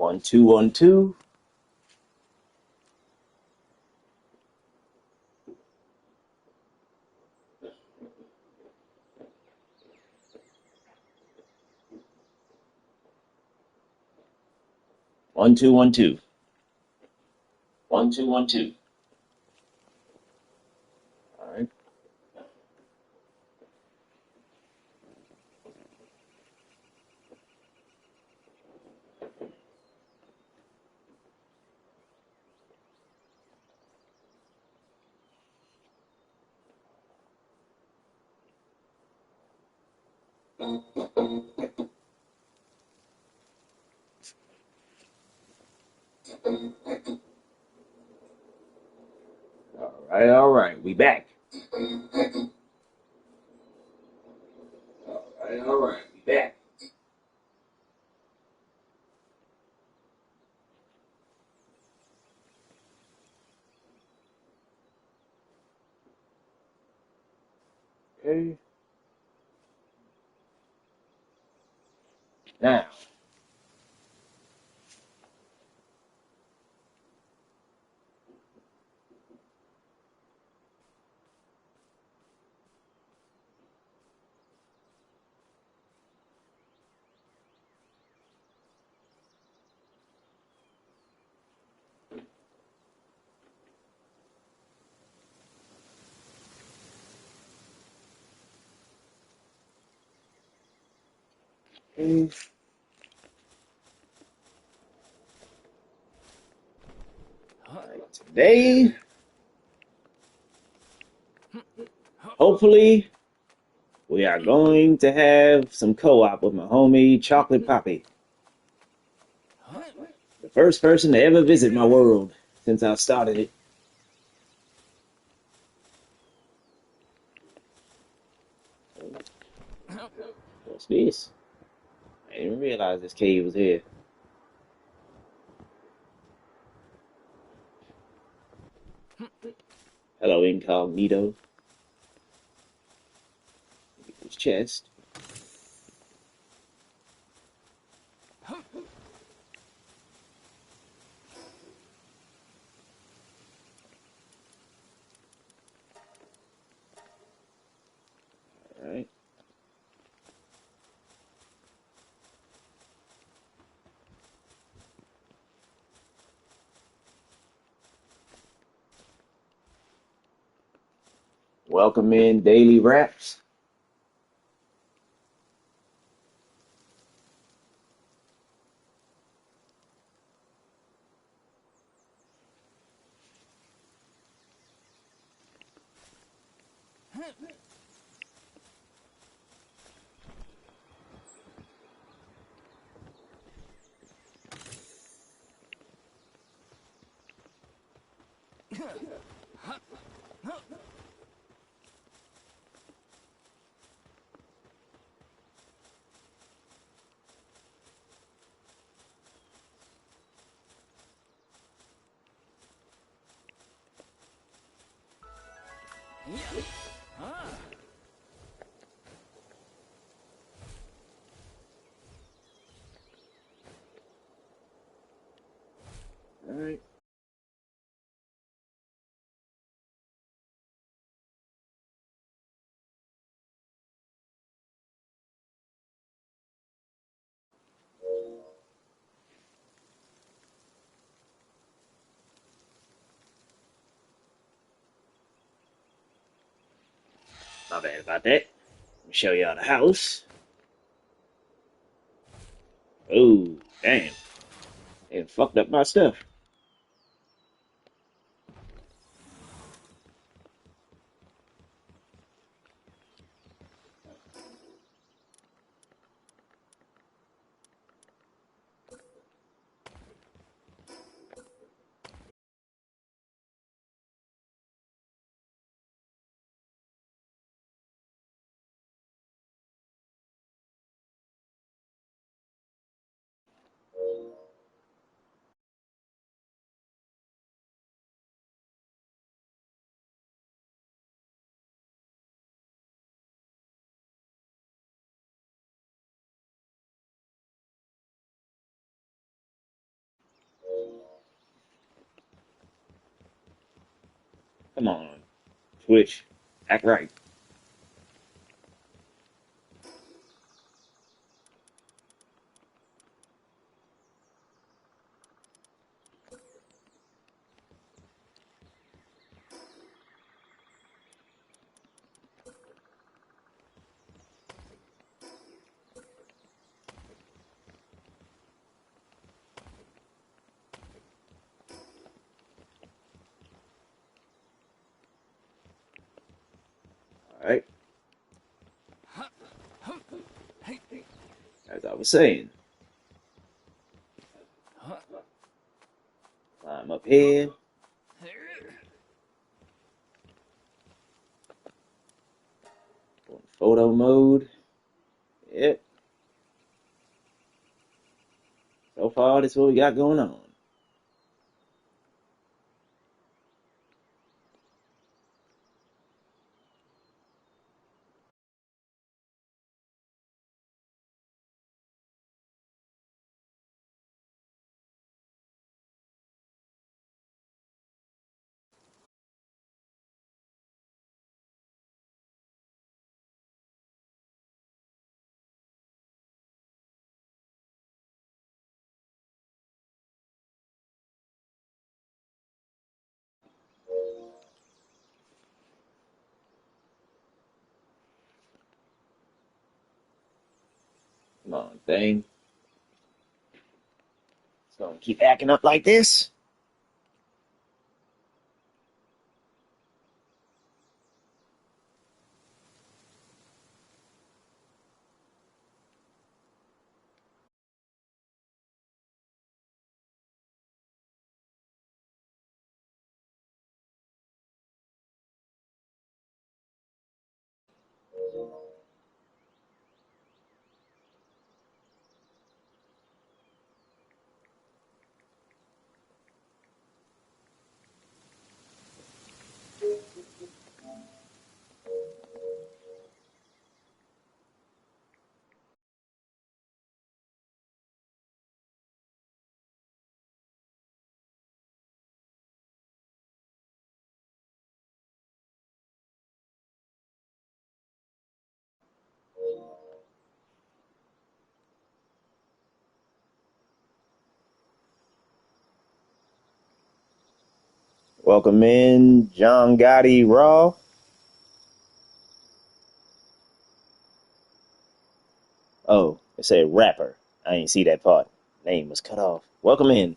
1 2 1 2. One two one two. 1 2 1 2. All right. All right. We back. All right. We back. Okay. Now, okay. All right. Today, hopefully, we are going to have some co-op with my homie Chocolate Poppy, the first person to ever visit my world since I started it. What's this? I didn't realize this cave was here. Hello, incognito. His chest. All right. Welcome in Daily Wraps. All right. My bad about that. Let me show y'all the house. Oh, damn. It fucked up my stuff. Come on, Twitch, act right. All right, as I was saying, climb up here, go in photo mode. Yep, so far that's what we got going on. Come on, thing. It's gonna keep acting up like this. Welcome in, John Gotti Raw. Oh, it said rapper. I ain't see that part. Name was cut off. Welcome in.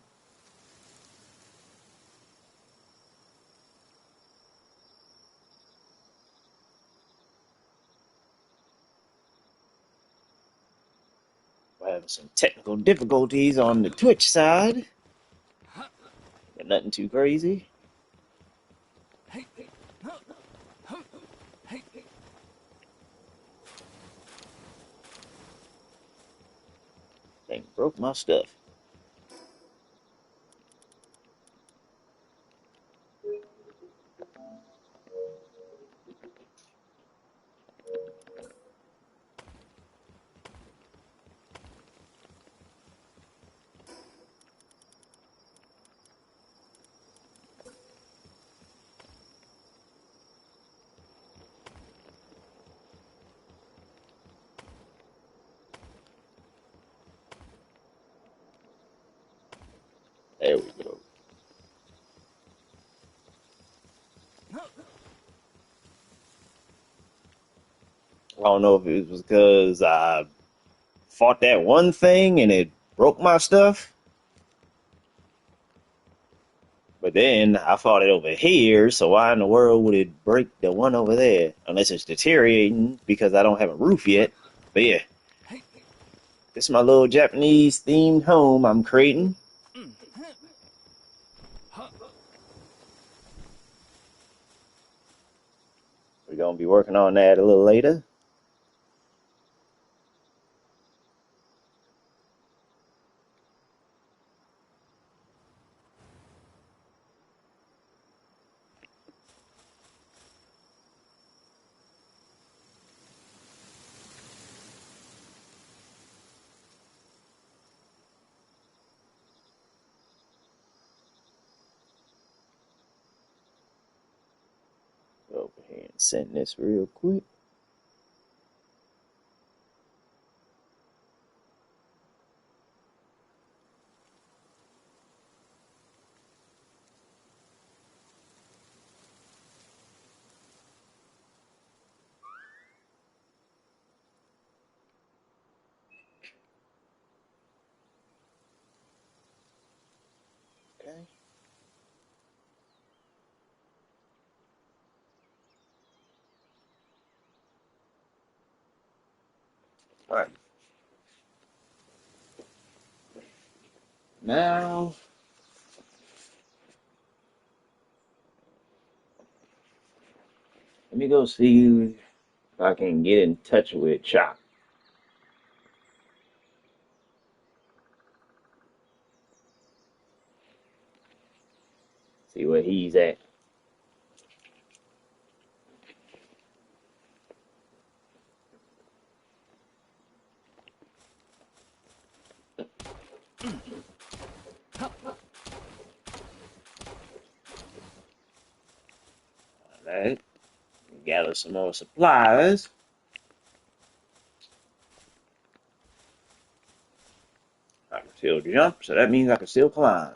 We're having some technical difficulties on the Twitch side, but nothing too crazy. They broke my stuff. There we go. I don't know if it was because I fought that one thing and it broke my stuff, but then I fought it over here, so why in the world would it break the one over there? Unless it's deteriorating because I don't have a roof yet. But yeah, this is my little Japanese themed home I'm creating. We're going to be working on that a little later. go over here and send this real quick. Okay. All right. Now, let me go see if I can get in touch with Chop. See where he's at. All right. Gather some more supplies. I can still jump, so that means I can still climb.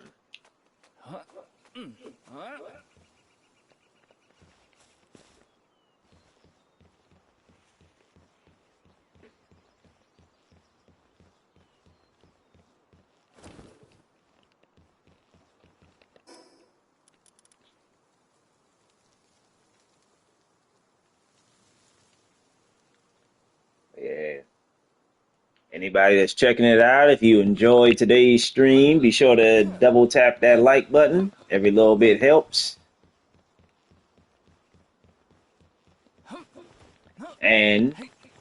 Yeah. Anybody that's checking it out, if you enjoyed today's stream, be sure to double tap that like button. Every little bit helps. And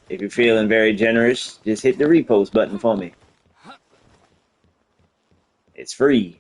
if you're feeling very generous, just hit the repost button for me. It's free.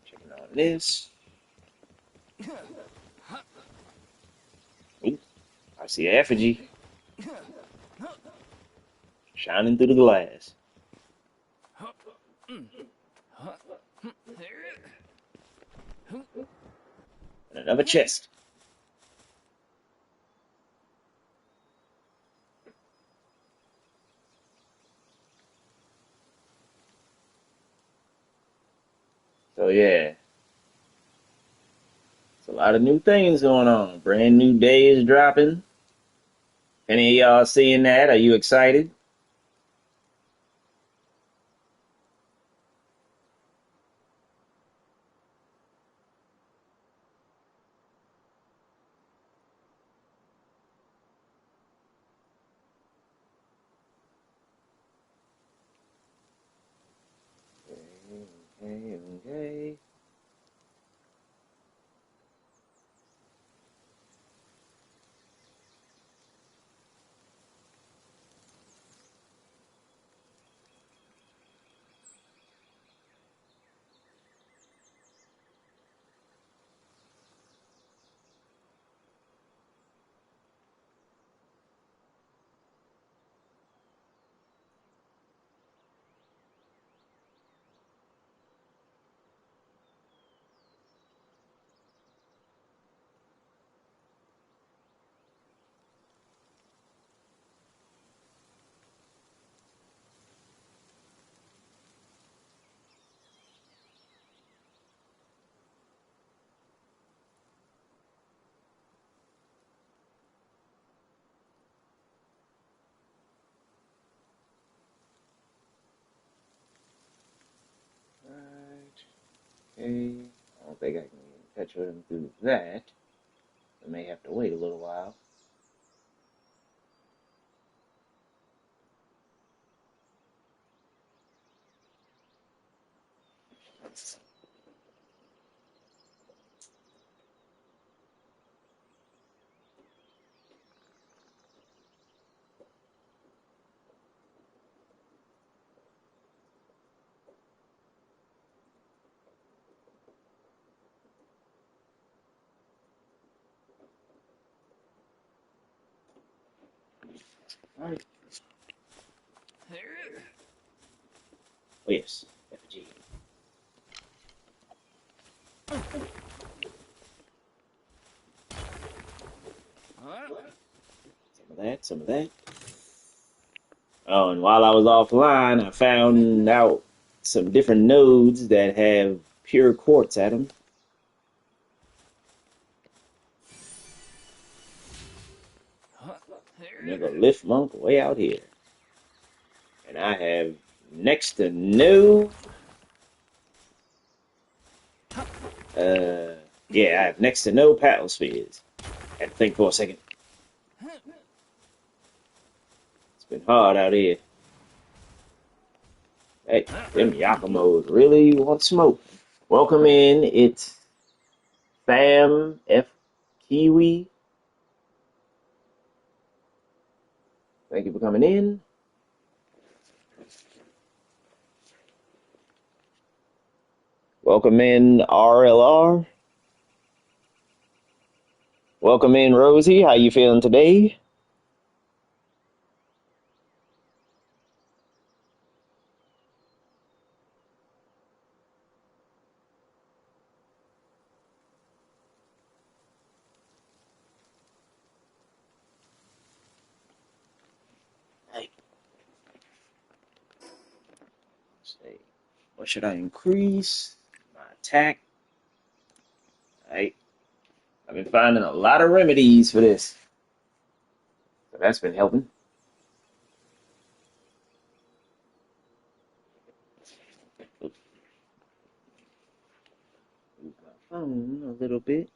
Checking on this. Ooh, I see effigy shining through the glass. And another chest. So yeah, it's a lot of new things going on. Brand new day is dropping. Any of y'all seeing that? Are you excited? Okay, okay. don't think I can catch him through that. I may have to wait a little while. All right. Oh, yes. Effigy. Some of that, some of that. Oh, and while I was offline, I found out some different nodes that have pure quartz at them. And there's a lift monk way out here. And I have next to no, uh, yeah, I have next to no paddle spheres. Had to think for a second. It's been hard out here. Hey, them Yakumos really want smoke. Welcome in, it's Fam F Kiwi. Thank you for coming in. Welcome in RLR. Welcome in Rosie. How you feeling today? Hey, let's see. What should I increase? My attack. Hey, I've been finding a lot of remedies for this. So that's been helping. Oops, move my phone a little bit.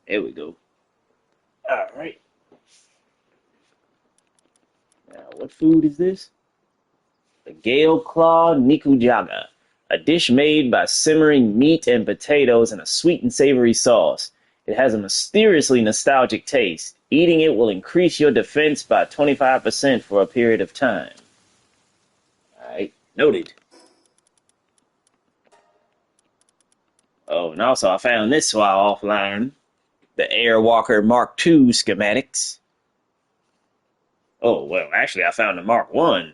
There we go. All right. Now, what food is this? The Gale Claw Nikujaga, a dish made by simmering meat and potatoes in a sweet and savory sauce. It has a mysteriously nostalgic taste. Eating it will increase your defense by 25% for a period of time. Alright, noted. Oh, and also I found this while offline. The Airwalker Mark II schematics. Oh, well, actually I found the Mark 1.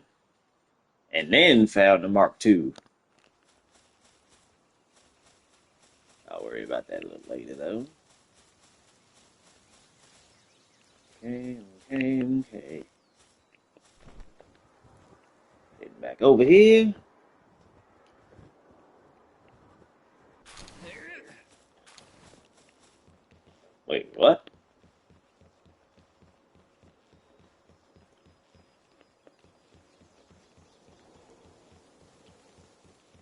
And then found the Mark II. I'll worry about that a little later, though. Okay. Heading back over here. Wait, what?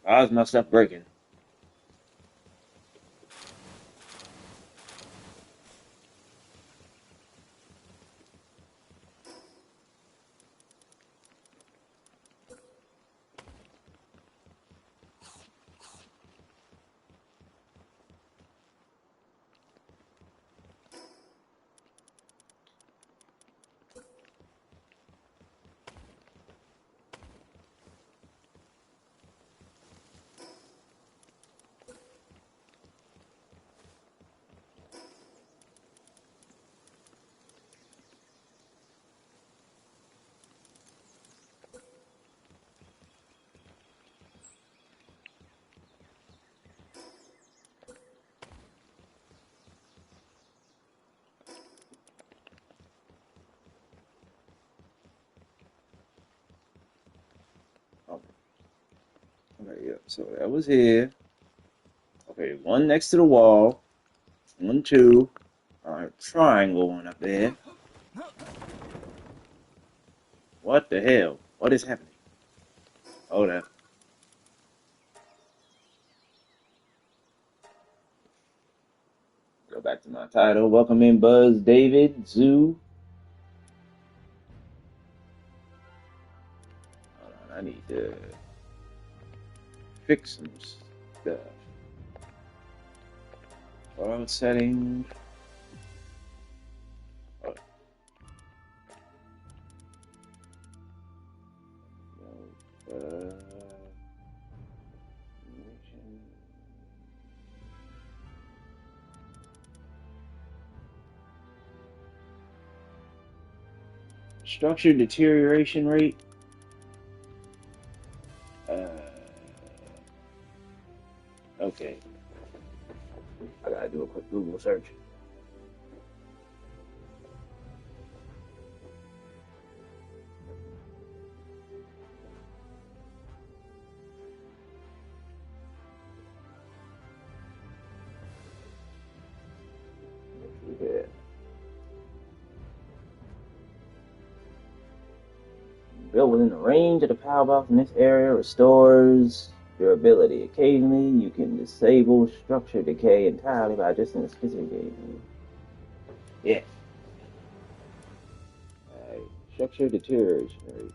Why is my stuff breaking? Oh, okay, yeah. So that was here. Okay, one next to the wall. 1, 2. Alright, triangle one up there. What the hell? What is happening? Hold on. Go back to my title. Welcome in Buzz, David, Zoo. Hold on, I need to fix some stuff. World settings. Oh, no, structure deterioration rate. Uh, okay. I gotta do a quick Google search. Yeah. Built within the range of the power box in this area restores durability. Occasionally, you can disable structure decay entirely by adjusting the specific game. Yeah. Alright. Structure deterioration rate.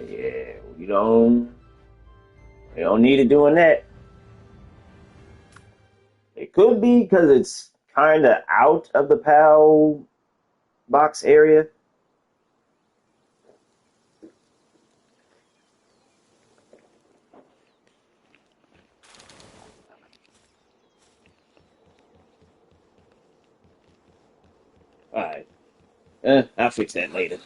Yeah. You don't need it doing that. It could be because it's kind of out of the PAL box area. Alright. I'll fix that later.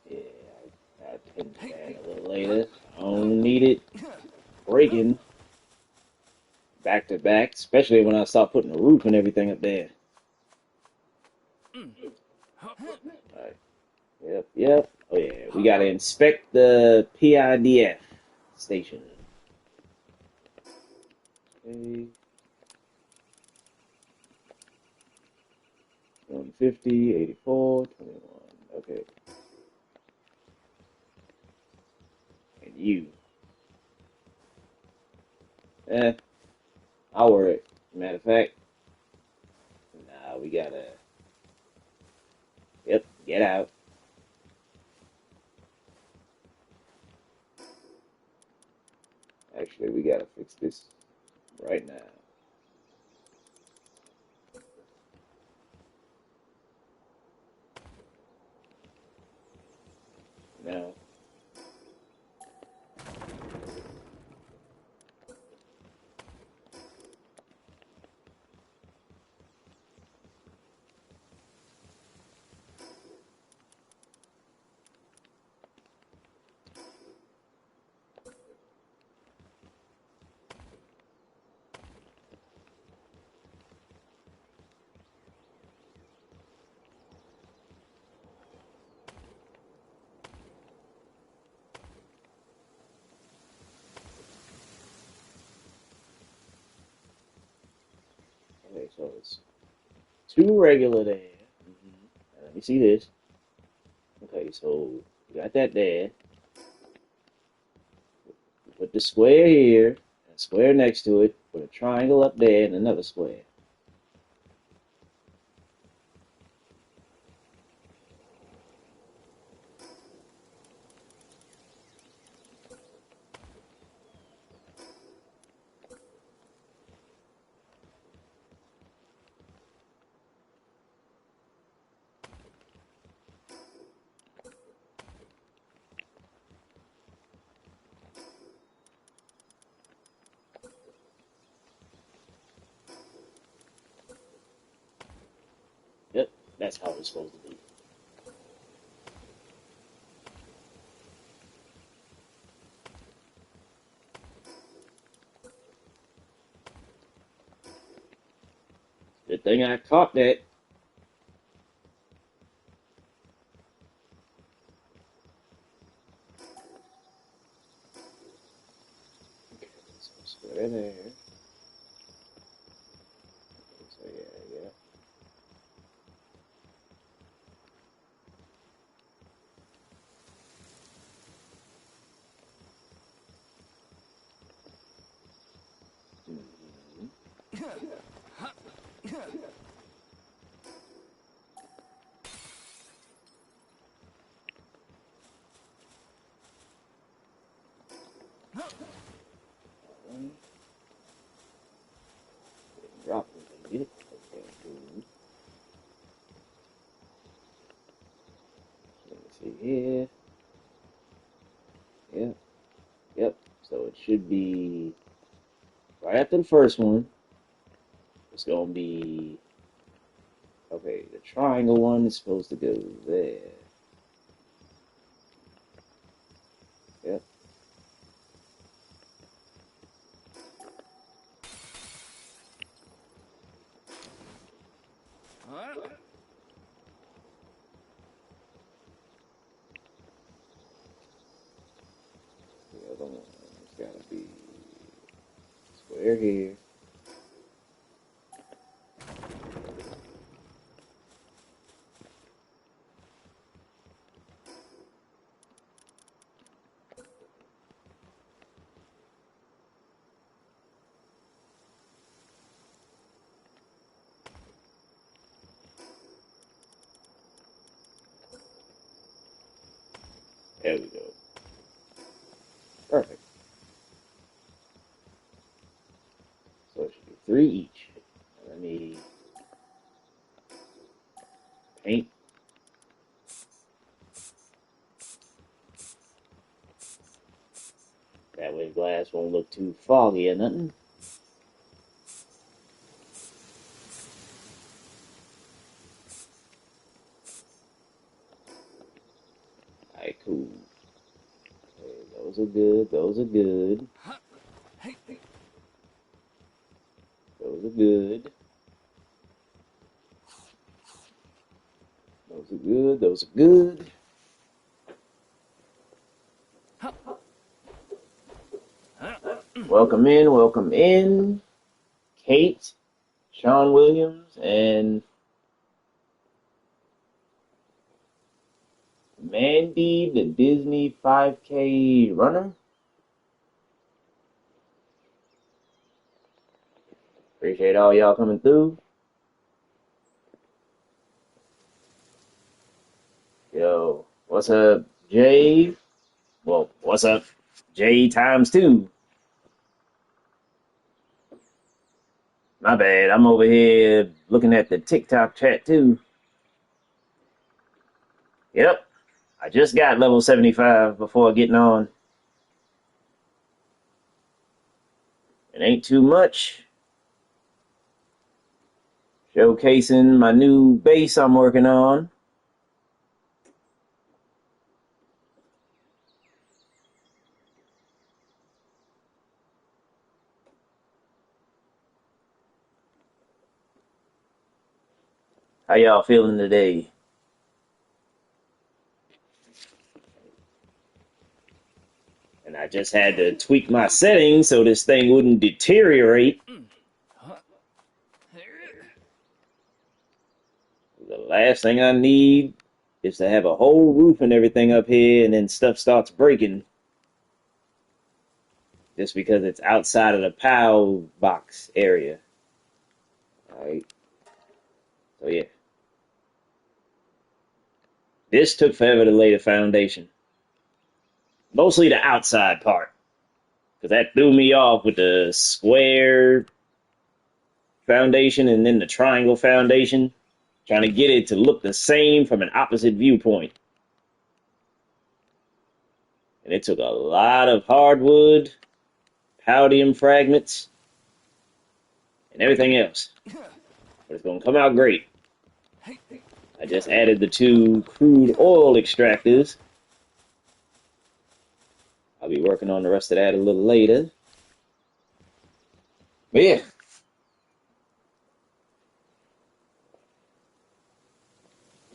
Yeah, I'll pin that a little later. I don't need it breaking back to back, especially when I start putting the roof and everything up there. Alright. Yep. Oh yeah, we gotta inspect the PIDF station. Okay. 150, 84, 21. Okay. And you. Eh, I'll worry. Matter of fact, nah, we gotta. Yep, get out. Actually, we gotta fix this right now. Now, okay, so it's two regular there. Let me see this. Okay, so we got that there. Put the square here, and a square next to it. Put a triangle up there, and another square. That's how it's supposed to be. Good thing I caught that. Okay, so square there. So yeah. Mhm. Drop it. Okay, cool. Let me see here. Yep, yep. So it should be right after the first one. It's gonna be okay. The triangle one is supposed to go there. Yep. The other one has gotta be square here. There we go. Perfect. So it should be 3 each. Let me paint. That way glass won't look too foggy or nothing. Alright, cool. Okay, those are good. Those are good. Those are good. Those are good. Those are good. Welcome in. Welcome in. Kate, Sean Williams, and Mandy, the Disney 5K runner. Appreciate all y'all coming through. Yo, what's up, Jay? Well, what's up, Jay times 2? My bad. I'm over here looking at the TikTok chat too. Yep. I just got level 75 before getting on. It ain't too much. Showcasing my new base I'm working on. How y'all feeling today? And I just had to tweak my settings so this thing wouldn't deteriorate. The last thing I need is to have a whole roof and everything up here and then stuff starts breaking. Just because it's outside of the POW box area. Alright. So yeah. This took forever to lay the foundation. Mostly the outside part. Because that threw me off with the square foundation and then the triangle foundation. Trying to get it to look the same from an opposite viewpoint. And it took a lot of hardwood, palladium fragments, and everything else. But it's going to come out great. I just added the 2 crude oil extractors. I'll be working on the rest of that a little later. But yeah,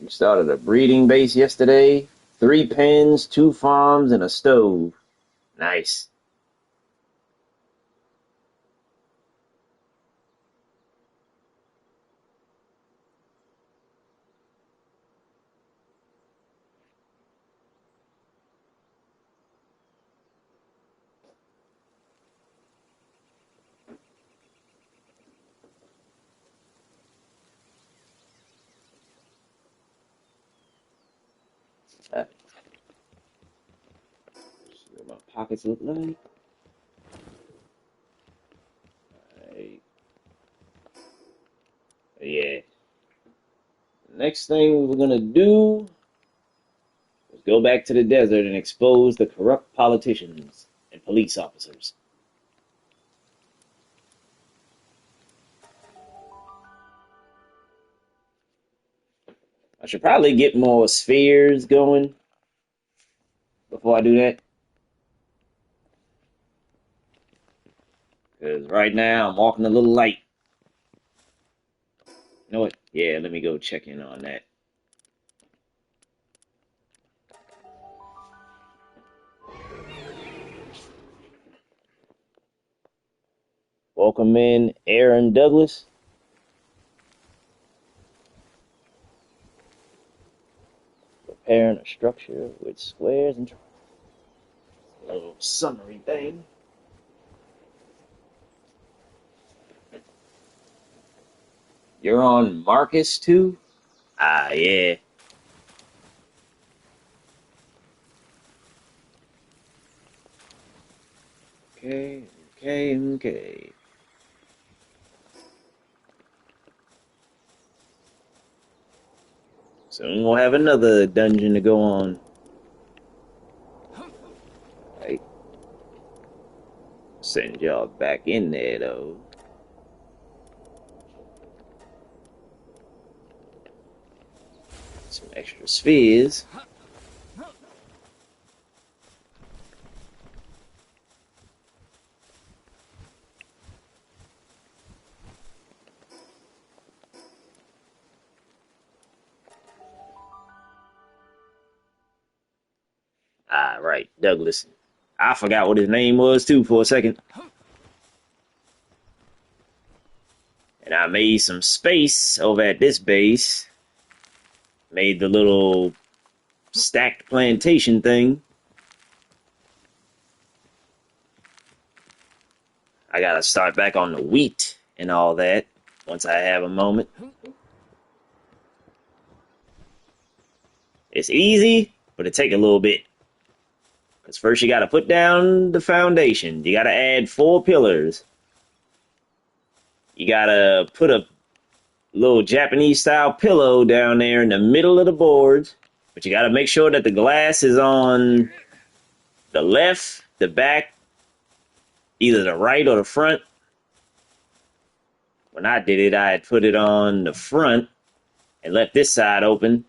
we started a breeding base yesterday. 3 pens, 2 farms, and a stove. Nice. See what my pockets look like. Right. Yeah. Next thing we're gonna do is go back to the desert and expose the corrupt politicians and police officers. I should probably get more spheres going before I do that. Because right now I'm walking a little light. You know what? Yeah, let me go check in on that. Welcome in, Aaron Douglas. Preparing a structure with squares and a little summary thing. You're on Marcus too? Ah, yeah. Okay. Soon we'll have another dungeon to go on. Right. Send y'all back in there, though. Some extra spheres. Ah, right, Douglas. I forgot what his name was, too, for a second. And I made some space over at this base. Made the little stacked plantation thing. I gotta start back on the wheat and all that once I have a moment. It's easy, but it take a little bit. Because first you gotta put down the foundation. You gotta add 4 pillars. You gotta put a little Japanese style pillow down there in the middle of the boards. But you gotta make sure that the glass is on the left, the back, either the right or the front. When I did it, I had put it on the front and left this side open.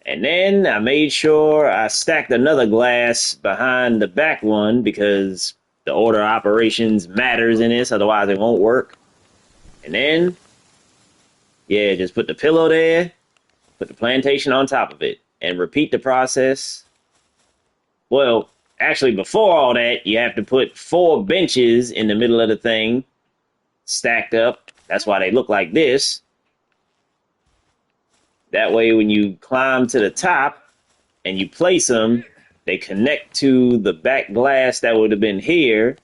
And then I made sure I stacked another glass behind the back one because the order of operations matters in this, otherwise it won't work. And then, yeah, just put the pillow there, put the plantation on top of it, and repeat the process. Well, actually, before all that, you have to put 4 benches in the middle of the thing, stacked up. That's why they look like this. That way, when you climb to the top and you place them, they connect to the back glass that would have been here,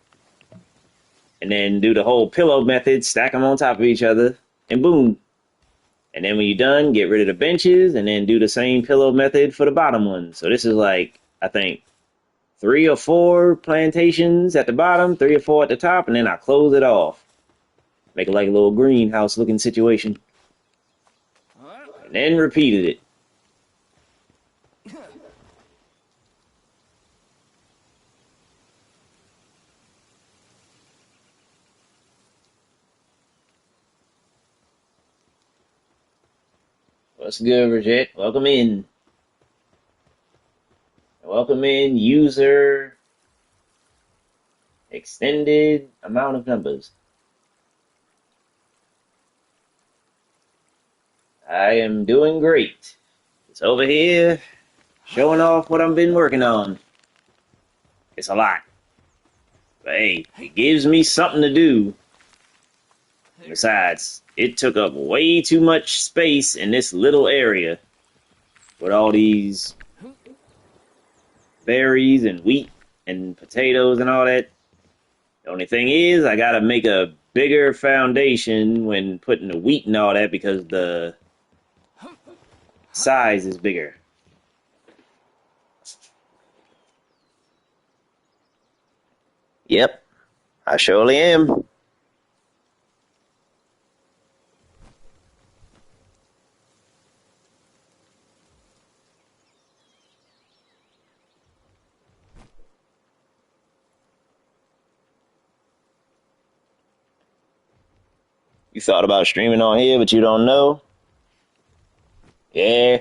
and then do the whole pillow method, stack them on top of each other, and boom. And then when you're done, get rid of the benches, and then do the same pillow method for the bottom one. So this is like, I think, 3 or 4 plantations at the bottom, 3 or 4 at the top, and then I close it off. Make it like a little greenhouse looking situation. And then repeated it. What's good, Bridget? Welcome in. Welcome in, user extended amount of numbers. I am doing great. It's over here showing off what I've been working on. It's a lot. But hey, it gives me something to do. Besides, it took up way too much space in this little area with all these berries and wheat and potatoes and all that. The only thing is, I gotta make a bigger foundation when putting the wheat and all that because the size is bigger. Yep, I surely am. You thought about streaming on here, but you don't know? Yeah,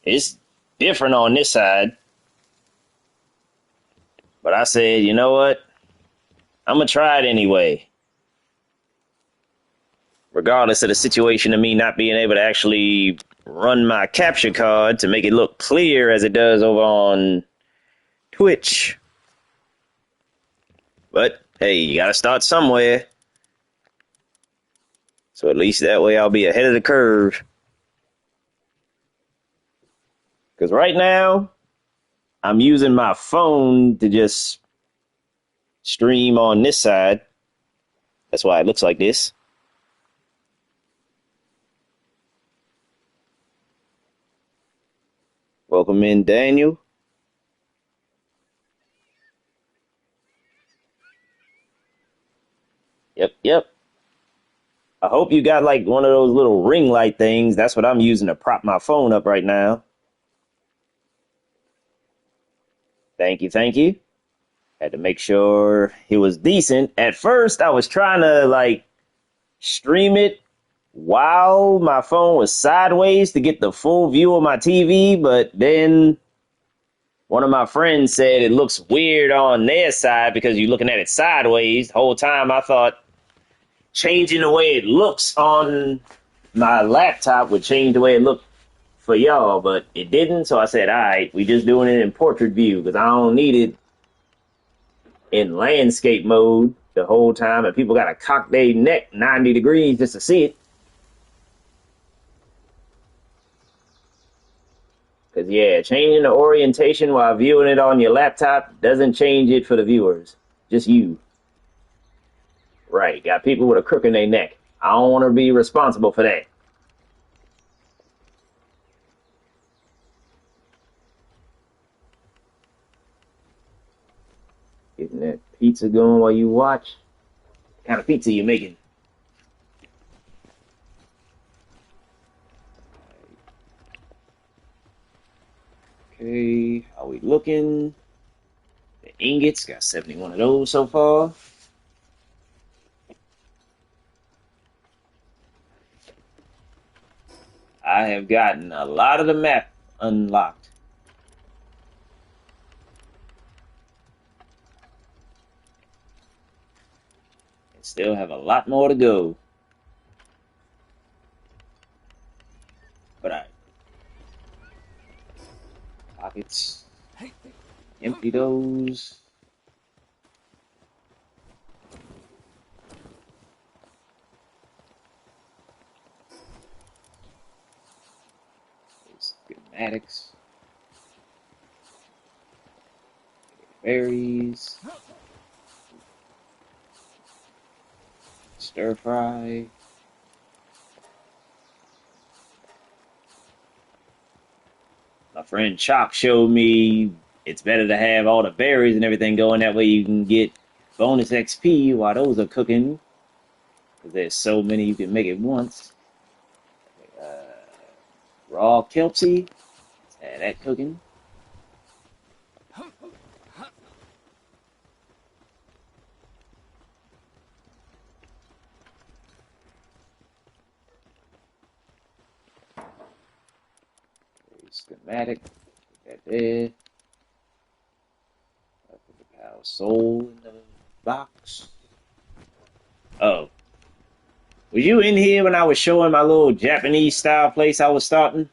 it's different on this side. But I said, you know what? I'm gonna try it anyway. Regardless of the situation of me not being able to actually run my capture card to make it look clear as it does over on Twitch. But hey, you gotta start somewhere. So at least that way I'll be ahead of the curve. Because right now, I'm using my phone to just stream on this side. That's why it looks like this. Welcome in, Daniel. Yep. I hope you got like one of those little ring light things. That's what I'm using to prop my phone up right now. Thank you. Had to make sure it was decent. At first, I was trying to like stream it while my phone was sideways to get the full view of my TV, but then one of my friends said it looks weird on their side because you're looking at it sideways. The whole time I thought changing the way it looks on my laptop would change the way it looked for y'all, but it didn't. So I said, all right, we just doing it in portrait view because I don't need it in landscape mode the whole time, and people got to cock their neck 90 degrees just to see it. Because, yeah, changing the orientation while viewing it on your laptop doesn't change it for the viewers. Just you. Right. Got people with a crook in their neck. I don't want to be responsible for that. Getting that pizza going while you watch. What kind of pizza you making? Okay, how we looking? The ingots, got 71 of those so far. I have gotten a lot of the map unlocked. And still have a lot more to go. But I pockets, empty those. Schematics, berries, stir fry. My friend Chop showed me it's better to have all the berries and everything going. That way you can get bonus XP while those are cooking. Because there's so many you can make at once. Raw kelpie. Let's add that cooking. schematic. Put that there. I put the power soul in the box. Oh. Was you in here when I was showing my little Japanese style place I was starting?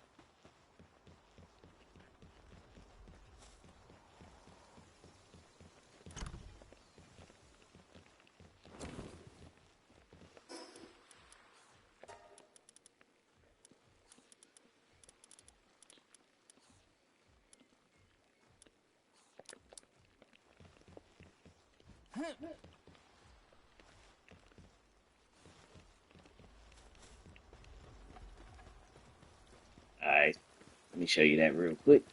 Alright, let me show you that real quick.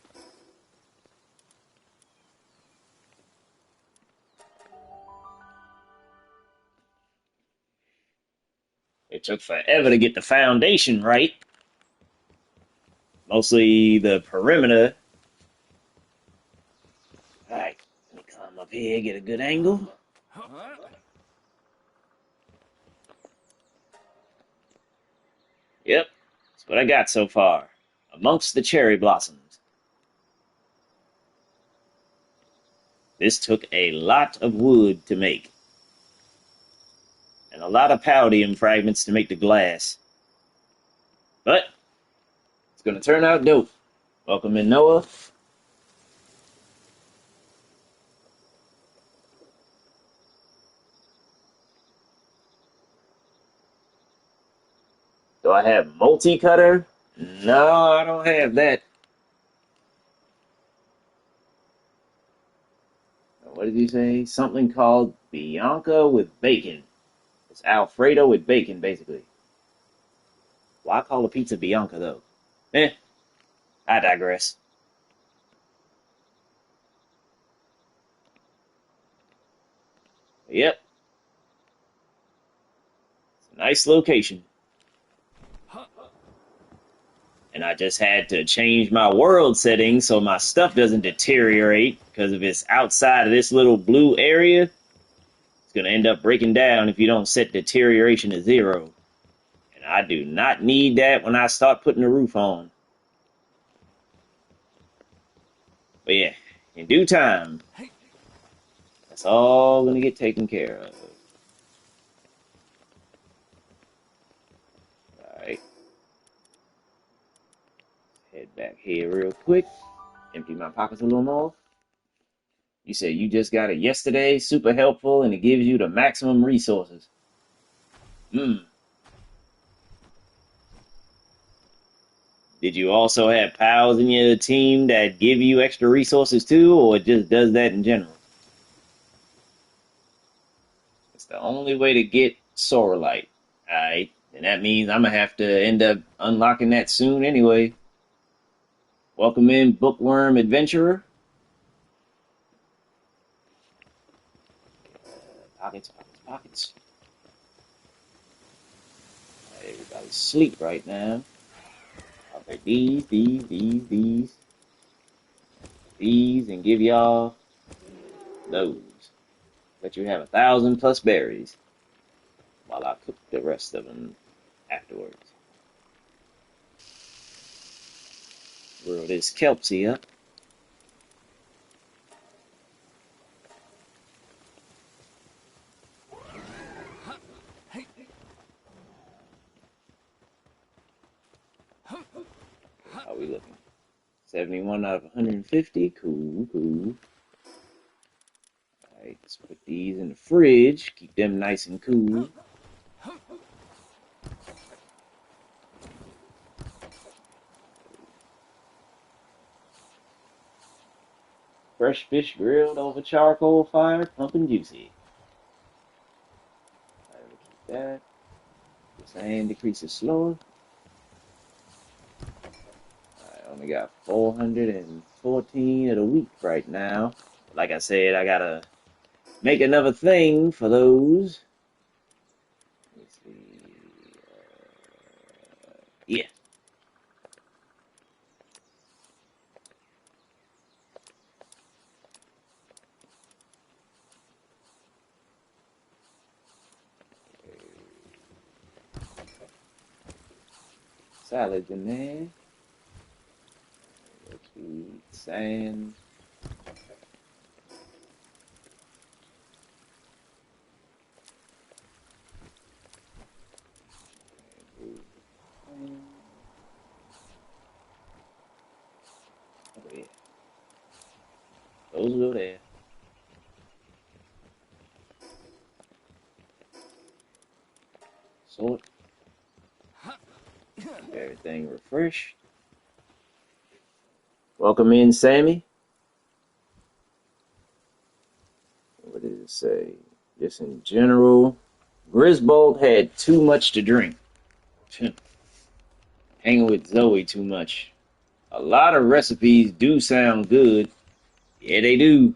It took forever to get the foundation right. Mostly the perimeter. Alright, let me climb up here, get a good angle. Yep, that's what I got so far. Amongst the cherry blossoms. This took a lot of wood to make. And a lot of palladium fragments to make the glass. But it's gonna turn out dope. Welcome in, Noah. Do I have multi-cutter? No, I don't have that. What did you say? Something called Bianca with bacon. It's Alfredo with bacon, basically. Why call a pizza Bianca, though? I digress. Yep. It's a nice location. And I just had to change my world settings so my stuff doesn't deteriorate, because if it's outside of this little blue area, it's going to end up breaking down if you don't set deterioration to 0. And I do not need that when I start putting the roof on. But yeah, in due time, that's all going to get taken care of. Alright. Head back here real quick. Empty my pockets a little more. You said you just got it yesterday. Super helpful, and it gives you the maximum resources. Did you also have pals in your team that give you extra resources too, or it just does that in general? It's the only way to get Soralite. Alright, and that means I'm gonna have to end up unlocking that soon anyway. Welcome in, Bookworm Adventurer. Pockets, pockets, pockets. Everybody's asleep right now. Okay, these, and give y'all those. Let you have 1,000 plus berries while I cook the rest of them afterwards. Roll this Kelpsy up. How are we looking? 71 out of 150. Cool, cool. Alright, let's put these in the fridge. Keep them nice and cool. Fresh fish grilled over charcoal fire, pumping juicy. Alright, we'll keep that. This hand decreases slower. I only got 414 of the week right now. Like I said, I gotta make another thing for those. Let's see. Yeah. Salads in there. Sand. Oh yeah, those go there. Sort. Keep everything refreshed. Welcome in, Sammy. What did it say? Just in general, Griswold had too much to drink. Hanging with Zoe too much. A lot of recipes do sound good. Yeah, they do.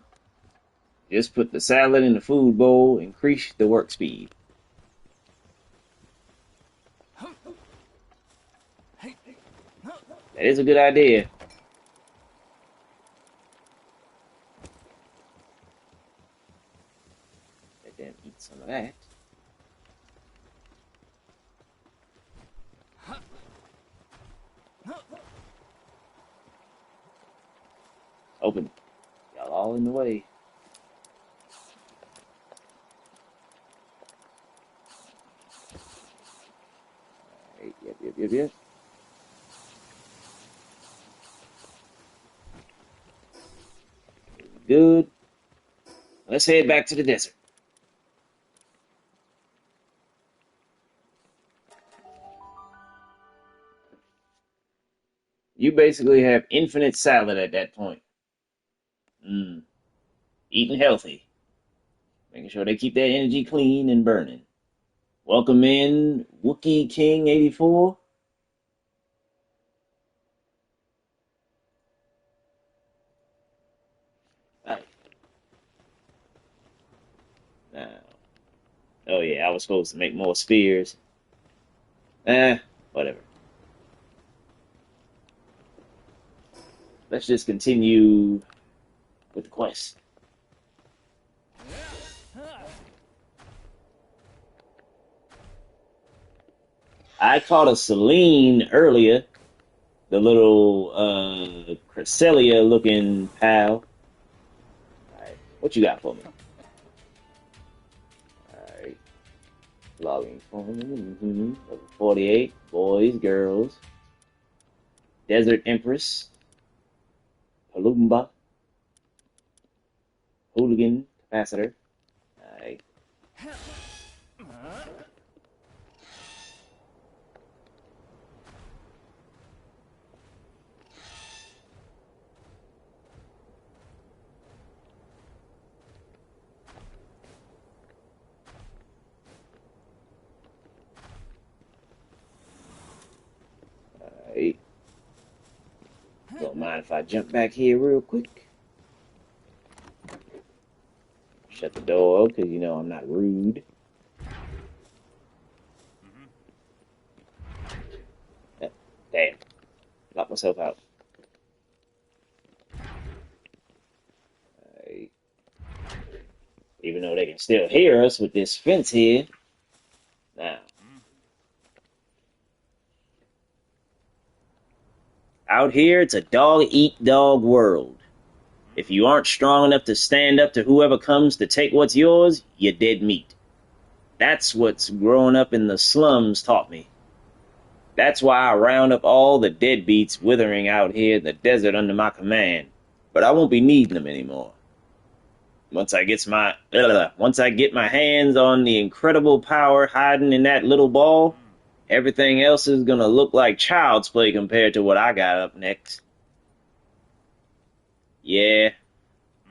Just put the salad in the food bowl, increase the work speed. That is a good idea. Let them eat some of that. Open. Y'all all in the way. Alright, yep. Good. Let's head back to the desert. You basically have infinite salad at that point. Eating healthy. Making sure they keep that energy clean and burning. Welcome in, Wookie King 84. Right. Now, oh yeah, I was supposed to make more spears. Whatever. Let's just continue with the quest. I caught a Selene earlier, the little Cresselia looking pal. Alright, what you got for me? Alright, logging phone. Level 48, boys, girls. Desert Empress. Palumba. Hooligan Capacitor. Alright. Alright. Don't mind if I jump back here real quick. Shut the door because you know I'm not rude. Damn. Locked myself out. Alright. Even though they can still hear us with this fence here. Now. Out here, it's a dog-eat-dog world. If you aren't strong enough to stand up to whoever comes to take what's yours, you're dead meat. That's what's growing up in the slums taught me. That's why I round up all the deadbeats withering out here in the desert under my command. But I won't be needing them anymore. Once I get my hands on the incredible power hiding in that little ball, everything else is gonna look like child's play compared to what I got up next. Yeah,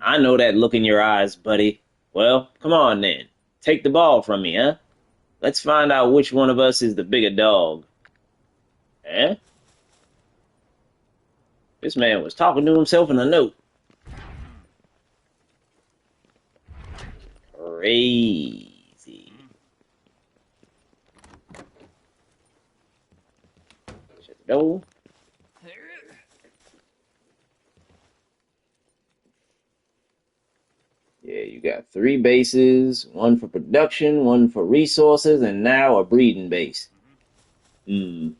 I know that look in your eyes, buddy. Well, come on then. Take the ball from me, huh? Let's find out which one of us is the bigger dog. Eh? This man was talking to himself in a note. Crazy. Shut the door. Yeah, you got 3 bases, 1 for production, 1 for resources, and now a breeding base. There's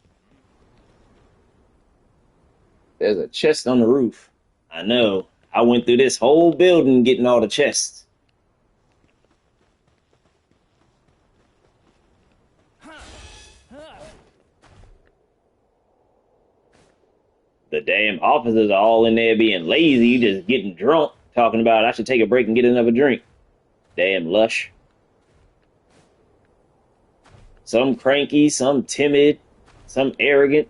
a chest on the roof. I know. I went through this whole building getting all the chests. The damn officers are all in there being lazy, just getting drunk, talking about I should take a break and get another drink. Damn lush. Some cranky, some timid, some arrogant.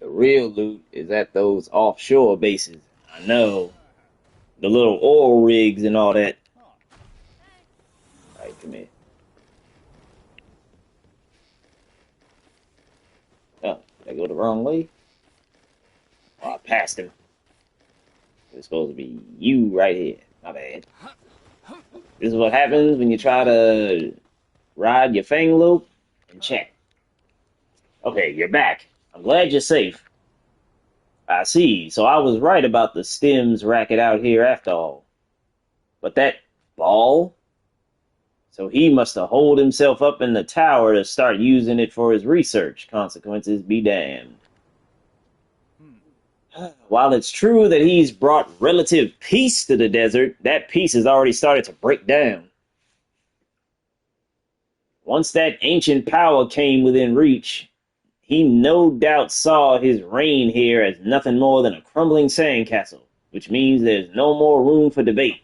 The real loot is at those offshore bases. I know. The little oil rigs and all that. Alright, come here. Oh, did I go the wrong way? Oh, I passed him. It's supposed to be you right here. My bad. This is what happens when you try to ride your fang loop and check. Okay, you're back. I'm glad you're safe. I see. So I was right about the stems racket out here after all. But that ball? So he must have holed himself up in the tower to start using it for his research. Consequences be damned. While it's true that he's brought relative peace to the desert, that peace has already started to break down. Once that ancient power came within reach, he no doubt saw his reign here as nothing more than a crumbling sandcastle, which means there's no more room for debate.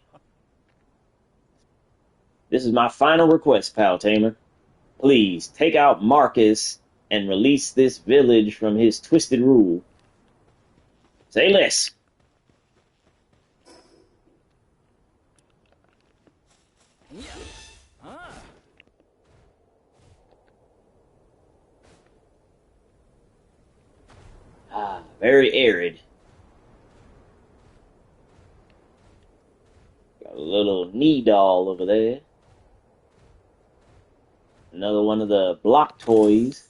This is my final request, Pal Tamer. Please, take out Marcus and release this village from his twisted rule. Say less. Ah, very arid. Got a little knee doll over there. Another one of the block toys.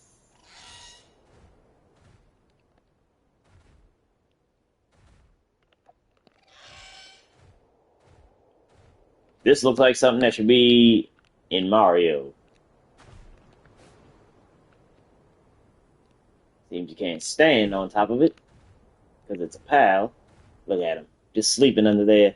This looks like something that should be in Mario. Seems you can't stand on top of it because it's a pal. Look at him, just sleeping under there.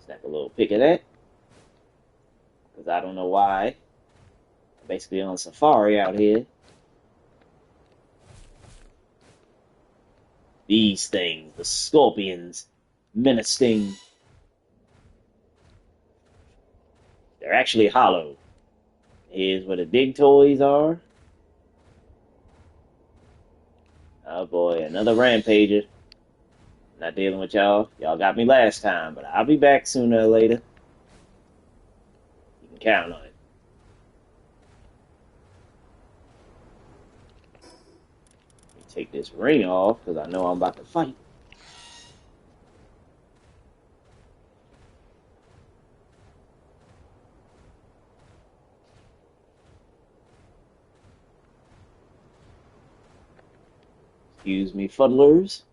Snap a little pic of that because I don't know why. I'm basically on safari out here. These things, the scorpions, menacing. They're actually hollow. Here's where the dig toys are. Oh boy, another rampager. Not dealing with y'all. Y'all got me last time, but I'll be back sooner or later. You can count on it. Let me take this ring off, because I know I'm about to fight. Excuse me, fuddlers.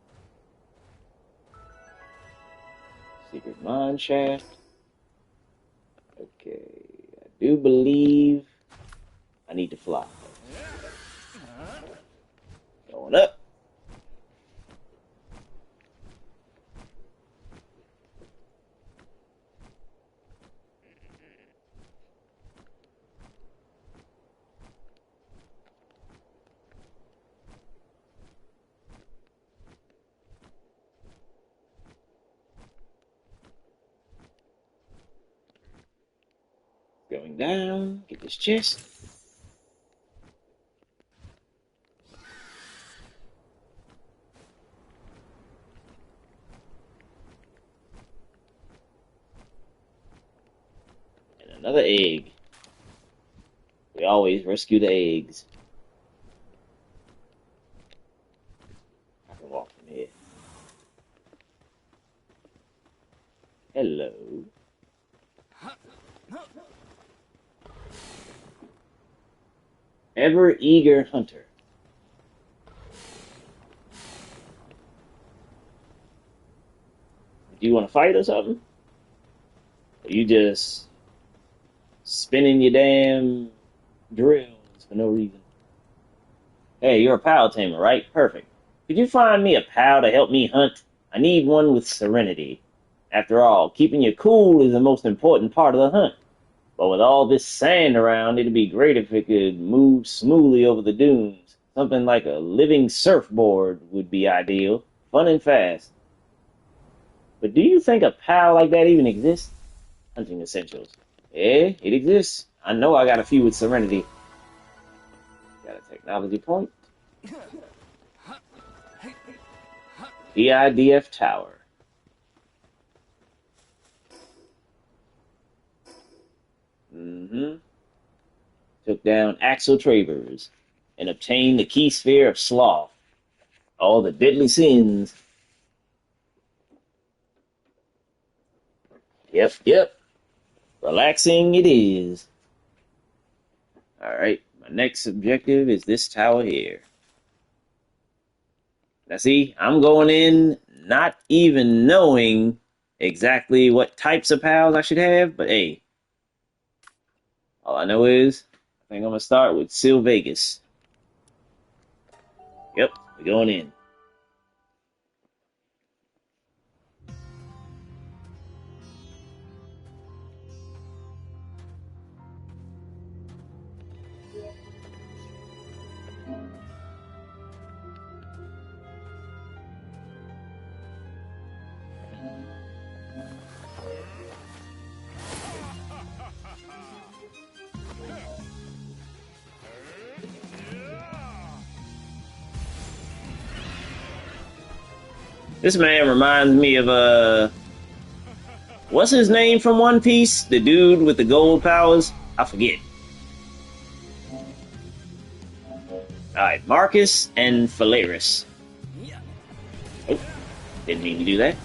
Secret mine shaft. Okay, I do believe I need to fly. Going up. Going down. Get this chest. And another egg. We always rescue the eggs. I can walk from here. Hello. Ever eager hunter. Do you want to fight or something? Or you just spinning your damn drills for no reason? Hey, you're a pal tamer, right? Perfect. Could you find me a pal to help me hunt? I need one with serenity. After all, keeping you cool is the most important part of the hunt. But with all this sand around, it'd be great if it could move smoothly over the dunes. Something like a living surfboard would be ideal. Fun and fast. But do you think a pal like that even exists? Hunting essentials. Yeah, it exists. I know I got a few with serenity. Got a technology point. PIDF Tower. Took down Axel Travers and obtained the key sphere of sloth. All the deadly sins. Yep. Relaxing it is. Alright, my next objective is this tower here. Now see, I'm going in not even knowing exactly what types of pals I should have, but hey, all I know is I think I'm going to start with Sil Vegas. Yep, we're going in. This man reminds me of, what's his name from One Piece? The dude with the gold powers? I forget. Alright, Marcus and Phalaris. Oh, didn't mean to do that.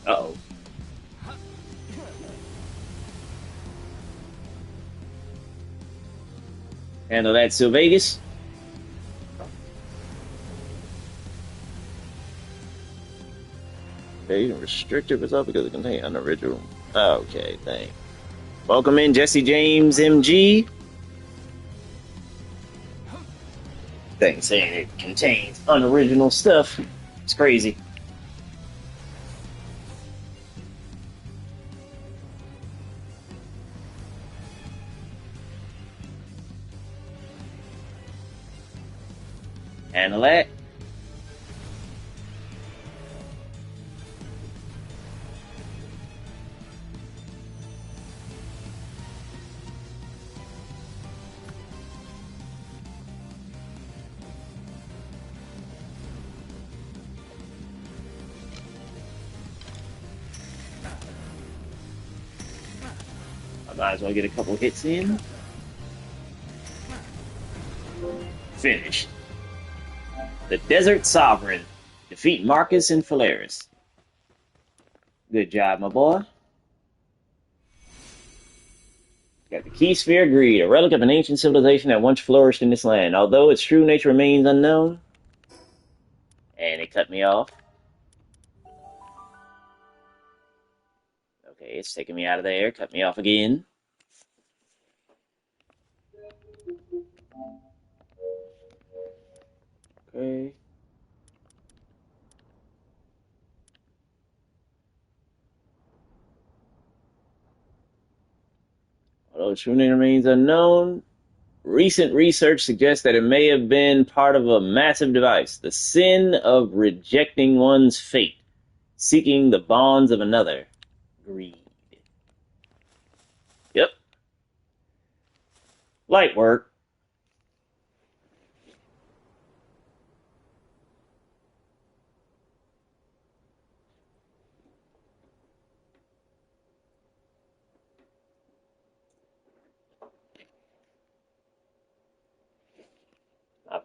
Uh-oh. Handle that, Sil Vegas. Okay, you can restrict your result because it contains unoriginal. Okay, thanks. Welcome in, Jesse James MG. Thing saying it contains unoriginal stuff. It's crazy. Handle that. I might as well get a couple hits in. Finished. The Desert Sovereign. Defeat Marcus and Phalaris. Good job, my boy. Got the Key Sphere Greed, a relic of an ancient civilization that once flourished in this land. Although its true nature remains unknown. And it cut me off. Okay, it's taking me out of there. Cut me off again. Okay. Although its true name remains unknown, recent research suggests that it may have been part of a massive device. The sin of rejecting one's fate, seeking the bonds of another. Greed. Yep. Light work.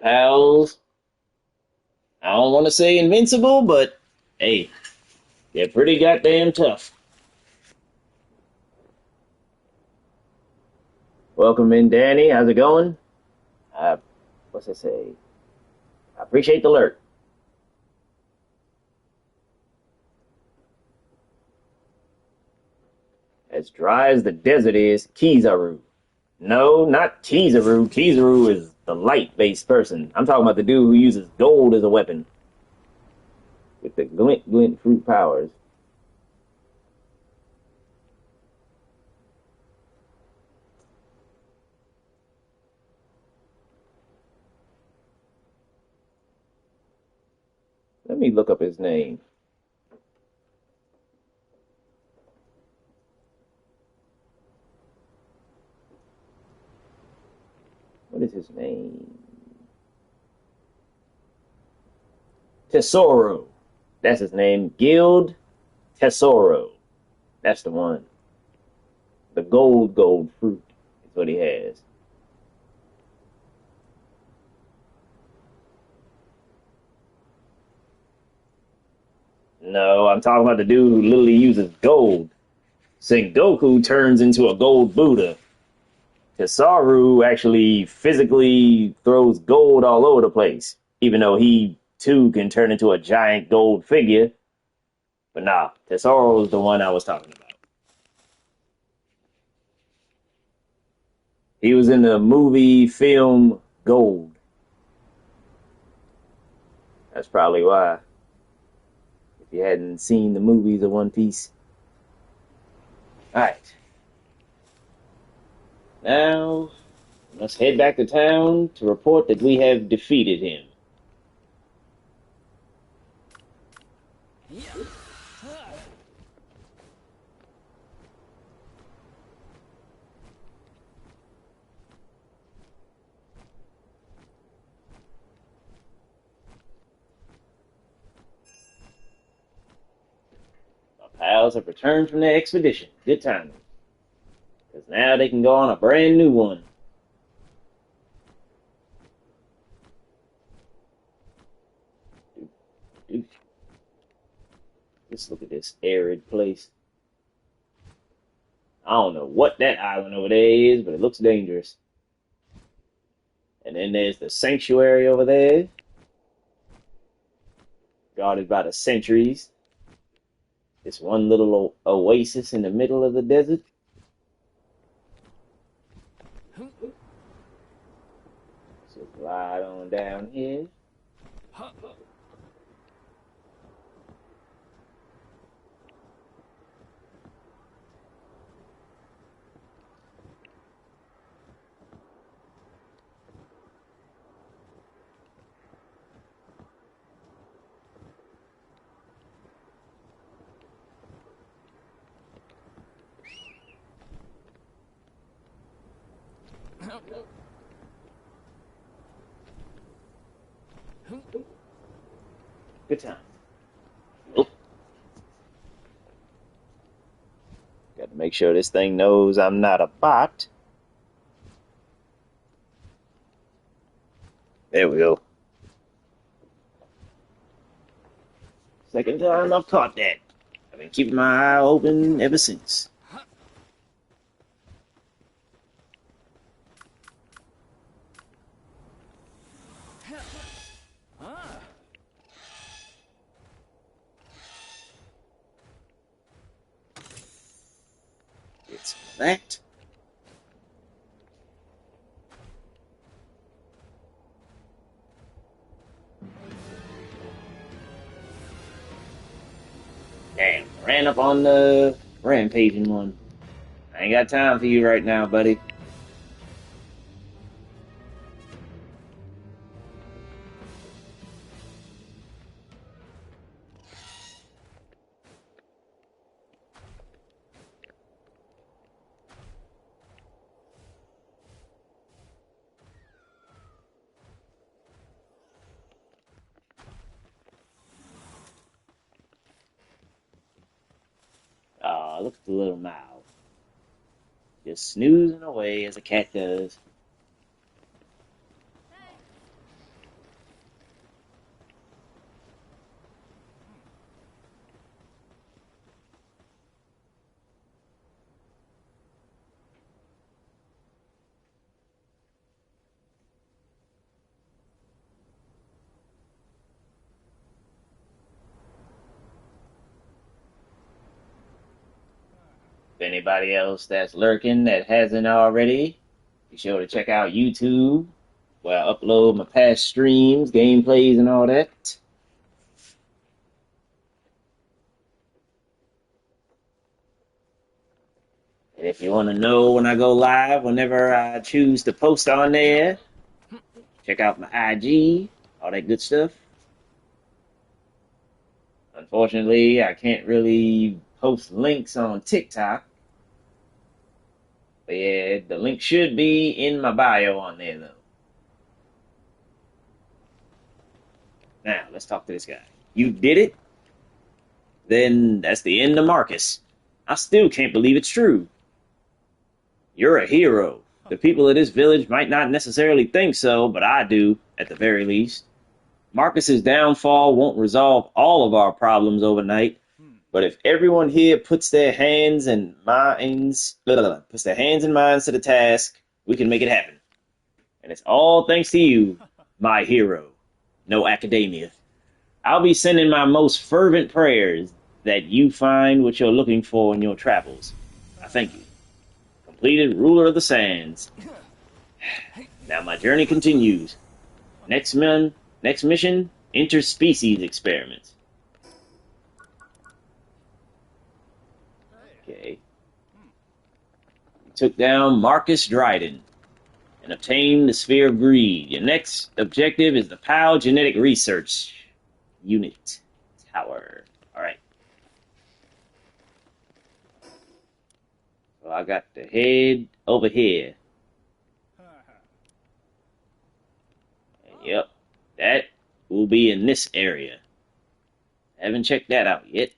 Pals, I don't want to say invincible, but hey, they're pretty goddamn tough. Welcome in, Danny. How's it going? Uh, what's it say? I appreciate the alert. As dry as the desert is, Kizaru. No, not Kizaru. Kizaru is the light-based person. I'm talking about the dude who uses gold as a weapon with the glint glint fruit powers. Let me look up his name. What is his name? Tesoro. That's his name. Guild Tesoro. That's the one. The gold fruit is what he has. No, I'm talking about the dude who literally uses gold. Sengoku turns into a gold Buddha. Tesaru actually physically throws gold all over the place, even though he too can turn into a giant gold figure. But nah, Tesaru is the one I was talking about. He was in the movie film Gold. That's probably why. If you hadn't seen the movies of One Piece. Alright. Now, let's head back to town to report that we have defeated him. My pals have returned from their expedition. Good timing. Because now they can go on a brand new one. Let's look at this arid place. I don't know what that island over there is, but it looks dangerous. And then there's the sanctuary over there, guarded by the sentries. This one little oasis in the middle of the desert. So glide on down here. Good time. Oh. Got to make sure this thing knows I'm not a bot. There we go. Second time I've caught that. I've been keeping my eye open ever since. It's that. Damn, ran up on the rampaging one. I ain't got time for you right now, buddy. Aw, look at the little mouth. Just snoozing away as a cat does. anybody else that's lurking that hasn't already, be sure to check out YouTube, where I upload my past streams, gameplays, and all that. And if you want to know when I go live, whenever I choose to post on there, check out my IG, all that good stuff. Unfortunately, I can't really post links on TikTok. But yeah, the link should be in my bio on there, though. Now, let's talk to this guy. You did it? Then that's the end of Marcus. I still can't believe it's true. You're a hero. The people of this village might not necessarily think so, but I do, at the very least. Marcus's downfall won't resolve all of our problems overnight, but if everyone here puts their hands and minds to the task, we can make it happen. And it's all thanks to you, my hero. No academia. I'll be sending my most fervent prayers that you find what you're looking for in your travels. I thank you. Completed Ruler of the Sands. Now my journey continues. Next mission, interspecies experiments. Okay. You took down Marcus Dryden and obtained the Sphere of Greed. Your next objective is the PAL Genetic Research Unit Tower. Alright. So I got to head over here. And yep, that will be in this area. Haven't checked that out yet.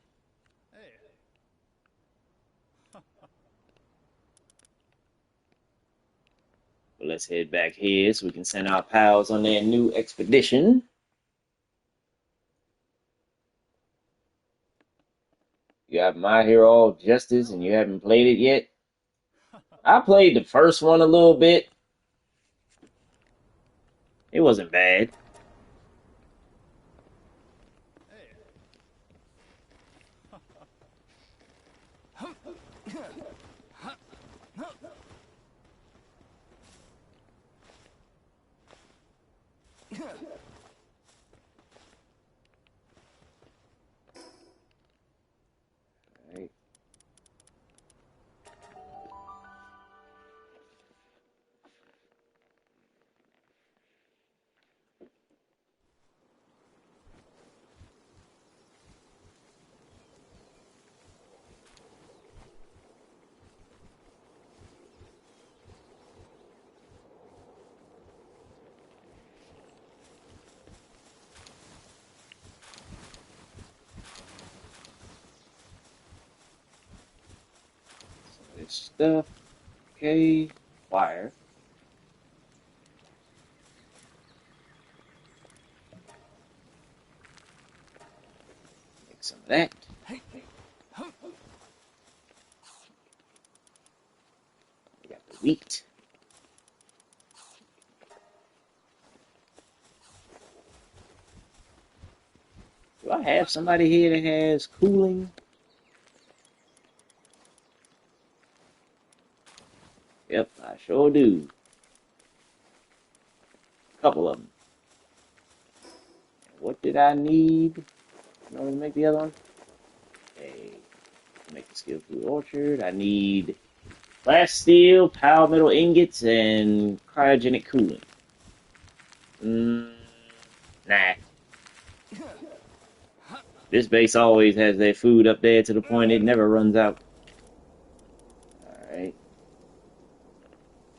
But let's head back here so we can send our pals on their new expedition. You have My Hero Justice and you haven't played it yet? I played the first one a little bit. It wasn't bad. Right. This stuff. Okay. Wire. Make some of that. We got the wheat. Do I have somebody here that has cooling? Yep, I sure do. A couple of them. What did I need in order to make the other one? Okay, make the skill food orchard. I need glass steel, power metal ingots, and cryogenic cooling. Nah. This base always has their food up there to the point it never runs out. Alright.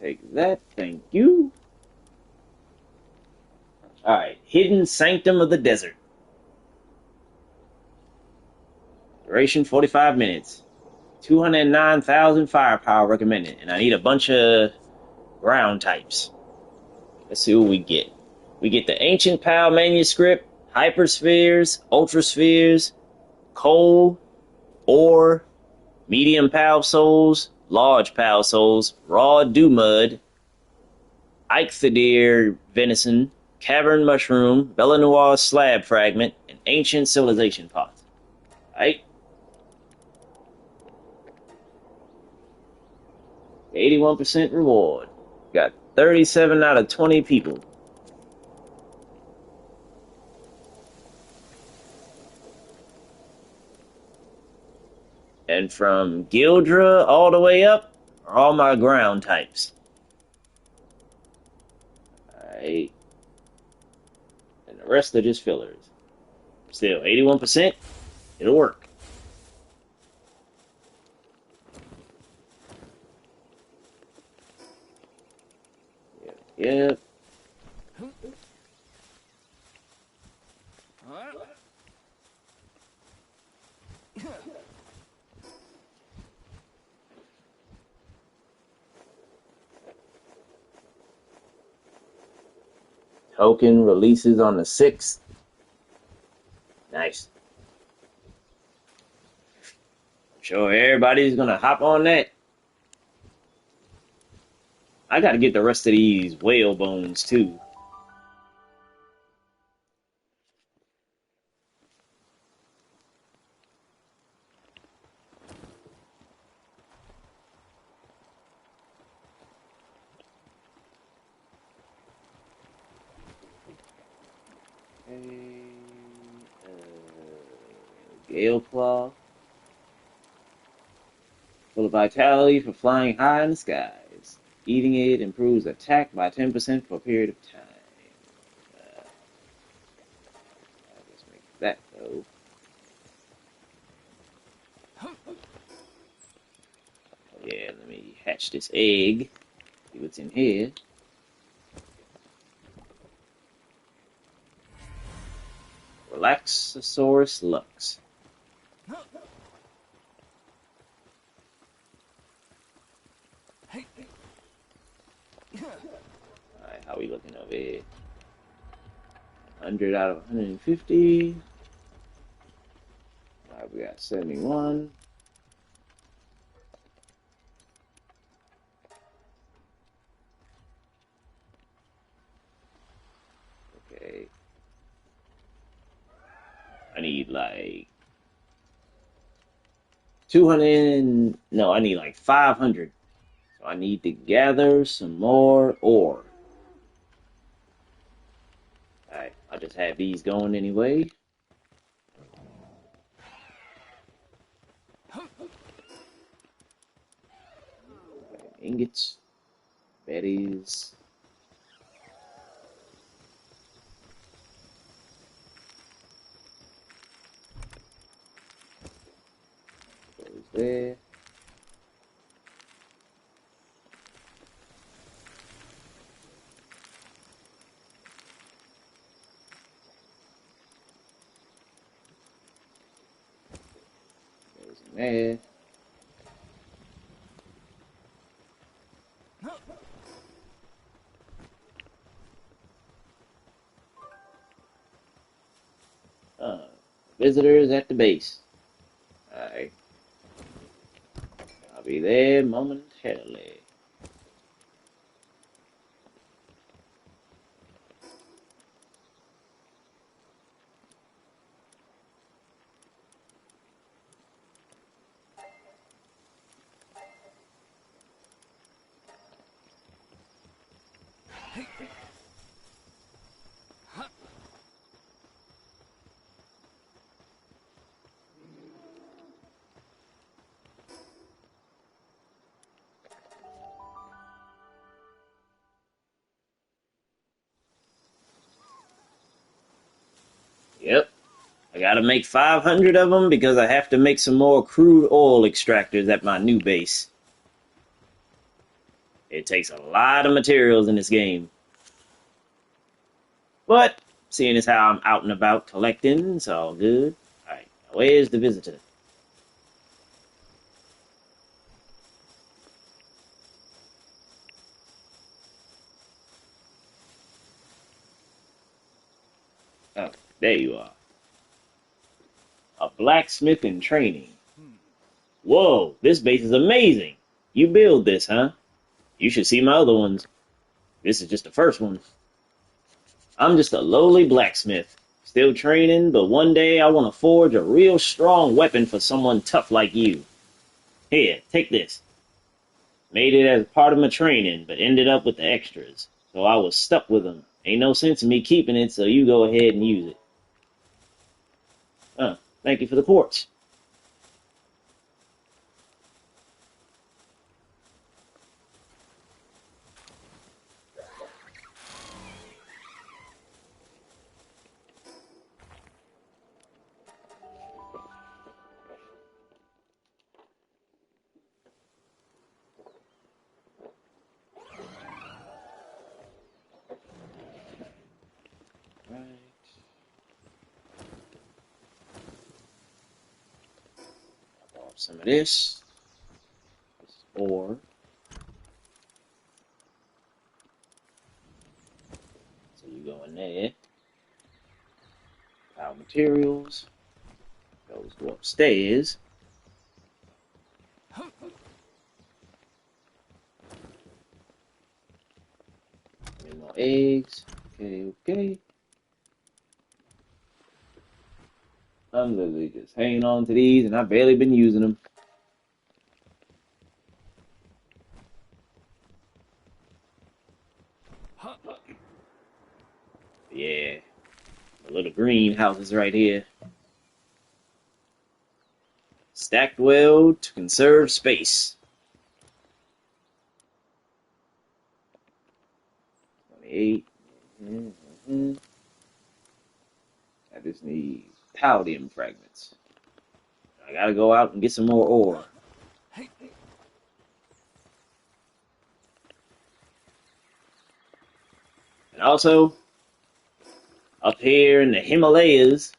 Take that, thank you. Alright, Hidden Sanctum of the Desert. Duration 45 minutes. 209,000 firepower recommended. And I need a bunch of ground types. Let's see what we get. We get the Ancient PAL Manuscript, Hyperspheres, Ultraspheres, Coal, Ore, Medium PAL Souls, Large PAL Souls, Raw Dew Mud, Ichthyodeer Venison, Cavern Mushroom, Bella Noir Slab Fragment, and Ancient Civilization Pot. Alright. 81% reward. Got 37 out of 20 people. And from Gildra all the way up are all my ground types. Alright. And the rest are just fillers. Still, 81%. It'll work. Yep. Token releases on the 6th. Nice. I'm sure everybody's gonna hop on that. I gotta get the rest of these whale bones too. Gale Claw. Full of vitality for flying high in the skies. Eating it improves attack by 10% for a period of time. I'll just make that though. Oh, yeah, let me hatch this egg. See what's in here. Relaxosaurus Lux. Alright, how we looking over here? 100 out of 150. Alright, we got 71. Okay. I need like 200. No, I need like 500. So I need to gather some more ore. Alright, I'll just have these going anyway. Ingots, berries. Goes there. Goes in there. Visitors at the base. Alright. I'll be there momentarily. Yep. I gotta make 500 of them because I have to make some more crude oil extractors at my new base. It takes a lot of materials in this game. But, seeing as how I'm out and about collecting, it's all good. Alright, where's the visitor? Oh, there you are. A blacksmith in training. Whoa, this base is amazing. You build this, huh? You should see my other ones. This is just the first one. I'm just a lowly blacksmith. Still training, but one day I want to forge a real strong weapon for someone tough like you. Here, take this. Made it as part of my training, but ended up with the extras. So I was stuck with them. Ain't no sense in me keeping it, so you go ahead and use it. Thank you for the quartz. Right. Off some of this. This is ore. So you go in there. Power materials. Those go upstairs. Any more eggs. Okay. I'm literally just hanging on to these, and I've barely been using them. Yeah, the little greenhouses right here. Stacked well to conserve space. 28. Mm-hmm. I just need palladium fragments. I gotta go out and get some more ore. And also, up here in the Himalayas,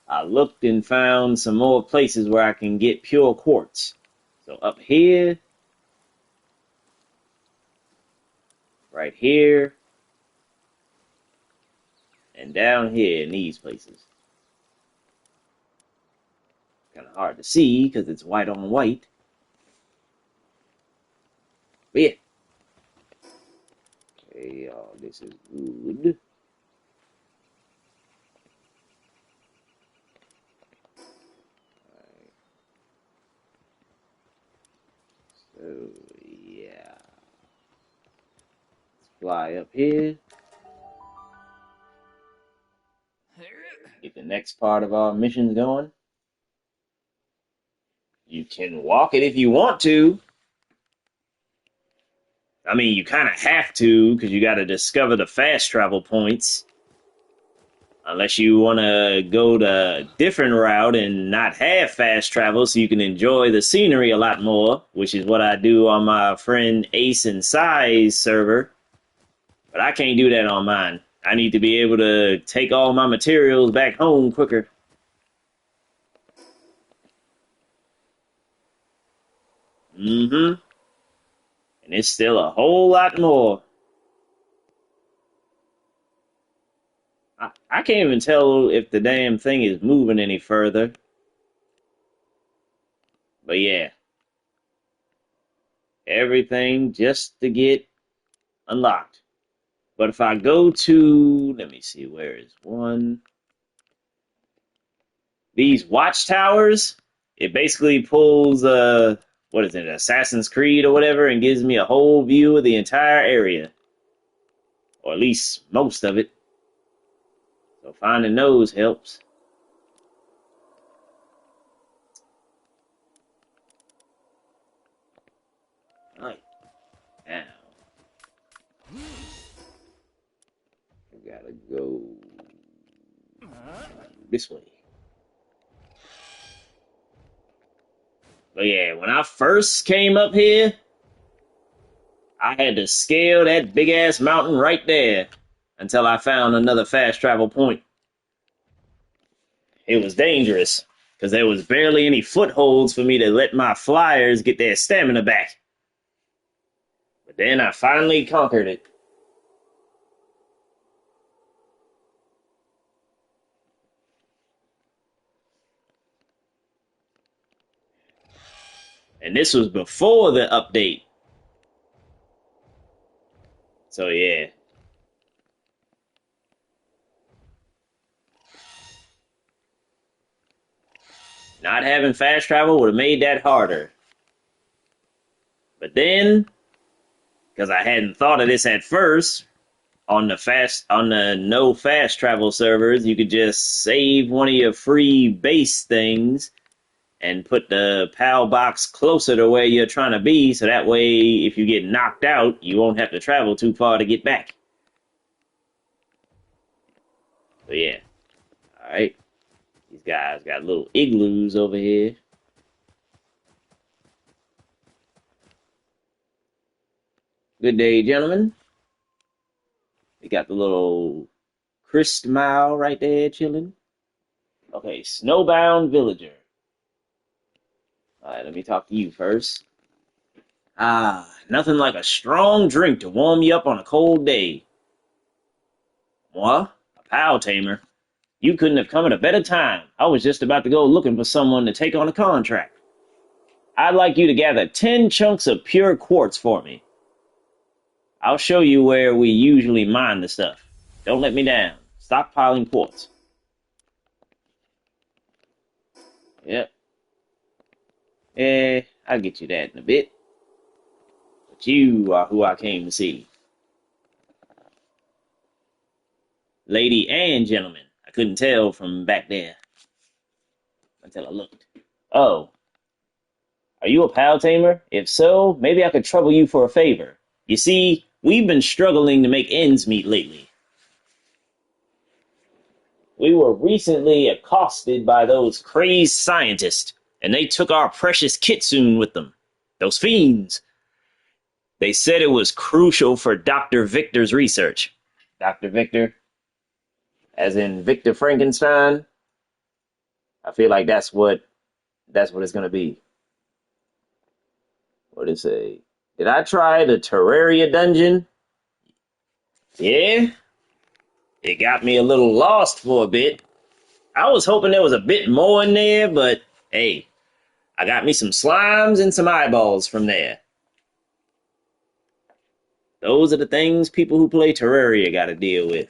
I looked and found some more places where I can get pure quartz. So up here, right here, and down here in these places. Kind of hard to see because it's white on white. But yeah. Okay, this is good. Alright. So, yeah. Let's fly up here. Get the next part of our missions going. You can walk it if you want to. I mean, you kind of have to because you got to discover the fast travel points. Unless you want to go the different route and not have fast travel so you can enjoy the scenery a lot more, which is what I do on my friend Ace and Sai's server. But I can't do that on mine. I need to be able to take all my materials back home quicker. Mm-hmm. And it's still a whole lot more. I can't even tell if the damn thing is moving any further. But yeah. Everything just to get unlocked. But if I go to, let me see, where is one? These watchtowers, it basically pulls, what is it, Assassin's Creed or whatever, and gives me a whole view of the entire area. Or at least most of it. So finding those helps. Right. Now, I gotta go this way. But yeah, when I first came up here, I had to scale that big ass mountain right there until I found another fast travel point. It was dangerous because there was barely any footholds for me to let my flyers get their stamina back. But then I finally conquered it. And this was before the update. So yeah. Not Not having fast travel would have made that harder. But then, because I hadn't thought of this at first, on the no fast travel servers, you could just save one of your free base things and put the PAL box closer to where you're trying to be, so that way if you get knocked out, you won't have to travel too far to get back. So yeah. Alright. These guys got little igloos over here. Good day, gentlemen. We got the little Christ Mile right there chilling. Okay, Snowbound Villager. Alright, let me talk to you first. Nothing like a strong drink to warm you up on a cold day. Moi, a pal tamer. You couldn't have come at a better time. I was just about to go looking for someone to take on a contract. I'd like you to gather 10 chunks of pure quartz for me. I'll show you where we usually mine the stuff. Don't let me down. Stockpiling quartz. Yep. I'll get you that in a bit. But you are who I came to see. Lady and gentleman. I couldn't tell from back there. Until I looked. Oh. Are you a pal tamer? If so, maybe I could trouble you for a favor. You see, we've been struggling to make ends meet lately. We were recently accosted by those crazed scientists, and they took our precious kitsune with them. Those fiends. They said it was crucial for Dr. Victor's research. Dr. Victor? As in Victor Frankenstein? I feel like that's what it's gonna be. What did it say? Did I try the Terraria dungeon? Yeah? It got me a little lost for a bit. I was hoping there was a bit more in there, but hey, I got me some slimes and some eyeballs from there. Those are the things people who play Terraria gotta deal with.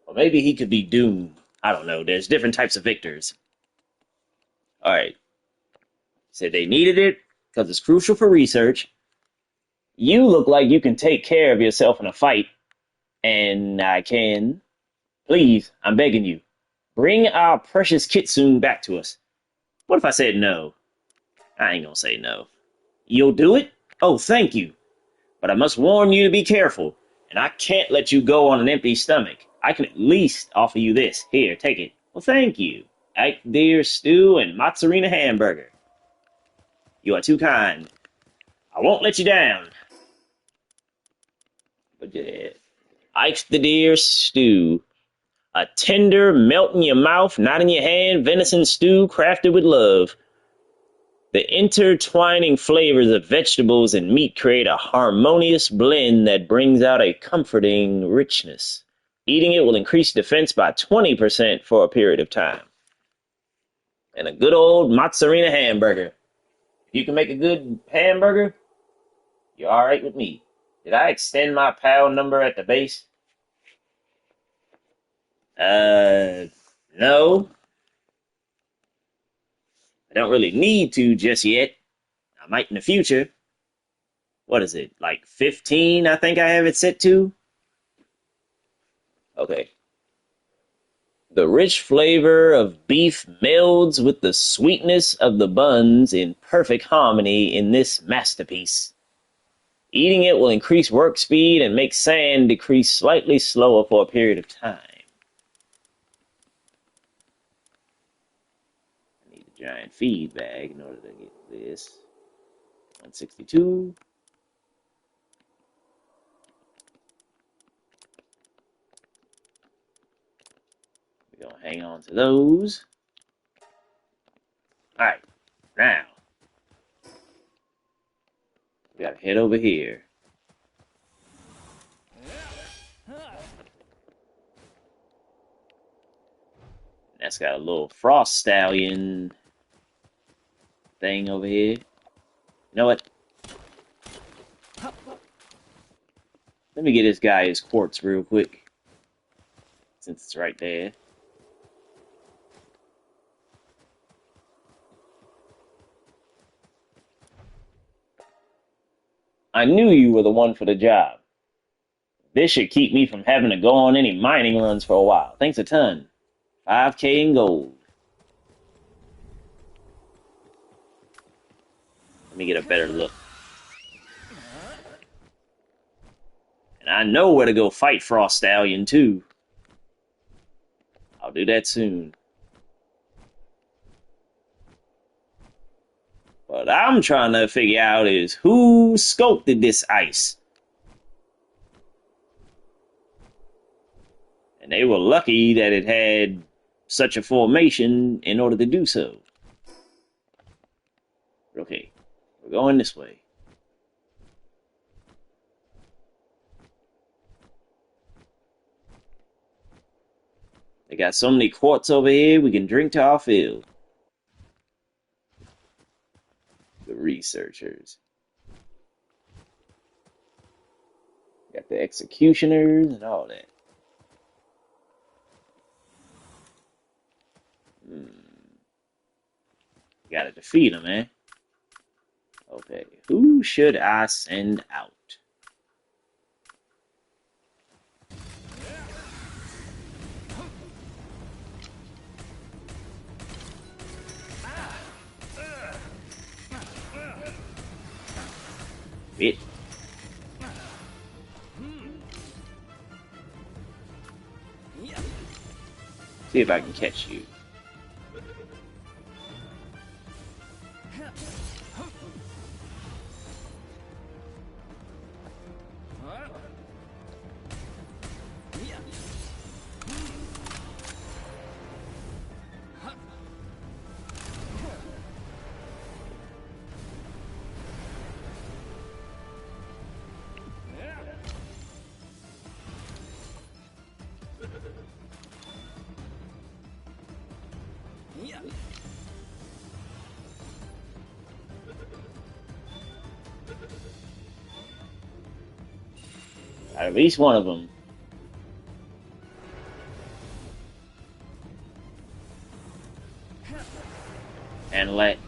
Or maybe he could be Doom. I don't know. There's different types of victors. Alright. Said they needed it because it's crucial for research. You look like you can take care of yourself in a fight. And I can. Please, I'm begging you. Bring our precious kitsune back to us. What if I said no? I ain't gonna say no. You'll do it? Oh, thank you. But I must warn you to be careful. And I can't let you go on an empty stomach. I can at least offer you this. Here, take it. Well, thank you. Ike deer stew and mozzarella hamburger. You are too kind. I won't let you down. But yeah, Ike the deer stew. A tender, melt in your mouth, not in your hand, venison stew crafted with love. The intertwining flavors of vegetables and meat create a harmonious blend that brings out a comforting richness. Eating it will increase defense by 20% for a period of time. And a good old mozzarella hamburger. If you can make a good hamburger, you're alright with me. Did I extend my PAL number at the base? No. I don't really need to just yet. I might in the future. What is it, like 15 I think I have it set to? Okay. The rich flavor of beef melds with the sweetness of the buns in perfect harmony in this masterpiece. Eating it will increase work speed and make sand decrease slightly slower for a period of time. I need a giant feed bag in order to get this. 162. We're going to hang on to those. Alright, now we got to head over here. That's got a little frost stallion thing over here. You know what? Let me get this guy his quartz real quick, since it's right there. I knew you were the one for the job. This should keep me from having to go on any mining runs for a while. Thanks a ton. 5K in gold. Let me get a better look. And I know where to go fight Frost Stallion, too. I'll do that soon. What I'm trying to figure out is who sculpted this ice. And they were lucky that it had such a formation in order to do so. Okay, we're going this way. They got so many quartz over here, we can drink to our fill. The researchers. Got the executioners and all that. Gotta defeat them, man. Okay, who should I send out? It. See if I can catch you. At least one of them. And let.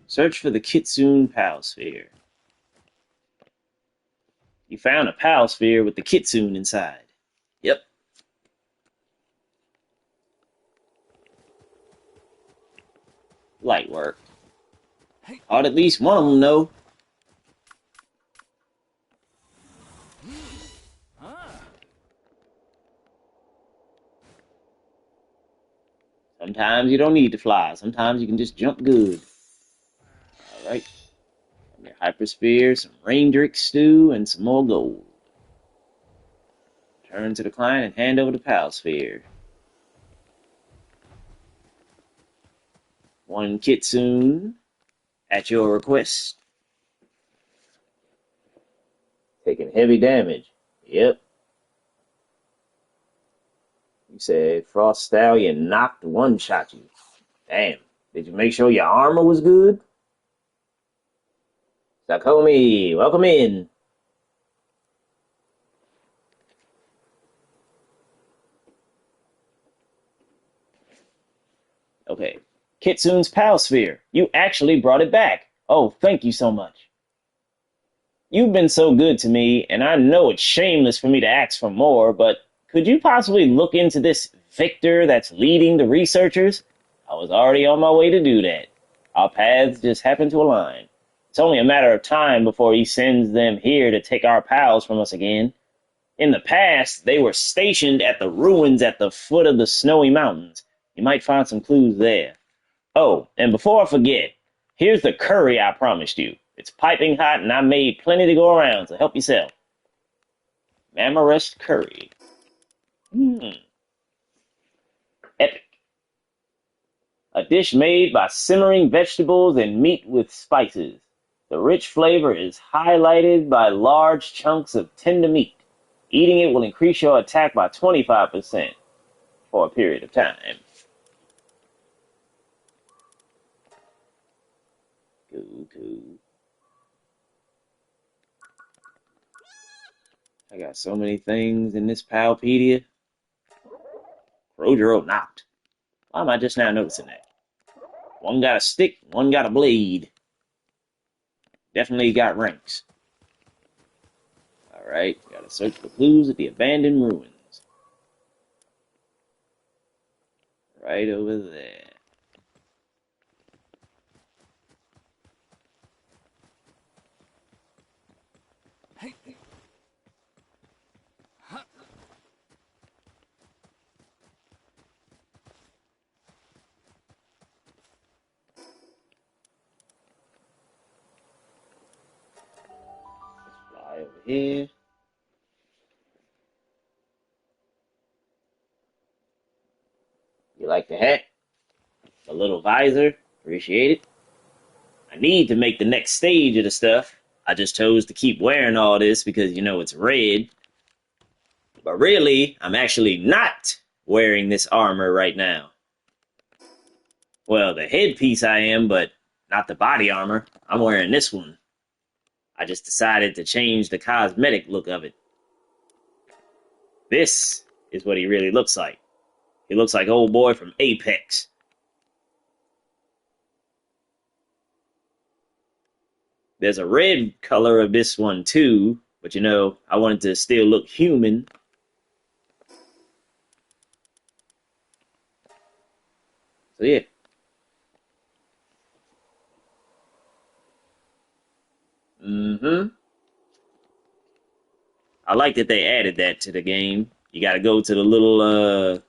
Search for the Kitsune Palsphere. You found a Palsphere with the Kitsune inside. Yep. Light work. Ought at least one of them know. Sometimes you don't need to fly. Sometimes you can just jump good. Alright. Your Hypersphere, some Raindrick stew, and some more gold. Turn to the client and hand over the Palsphere. One Kitsune. At your request. Taking heavy damage. Yep. You said Frost Stallion knocked one-shot you. Damn. Did you make sure your armor was good? Sakomi, welcome in. Okay. Kitsune's Palsphere. You actually brought it back. Oh, thank you so much. You've been so good to me, and I know it's shameless for me to ask for more, but could you possibly look into this Victor that's leading the researchers? I was already on my way to do that. Our paths just happened to align. It's only a matter of time before he sends them here to take our pals from us again. In the past, they were stationed at the ruins at the foot of the snowy mountains. You might find some clues there. Oh, and before I forget, here's the curry I promised you. It's piping hot, and I made plenty to go around, so help yourself. Mamarest curry. Epic. A dish made by simmering vegetables and meat with spices. The rich flavor is highlighted by large chunks of tender meat. Eating it will increase your attack by 25% for a period of time. Cool. I got so many things in this Palpedia. Rodero knocked. Why am I just now noticing that? One got a stick, one got a blade. Definitely got ranks. Alright, gotta search for clues at the abandoned ruins. Right over there. Let's fly over here. You like the hat? The little visor? Appreciate it. I need to make the next stage of the stuff. I just chose to keep wearing all this because, you know, it's red. But really, I'm actually not wearing this armor right now. Well, the headpiece I am, but not the body armor. I'm wearing this one. I just decided to change the cosmetic look of it. This is what he really looks like. He looks like old boy from Apex. There's a red color of this one too, but you know, I wanted to still look human. So yeah. I like that they added that to the game. You gotta go to the little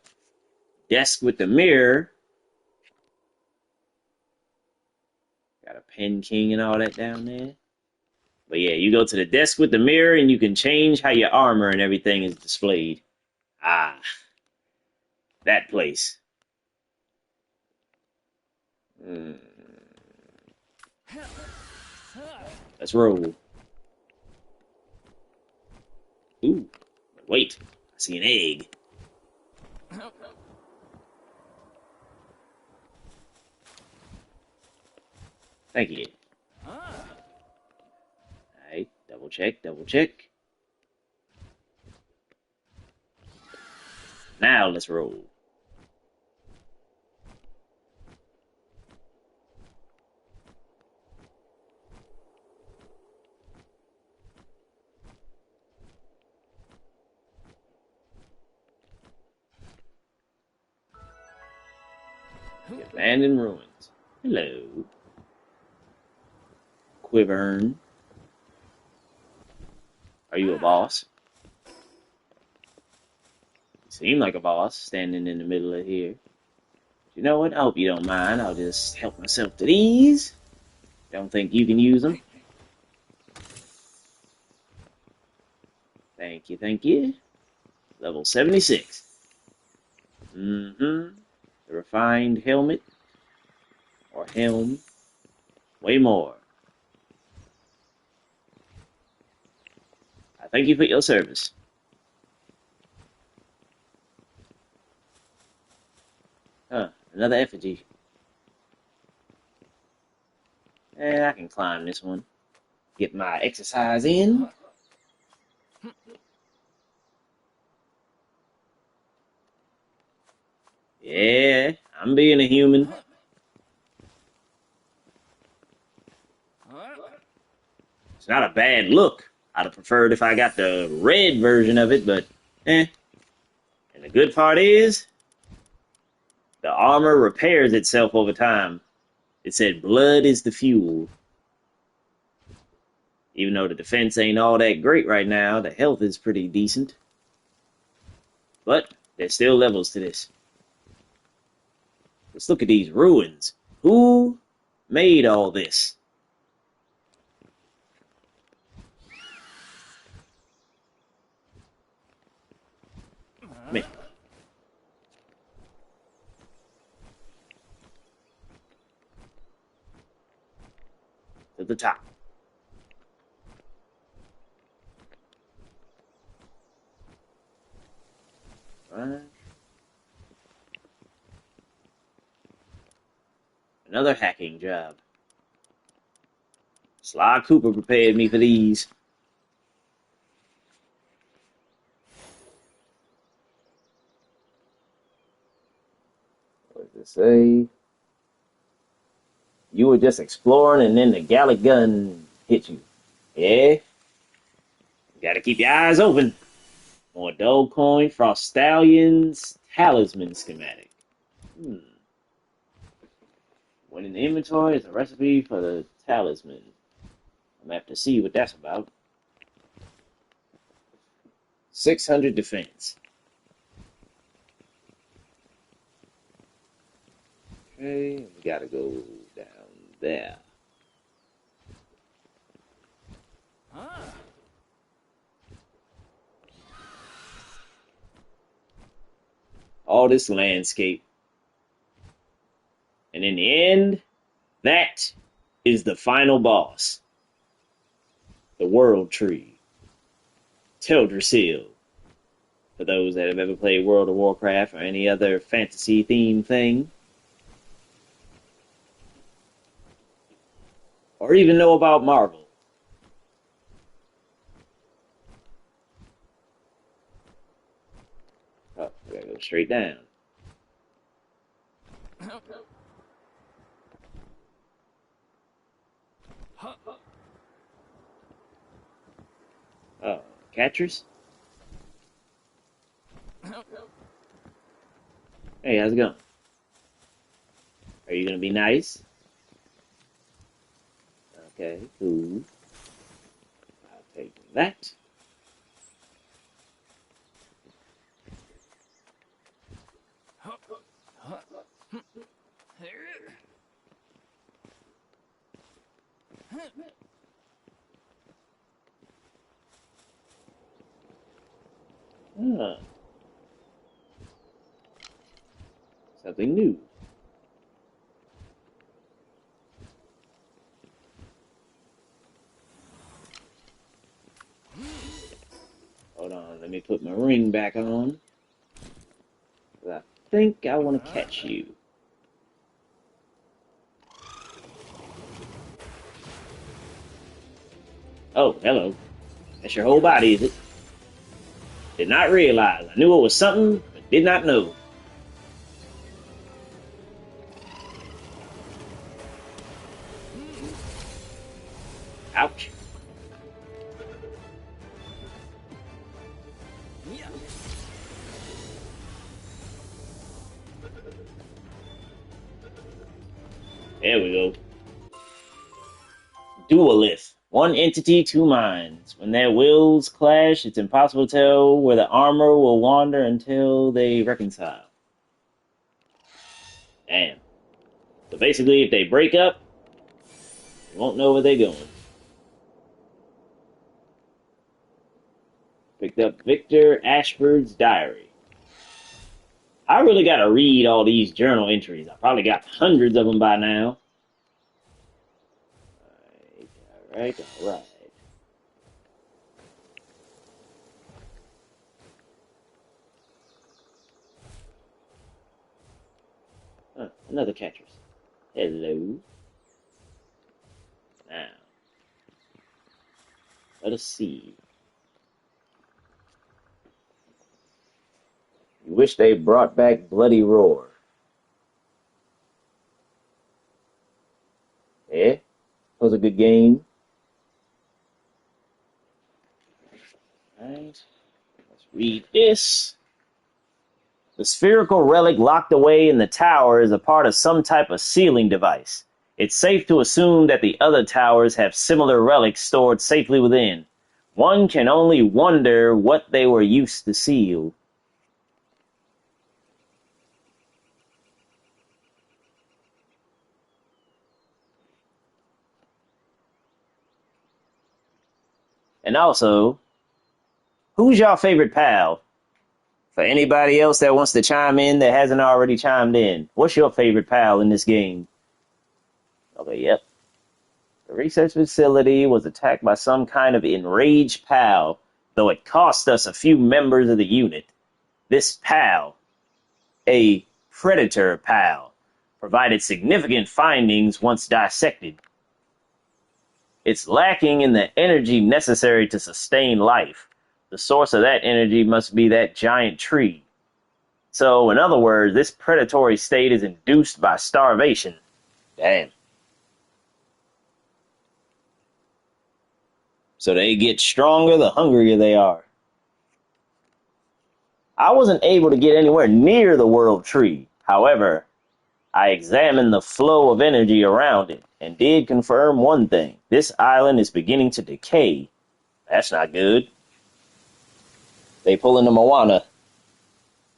desk with the mirror. Got a pen king and all that down there. But yeah, you go to the desk with the mirror and you can change how your armor and everything is displayed. Ah, that place. Let's roll. Ooh, wait, I see an egg. Thank you. Alright, double check. Now let's roll. The abandoned ruins. Hello. Quivern. Are you a boss? You seem like a boss, standing in the middle of here. You know what? I hope you don't mind. I'll just help myself to these. Don't think you can use them. Thank you. Level 76. The refined helmet. Or helm. Way more. I thank you for your service. Another effigy. I can climb this one. Get my exercise in. Yeah, I'm being a human. It's not a bad look. I'd have preferred if I got the red version of it, but eh. And the good part is, the armor repairs itself over time. It said blood is the fuel. Even though the defense ain't all that great right now, the health is pretty decent. But there's still levels to this. Let's look at these ruins. Who made all this? Me. To the top. Another hacking job. Sly Cooper prepared me for these. What does it say? You were just exploring and then the Gallic gun hit you. Yeah? Gotta keep your eyes open. More dull coin, Frost Stallions, talisman schematic. When in the inventory is a recipe for the talisman. I'm gonna have to see what that's about. 600 defense. Okay, we gotta go down there. All this landscape. And in the end, that is the final boss. The World Tree. Teldrassil. For those that have ever played World of Warcraft or any other fantasy-themed thing. Or even know about Marvel. Oh, we gotta go straight down. Oh, catchers? Hey, how's it going? Are you gonna be nice? Okay, cool. I'll take that. Ah, something new. Hold on, let me put my ring back on. I think I want to catch you. Oh, hello. That's your whole body, is it? Did not realize. I knew it was something, but did not know. Ouch. There we go. Duelist. One entity, two minds. When their wills clash, it's impossible to tell where the armor will wander until they reconcile. Damn. So basically, if they break up, you won't know where they're going. Picked up Victor Ashford's diary. I really gotta read all these journal entries. I probably got hundreds of them by now. Alright. Another catchers. Hello. Now, let us see. You wish they brought back Bloody Roar. Yeah, was a good game. Alright, let's read this. The spherical relic locked away in the tower is a part of some type of sealing device. It's safe to assume that the other towers have similar relics stored safely within. One can only wonder what they were used to seal. And also, who's your favorite pal? For anybody else that wants to chime in that hasn't already chimed in, what's your favorite pal in this game? Okay, yep. The research facility was attacked by some kind of enraged pal, though it cost us a few members of the unit. This pal, a predator pal, provided significant findings once dissected. It's lacking in the energy necessary to sustain life. The source of that energy must be that giant tree. So, in other words, this predatory state is induced by starvation. Damn. So they get stronger the hungrier they are. I wasn't able to get anywhere near the world tree. However, I examined the flow of energy around it and did confirm one thing. This island is beginning to decay. That's not good. They pull into Moana.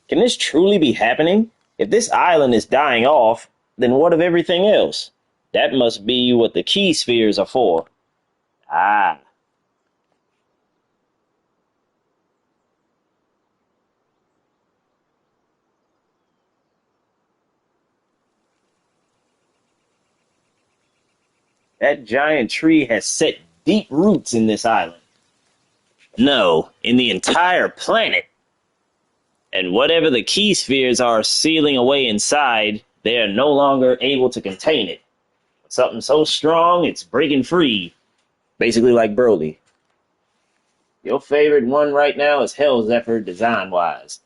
Can this truly be happening? If this island is dying off, then what of everything else? That must be what the key spheres are for. Ah. That giant tree has set deep roots in this island. No, in the entire planet. And whatever the key spheres are sealing away inside, they are no longer able to contain it. Something so strong, it's breaking free. Basically like Broly. Your favorite one right now is Hell Zephyr design-wise.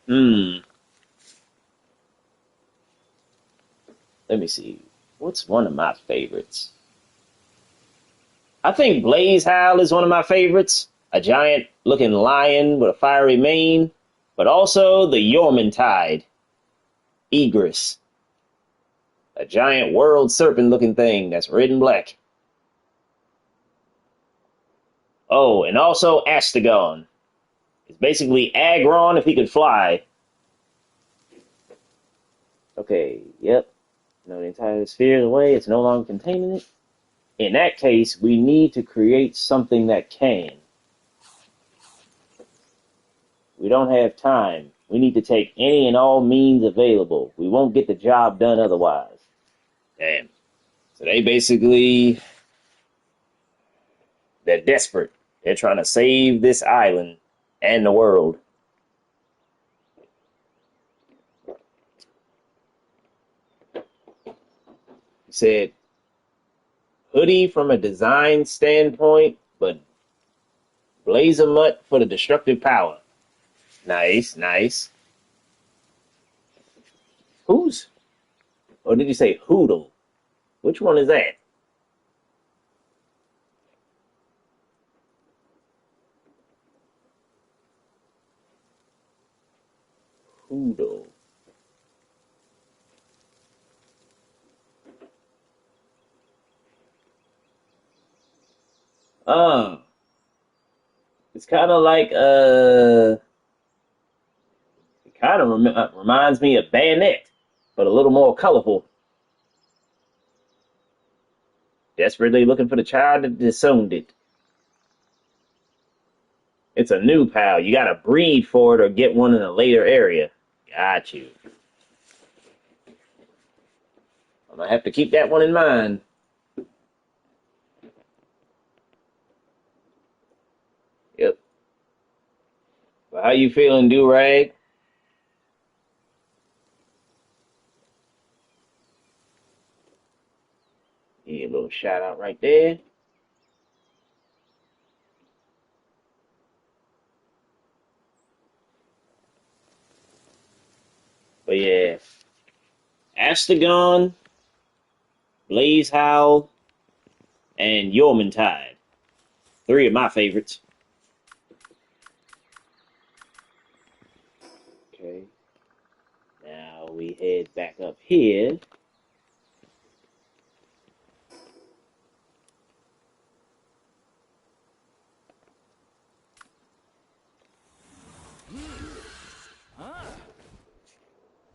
Let me see. What's one of my favorites? I think Blaze Howl is one of my favorites. A giant-looking lion with a fiery mane. But also the Yormantide. Egress. A giant world serpent-looking thing that's red and black. Oh, and also Astagon. It's basically Agron if he could fly. Okay, yep. No, the entire sphere is away. It's no longer containing it. In that case, we need to create something that can. We don't have time. We need to take any and all means available. We won't get the job done otherwise. Damn. So they basically, they're desperate. They're trying to save this island and the world. He said, hoodie from a design standpoint, but blazer mutt for the destructive power. Nice, nice. Who's? Or did you say Hoodle? Which one is that? Hoodle. It's kind of like it kind of reminds me of Bayonet, but a little more colorful. Desperately looking for the child that disowned it. It's a new pal. You gotta breed for it or get one in a later area. Got you. I'm gonna have to keep that one in mind. Yep. Well, how you feeling, Do-Rag? Yeah, a little shout out right there. But yeah, Astagon, Blaze Howl, and Yormantide. 3 of my favorites. Okay. Now we head back up here.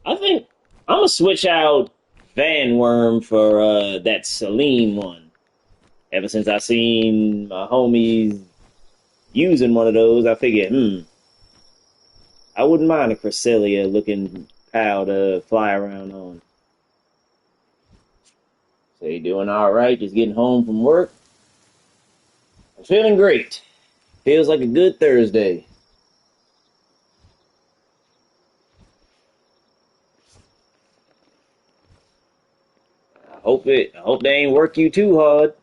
I think I'm gonna switch out Van Worm for that Celine one. Ever since I seen my homies using one of those, I figured, I wouldn't mind a Cresselia looking pal to fly around on. So you doing all right? Just getting home from work? I'm feeling great. Feels like a good Thursday. I hope they ain't work you too hard.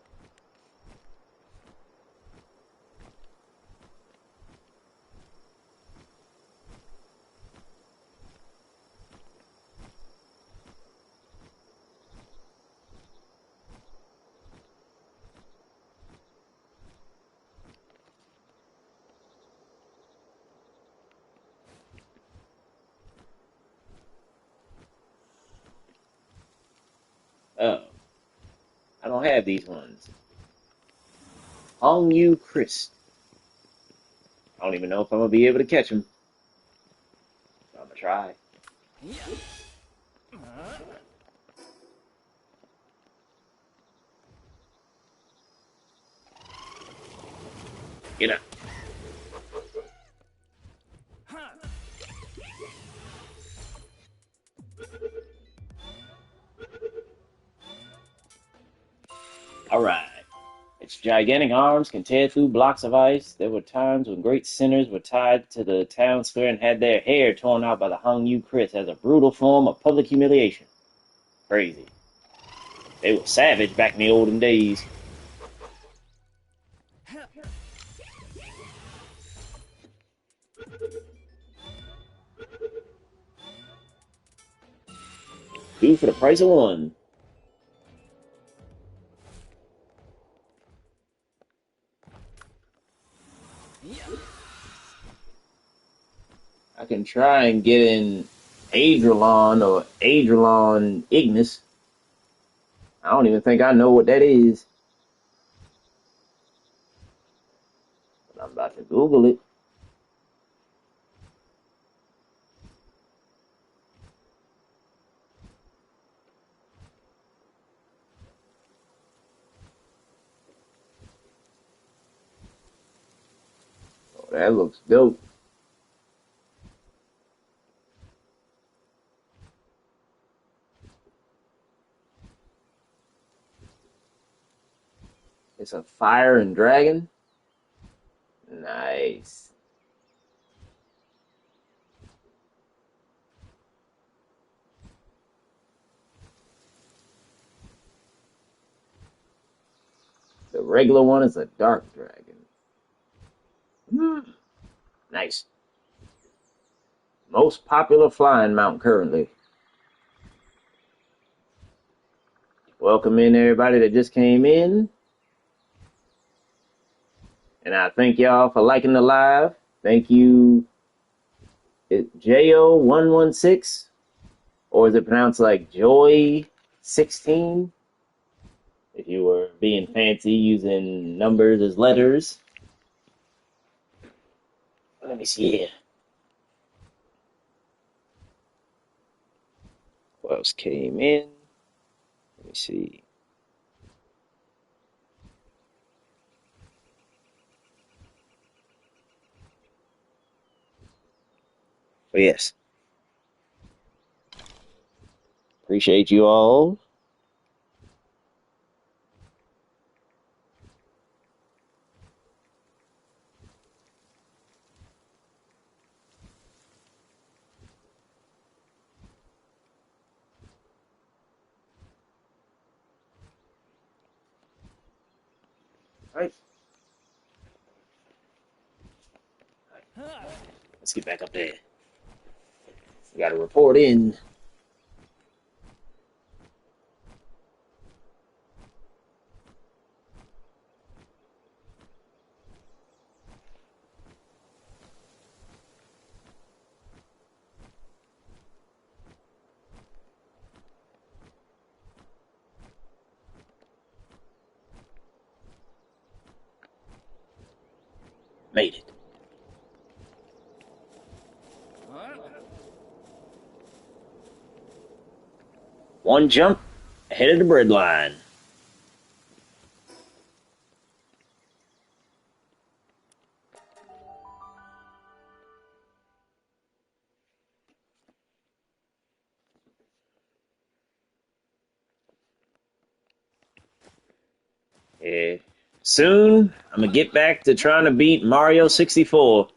Oh, I don't have these ones. Hong Yu Chris. I don't even know if I'm gonna be able to catch him. I'm gonna try. Get up. All right. Its gigantic arms can tear through blocks of ice. There were times when great sinners were tied to the town square and had their hair torn out by the Hung Yu Chris as a brutal form of public humiliation. Crazy. They were savage back in the olden days. Two for the price of one. I can try and get in Adrelon or Adrelon Ignis. I don't even think I know what that is. But I'm about to Google it. Oh, that looks dope. It's a fire and dragon. Nice. The regular one is a dark dragon. Nice. Most popular flying mount currently. Welcome in everybody that just came in. And I thank y'all for liking the live. Thank you, JO116, or is it pronounced like Joy16? If you were being fancy using numbers as letters. Let me see here. What else came in? Let me see. But yes. Appreciate you all. All right. Let's get back up there. We got to report in. Made it. One jump ahead of the bread line. Yeah. Soon, I'm going to get back to trying to beat Mario 64.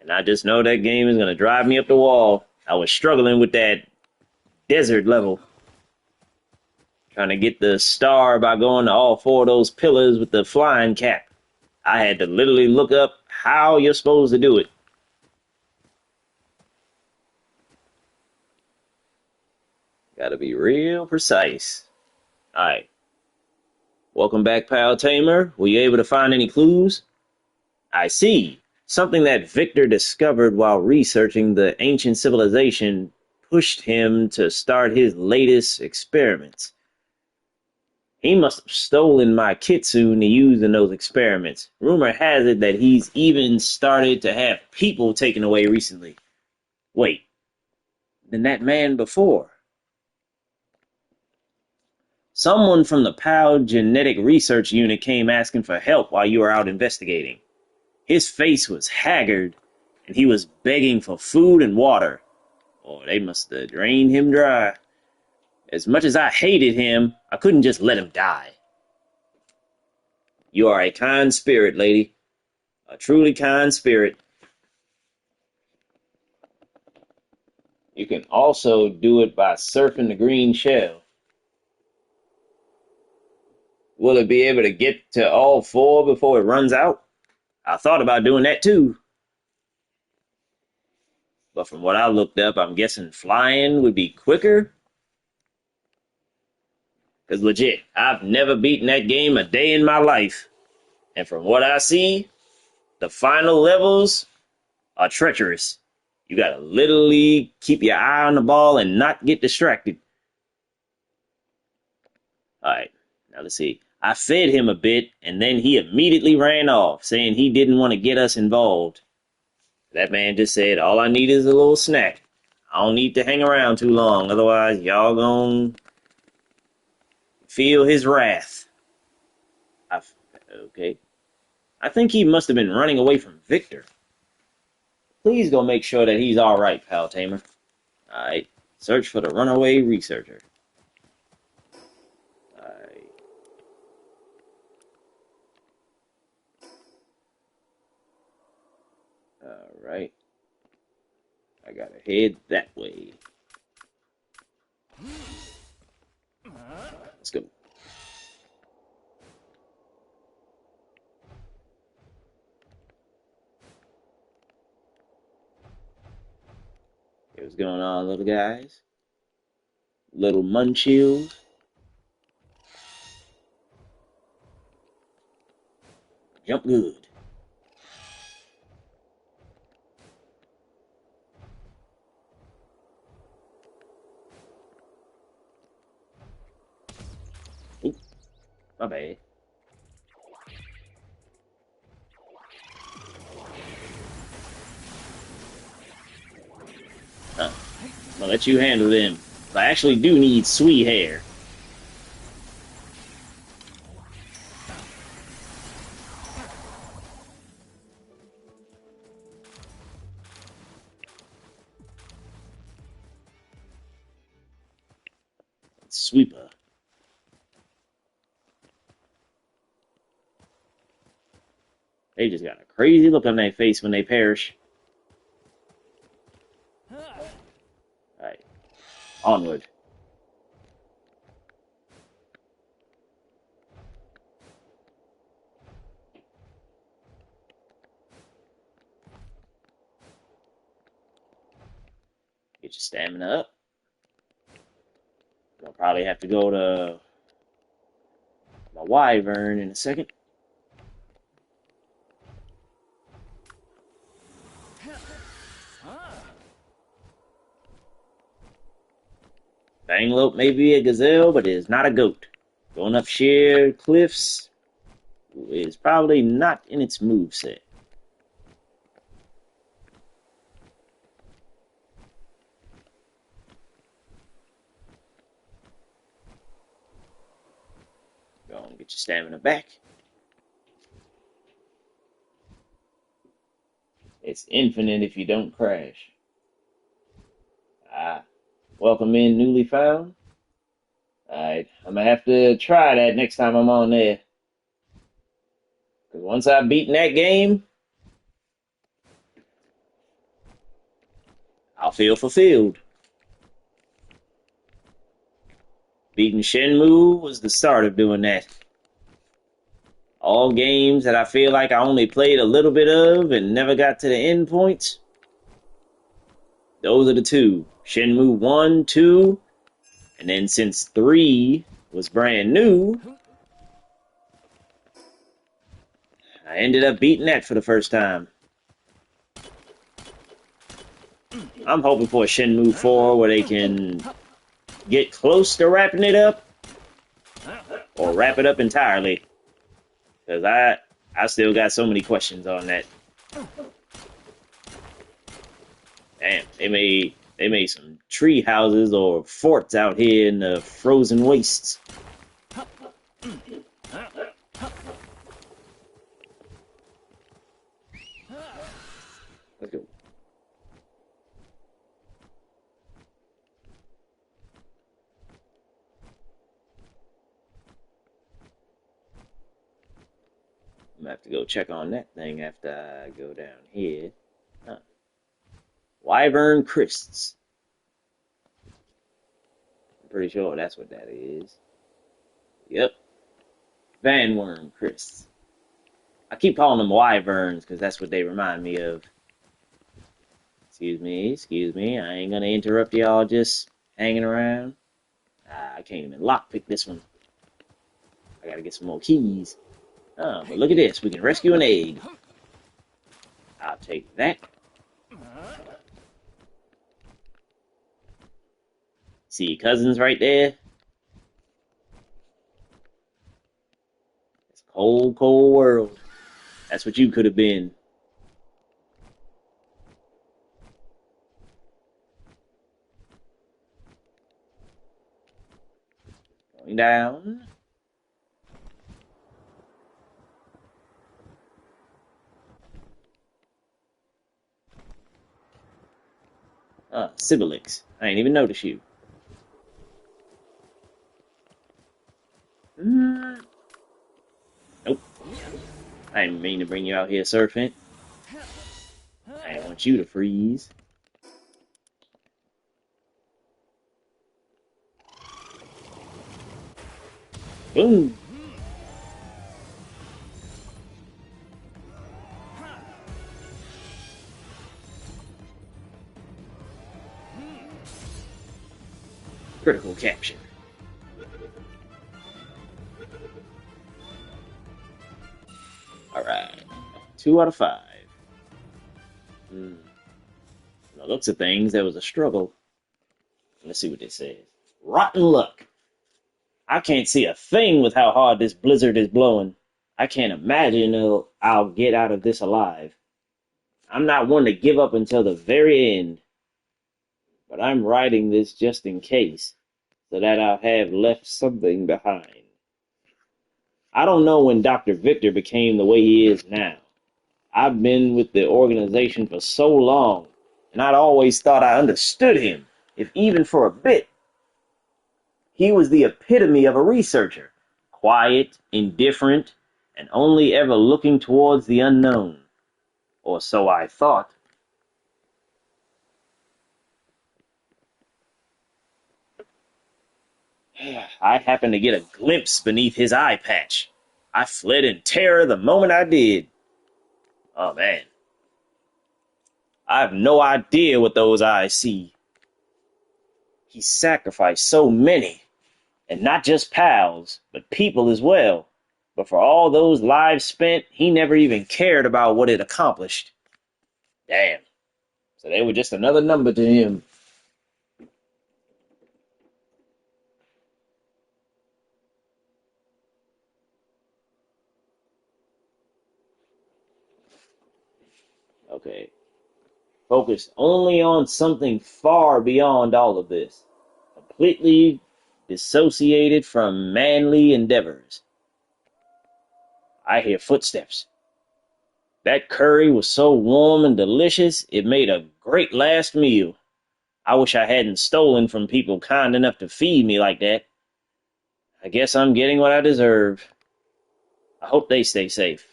And I just know that game is going to drive me up the wall. I was struggling with that desert level. Trying to get the star by going to all four of those pillars with the flying cap. I had to literally look up how you're supposed to do it. Gotta be real precise. Alright. Welcome back, Pal Tamer. Were you able to find any clues? I see. Something that Victor discovered while researching the ancient civilization pushed him to start his latest experiments. He must have stolen my kitsune to use in those experiments. Rumor has it that he's even started to have people taken away recently. Wait, then that man before? Someone from the PAL Genetic Research Unit came asking for help while you were out investigating. His face was haggard, and he was begging for food and water. Oh, they must have drained him dry. As much as I hated him, I couldn't just let him die. You are a kind spirit, lady. A truly kind spirit. You can also do it by surfing the green shell. Will it be able to get to all four before it runs out? I thought about doing that too. But from what I looked up, I'm guessing flying would be quicker. Because legit, I've never beaten that game a day in my life. And from what I see, the final levels are treacherous. You gotta literally keep your eye on the ball and not get distracted. Alright, now let's see. I fed him a bit, and then he immediately ran off, saying he didn't want to get us involved. That man just said, all I need is a little snack. I don't need to hang around too long, otherwise y'all gonna feel his wrath. Okay. I think he must have been running away from Victor. Please go make sure that he's alright, Pal Tamer. Alright. Search for the runaway researcher. Alright. Alright. I gotta head that way. Let's go. Hey, what's going on, little guys? Little munchills. Jump good. Oop, my bad. I'll let you handle them. I actually do need sweet hair. Sweeper. They just got a crazy look on their face when they perish. Alright. Onward. Get your stamina up. I'll probably have to go to my wyvern in a second. Banglope may be a gazelle, but it is not a goat. Going up sheer cliffs is probably not in its moveset. Go on, get your stamina back. It's infinite if you don't crash. Welcome in, newly found. Alright, I'm gonna have to try that next time I'm on there. Because once I've beaten that game, I'll feel fulfilled. Beating Shenmue was the start of doing that. All games that I feel like I only played a little bit of and never got to the end points, those are the two. Shenmue 1, 2, and then since 3 was brand new, I ended up beating that for the first time. I'm hoping for a Shenmue 4 where they can get close to wrapping it up or wrap it up entirely. Because I still got so many questions on that. Damn, they made some tree houses or forts out here in the frozen wastes. Let's go. I'm gonna have to go check on that thing after I go down here. Huh. Wyvern Crysts. I'm pretty sure that's what that is. Yep. Vanworm Crysts. I keep calling them wyverns because that's what they remind me of. Excuse me. I ain't gonna interrupt y'all just hanging around. I can't even lockpick this one. I gotta get some more keys. Oh, but look at this. We can rescue an egg. I'll take that. See your cousins right there? It's a cold, cold world. That's what you could have been. Going down. Sibilix. I ain't even noticed you. Nope. I didn't mean to bring you out here surfing. I didn't want you to freeze. Boom. Critical capture. Alright. 2 out of 5. From the looks of things, there was a struggle. Let's see what this says. Rotten luck. I can't see a thing with how hard this blizzard is blowing. I can't imagine I'll get out of this alive. I'm not one to give up until the very end. But I'm writing this just in case, so that I'll have left something behind. I don't know when Dr. Victor became the way he is now. I've been with the organization for so long, and I'd always thought I understood him, if even for a bit. He was the epitome of a researcher, quiet, indifferent, and only ever looking towards the unknown. Or so I thought. I happened to get a glimpse beneath his eye patch. I fled in terror the moment I did. Oh, man. I have no idea what those eyes see. He sacrificed so many, and not just pals, but people as well. But for all those lives spent, he never even cared about what it accomplished. Damn. So they were just another number to him. Okay. Focused only on something far beyond all of this. Completely dissociated from manly endeavors. I hear footsteps. That curry was so warm and delicious, it made a great last meal. I wish I hadn't stolen from people kind enough to feed me like that. I guess I'm getting what I deserve. I hope they stay safe.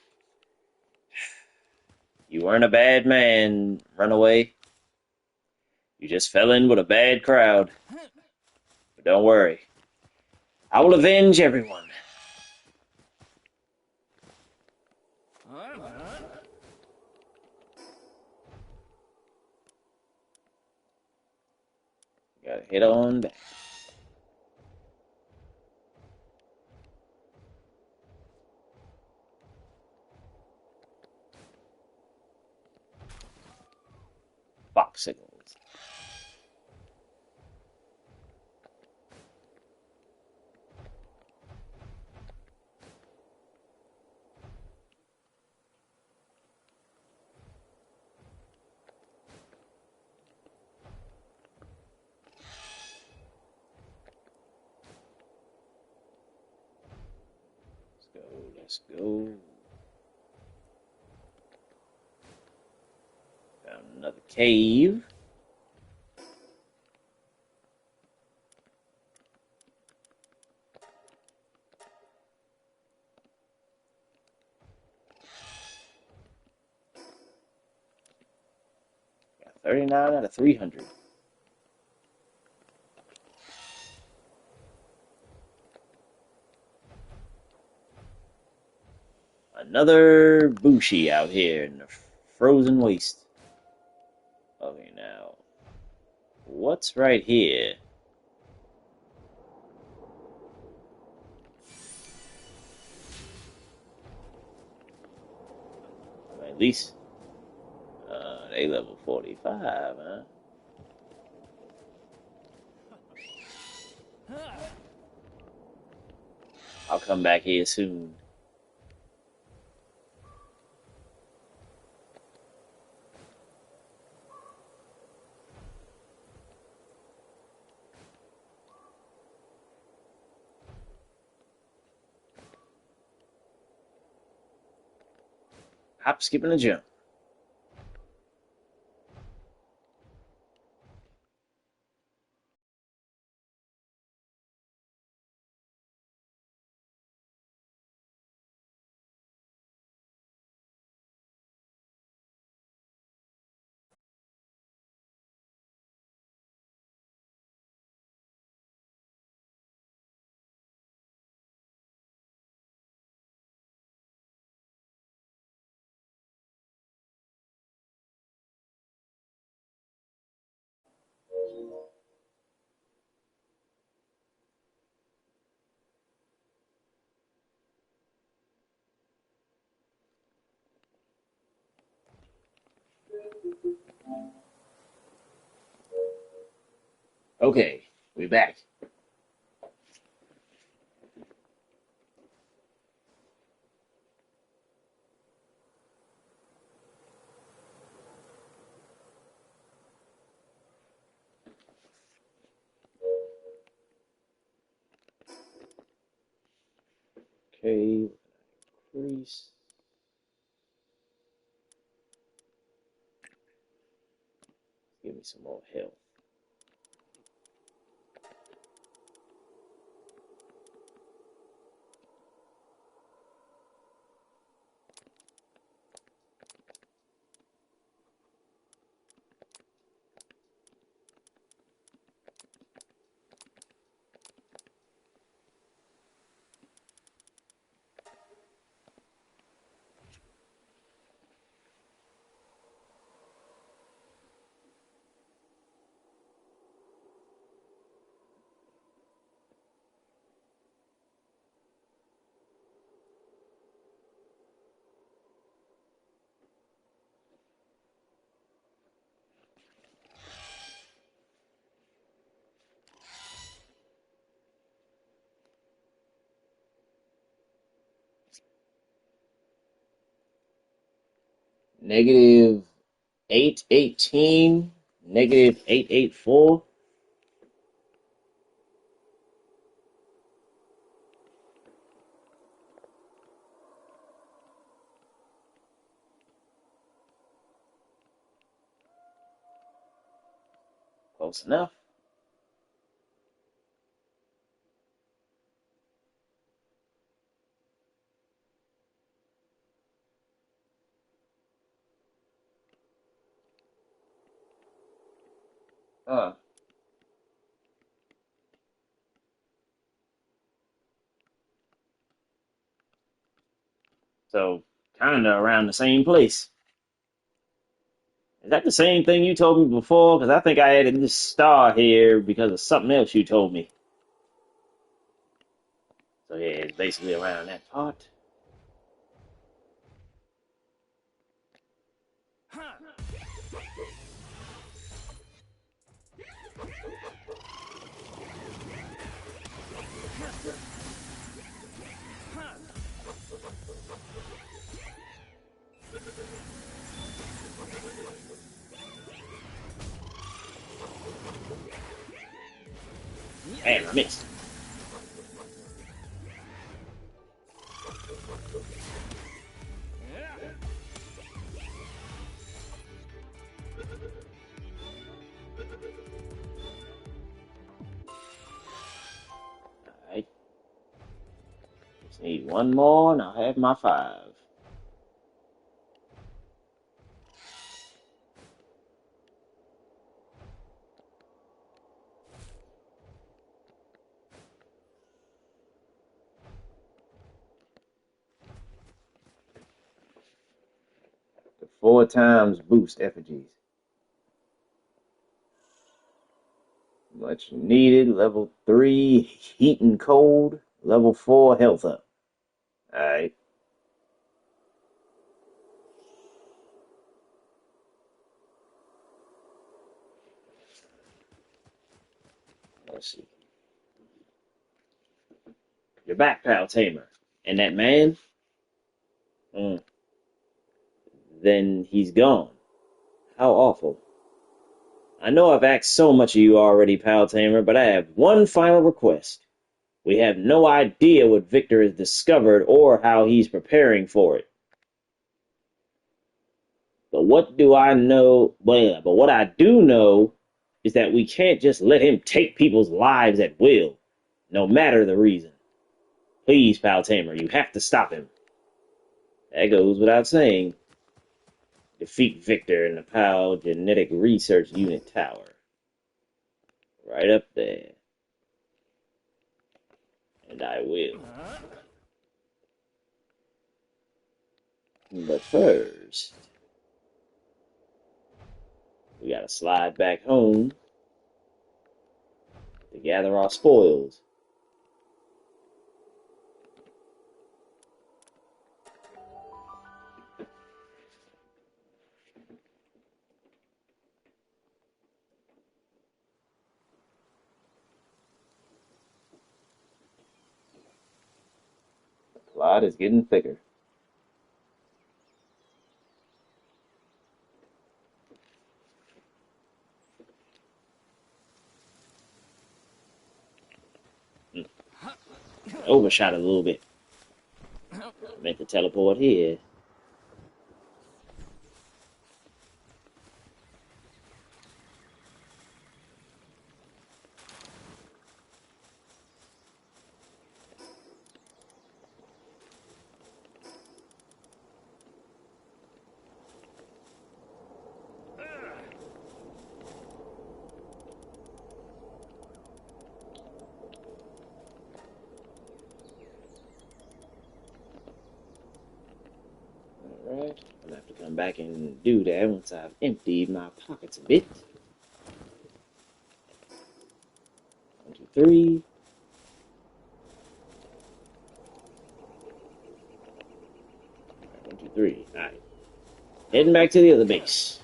You weren't a bad man, Runaway. You just fell in with a bad crowd. But don't worry. I will avenge everyone. Gotta head on back. Foxicles. Let's go. Found another cave. Got 39 out of 300. Another Bushi out here in the frozen waste. Okay, now, what's right here? I mean, at least they level 45, huh? I'll come back here soon. Hop, skip, and a jump. Okay, we back. Okay, increase. Give me some more health. Negative 818, negative 884. Close enough. Huh. So, kinda around the same place. Is that the same thing you told me before? Because I think I added this star here because of something else you told me. So yeah, it's basically around that part. Damn, I missed. Alright, just need one more and I'll have my 5. The 4 times boost effigies. Much needed. Level 3 heat and cold. Level 4 health up. Alright, let's see. You're back, pal Tamer. And that man? Mm, then he's gone. How awful. I know I've asked so much of you already, pal Tamer, but I have one final request. We have no idea what Victor has discovered or how he's preparing for it. But what do I know? Well, but what I do know is that we can't just let him take people's lives at will, no matter the reason. Please, pal Tamer, you have to stop him. That goes without saying. Defeat Victor in the PAL Genetic Research Unit Tower. Right up there. And I will. But first, we gotta slide back home to gather our spoils. The plot is getting thicker. Overshot a little bit. I meant to teleport here. Alright, I'm gonna have to come back and do that once I've emptied my pockets a bit. 1, 2, 3. 1, 2, 3. Alright. Heading back to the other base.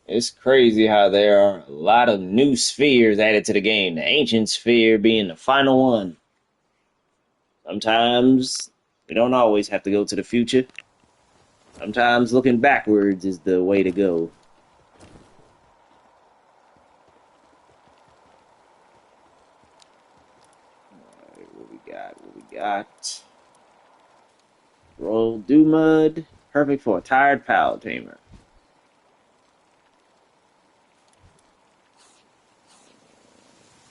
It's crazy how there are a lot of new spheres added to the game, the ancient sphere being the final one. Sometimes we don't always have to go to the future. Sometimes looking backwards is the way to go. Alright, what we got? What we got? Roll Dew Mud. Perfect for a tired pal tamer.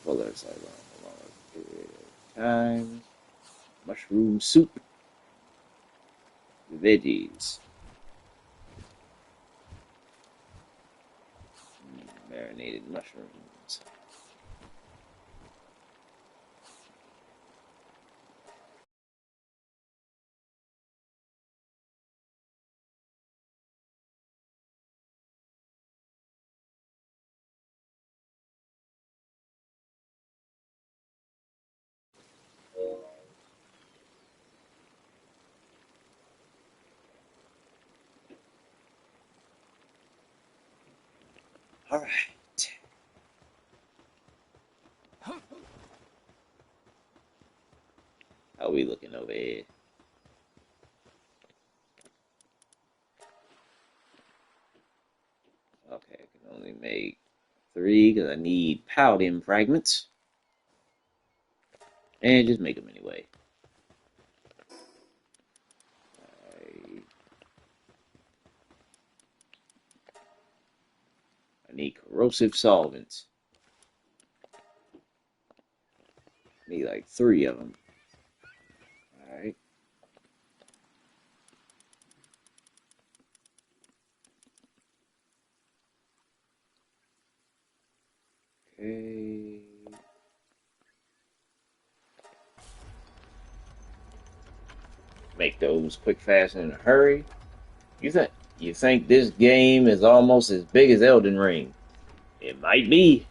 Colors like a long period of time. Mushroom soup. Veggies. Marinated mushrooms. All right. How we looking over here? Okay, I can only make 3 because I need palladium fragments. And just make them anyway. I need corrosive solvents. Need like 3 of them. Alright. Okay. Make those quick, fast, and in a hurry. You think this game is almost as big as Elden Ring? It might be.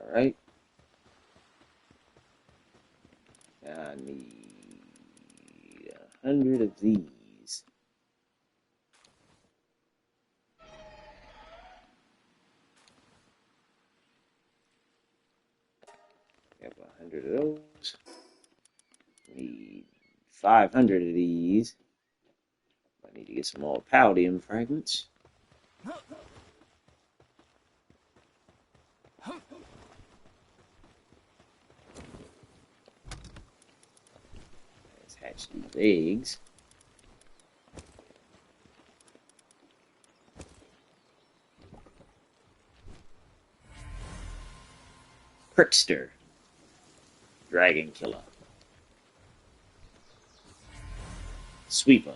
Alright. I need 100 of these. Have 100 of those. Need 500 of these. I need to get some more palladium fragments. Let's hatch these eggs. Prickster. Dragon Killer. Sweeper.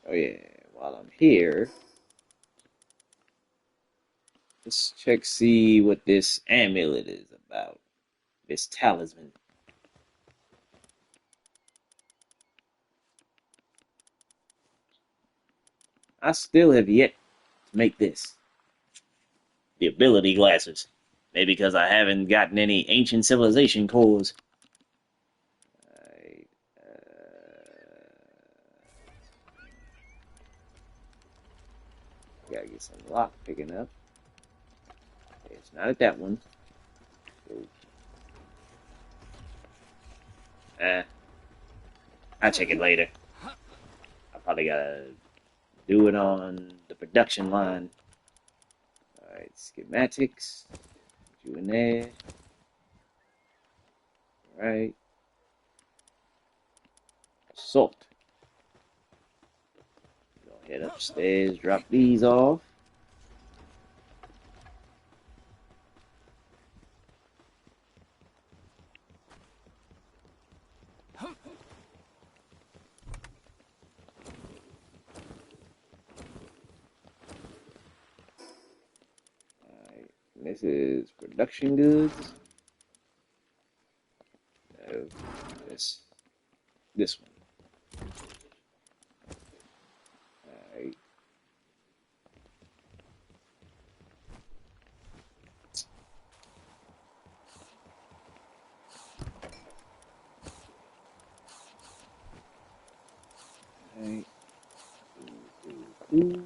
Oh yeah, while I'm here, let's see what this amulet is about. This talisman. I still have yet to make this. The ability glasses. Maybe because I haven't gotten any ancient civilization cores. Right. Gotta get some lock picking up. Okay, it's not at that one. So, I'll check it later. I probably gotta do it on the production line. Alright, schematics. Put you in there. Alright. Salt. Go head upstairs, drop these off. Alright, this is production goods. This one. Alright. Alright. Cool.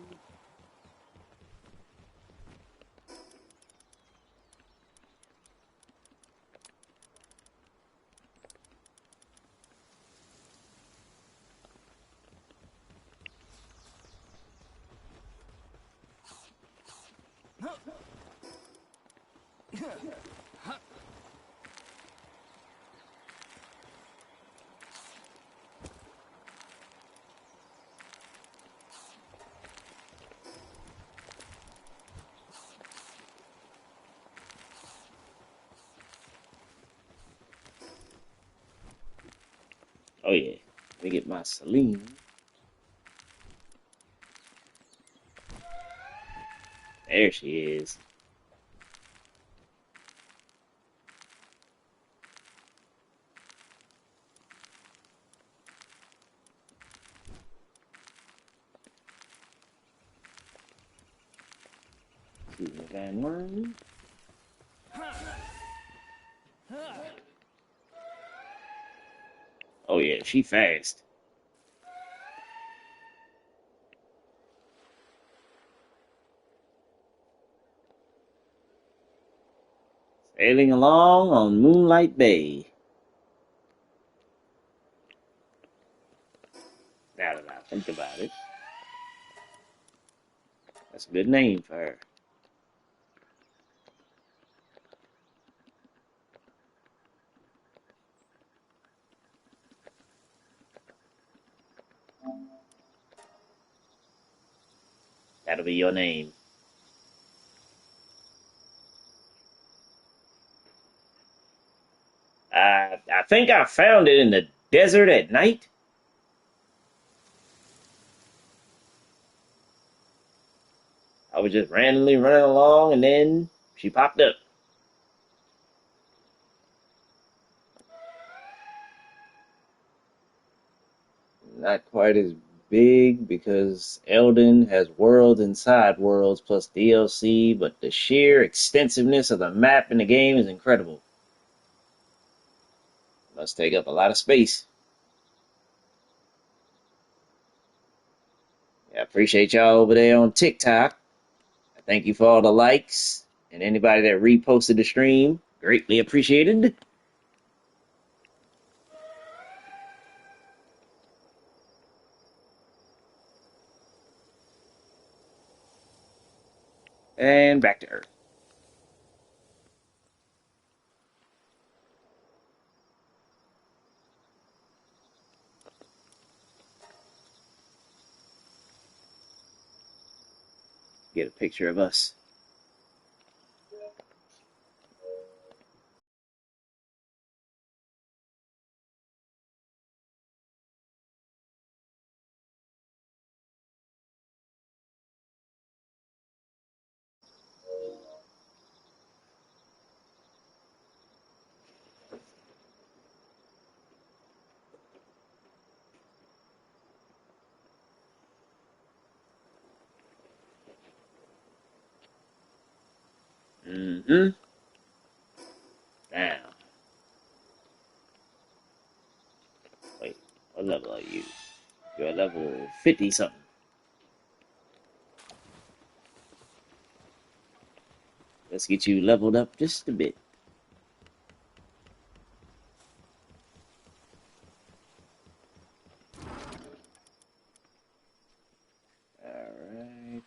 Oh yeah. Let me get my Celine. There she is. Susan Van Worm. Oh yeah, she fast. Sailing along on Moonlight Bay. Now that I think about it, that's a good name for her. That'll be your name. I think I found it in the desert at night. I was just randomly running along and then she popped up. Not quite as big because Elden has worlds inside worlds plus DLC, but the sheer extensiveness of the map in the game is incredible. Must take up a lot of space. I appreciate y'all over there on TikTok. I thank you for all the likes and anybody that reposted the stream. Greatly appreciated. And back to Earth. Get a picture of us. Mm-hmm. Now, wait, what level are you? You're level 50 something. Let's get you leveled up just a bit. Alright.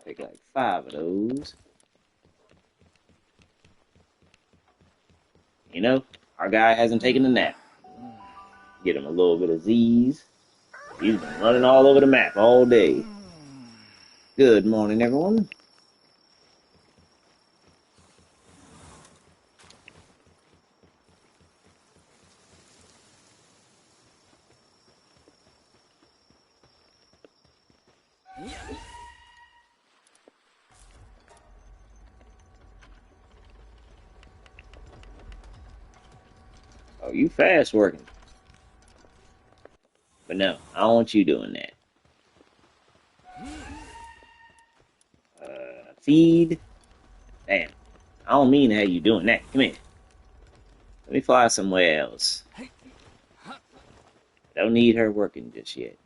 Take like 5 of those. You know, our guy hasn't taken a nap. Get him a little bit of Z's. He's been running all over the map all day. Good morning, everyone. Oh, you fast working. But no, I don't want you doing that. Feed. Damn. I don't mean to have you doing that. Come here. Let me fly somewhere else. I don't need her working just yet.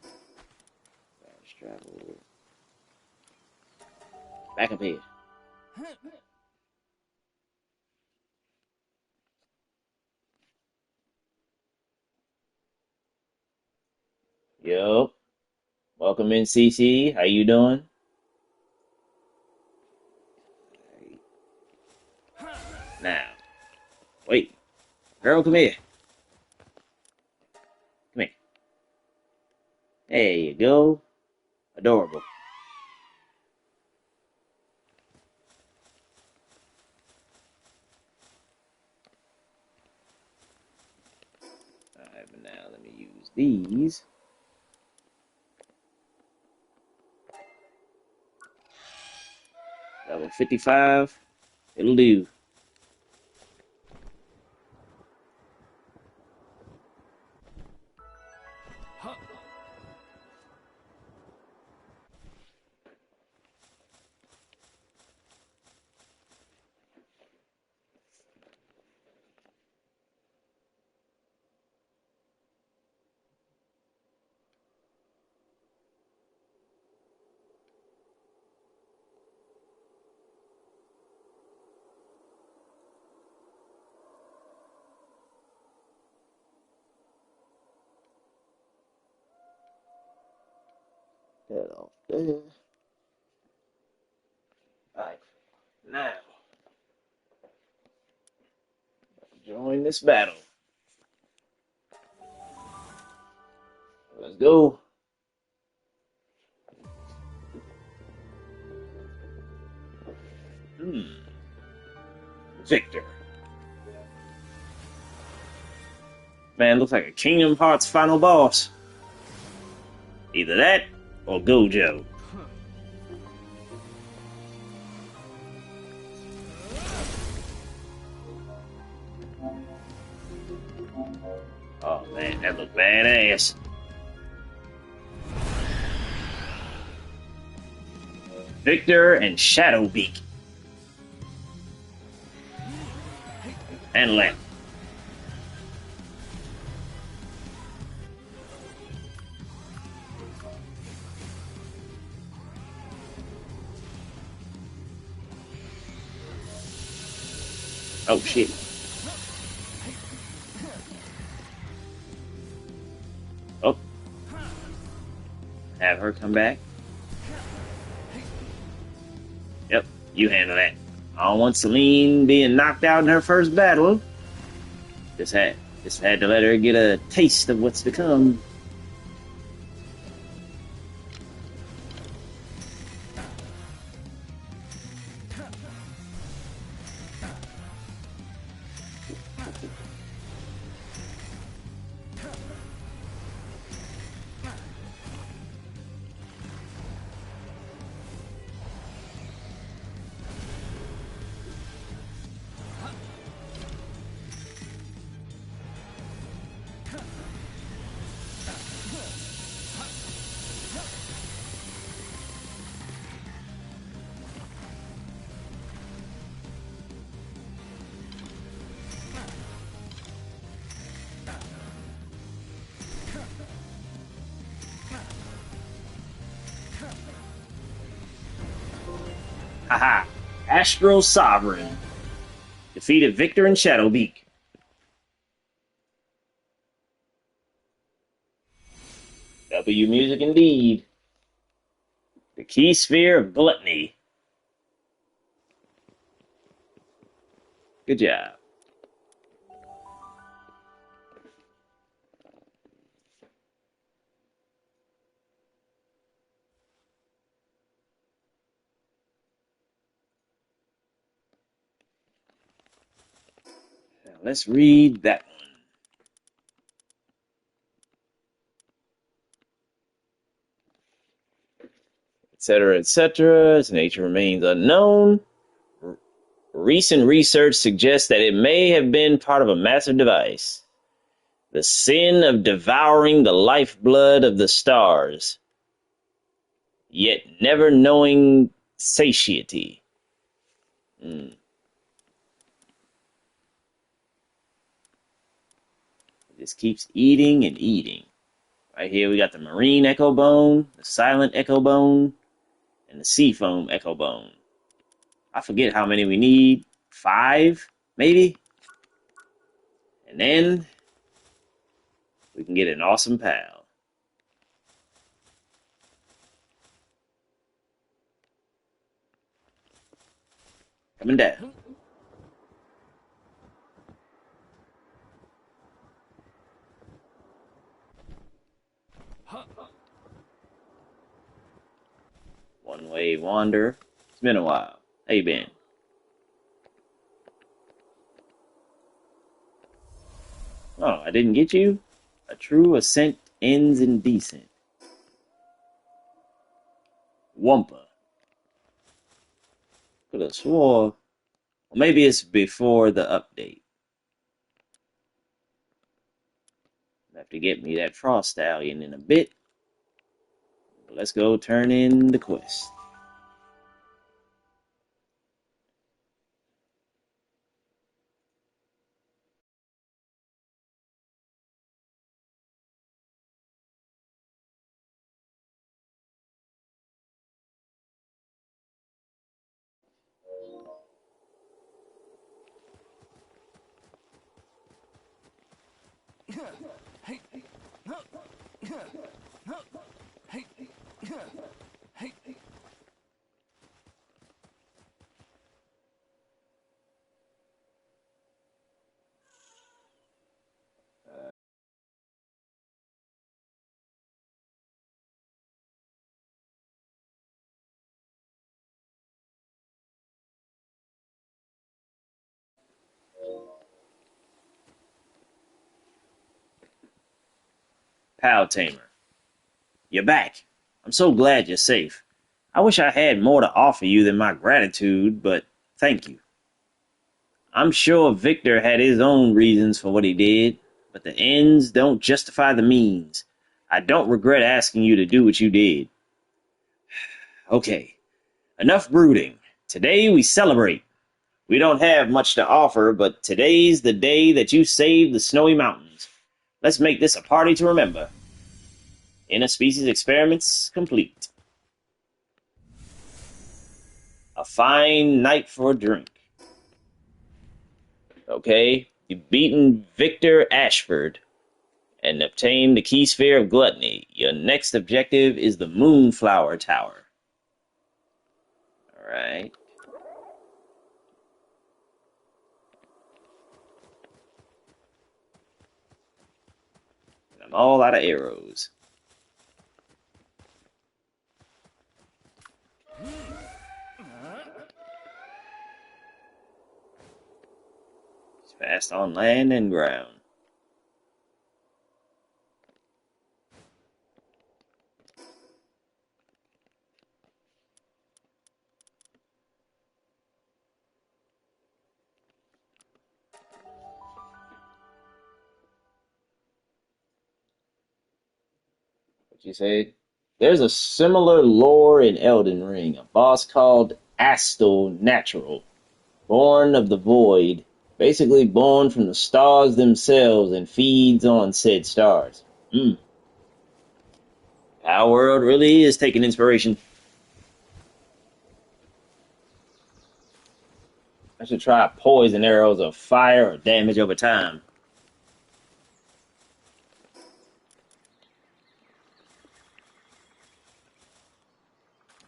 Fast travel. Back up here. Yo. Welcome in, CC. How you doing? Wait, girl, come here. Come here. There you go. Adorable. Alright, but now let me use these. Level 55. It'll do. That off there. Alright, now join this battle. Let's go. Victor. Man, looks like a Kingdom Hearts final boss. Either that or Gojo. Oh man, that looked badass. Victor and Shadowbeak. And Lamp. Oh shit. Oh. Have her come back. Yep, you handle that. I don't want Celine being knocked out in her first battle. Just had to let her get a taste of what's to come. Haha. Astro Sovereign. Defeated Victor and Shadowbeak. W music indeed. The key sphere of gluttony. Good job. Now let's read that one. Etc., etc. Its nature remains unknown. Recent research suggests that it may have been part of a massive device. The sin of devouring the lifeblood of the stars, yet never knowing satiety. It just keeps eating and eating. Right here we got the marine echo bone, the silent echo bone, and the seafoam echo bone. I forget how many we need. 5, maybe? And then we can get an awesome pal. Coming down. Way Wander. It's been a while. How you been? Oh, I didn't get you? A true ascent ends in decent. Wumpa. Could have swore. Well, maybe it's before the update. Have to get me that Frost Stallion in a bit. Let's go turn in the quest. Pal Tamer, you're back. I'm so glad you're safe. I wish I had more to offer you than my gratitude, but thank you. I'm sure Victor had his own reasons for what he did, but the ends don't justify the means. I don't regret asking you to do what you did. Okay, enough brooding. Today we celebrate. We don't have much to offer, but today's the day that you saved the Snowy Mountains. Let's make this a party to remember. Interspecies experiments complete. A fine night for a drink. Okay, you've beaten Victor Ashford and obtained the key sphere of gluttony. Your next objective is the Moonflower Tower. Alright. I'm all out of arrows. It's fast on land and ground. What you said? There's a similar lore in Elden Ring. A boss called Astel Natural, born of the void, basically born from the stars themselves and feeds on said stars. Palworld really is taking inspiration. I should try poison arrows of fire or damage over time.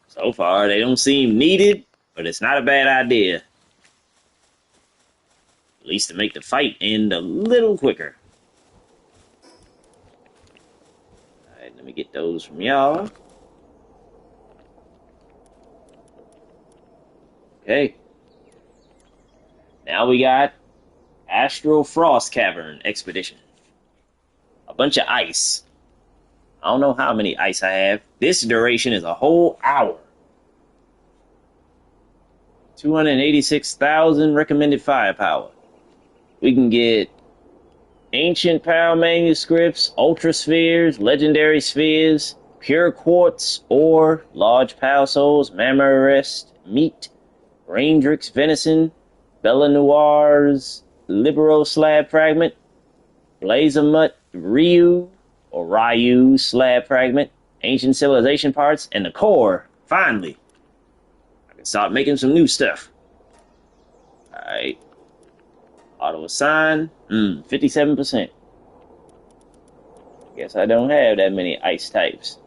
So far, they don't seem needed, but it's not a bad idea. At least to make the fight end a little quicker. Alright, let me get those from y'all. Okay. Now we got Astral Frost Cavern Expedition. A bunch of ice. I don't know how many ice I have. This duration is a whole hour. 286,000 recommended firepower. We can get ancient power manuscripts, ultra spheres, legendary spheres, pure quartz, ore, large power souls, Mamarest, meat, Raindrix venison, Bella Noir's Libero slab fragment, Blazamut Ryu or Ryu slab fragment, ancient civilization parts, and the core. Finally, I can start making some new stuff. Alright. Auto assign. 57%. Guess I don't have that many ice types.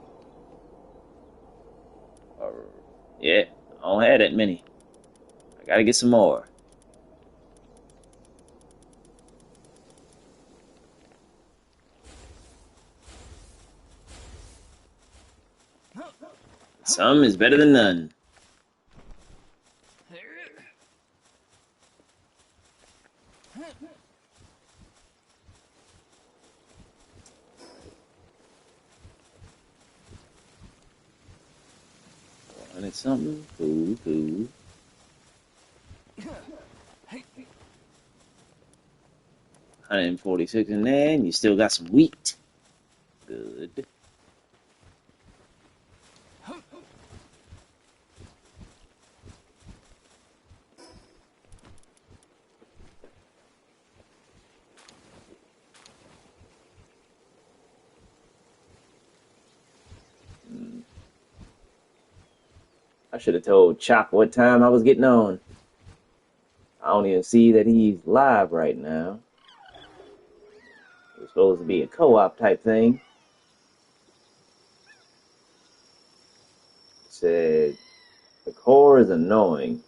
Yeah, I don't have that many. I gotta get some more. Some is better than none. And it's something. Cool, cool. 146 in there, and you still got some wheat. Good. I should have told Chop what time I was getting on. I don't even see that he's live right now. It was supposed to be a co-op type thing. It said, the core is annoying.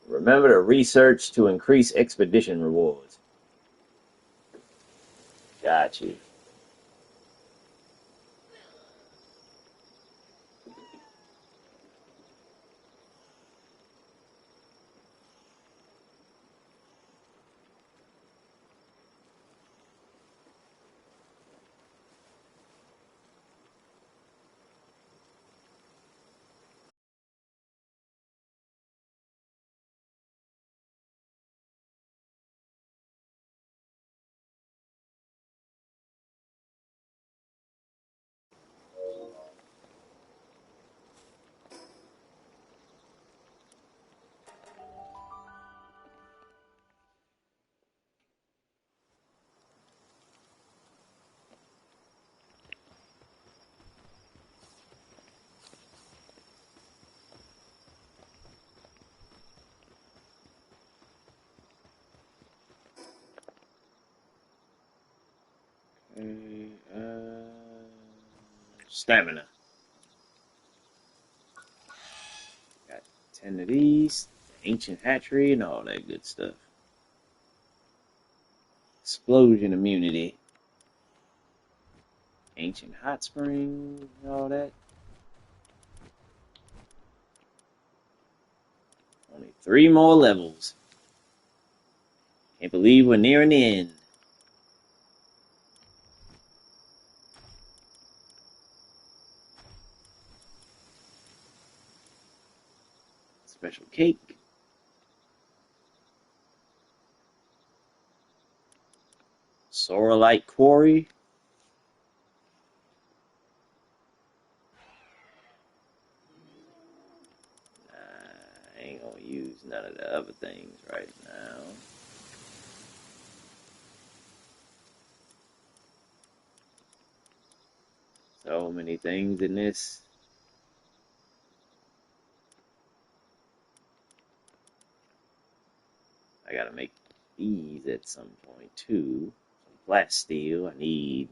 Remember to research to increase expedition rewards. Got you. Stamina. Got 10 of these. Ancient hatchery and all that good stuff. Explosion immunity. Ancient hot spring and all that. Only 3 more levels. Can't believe we're nearing the end. Special cake. Sorrelite quarry. I ain't gonna use none of the other things right now. So many things in this. I gotta make these at some point too. Some flat steel. I need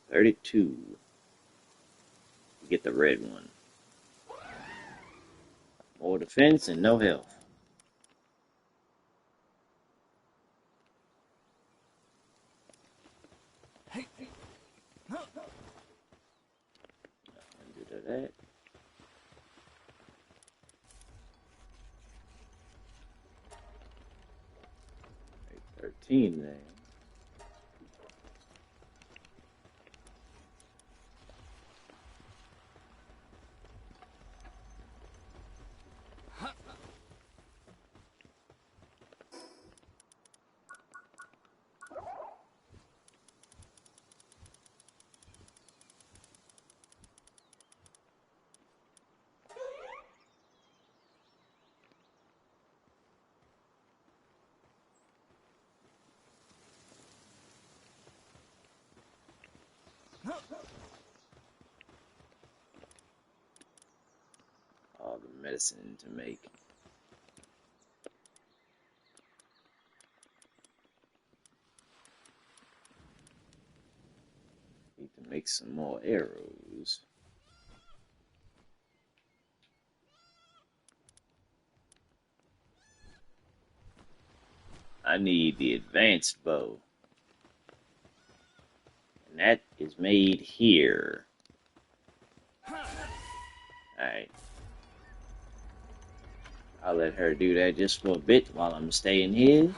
32 to get the red one. More defense and no health. Do that. 13 there. All the medicine to make. Need to make some more arrows. I need the advanced bow. And And that is made here. Alright. I'll let her do that just for a bit while I'm staying here.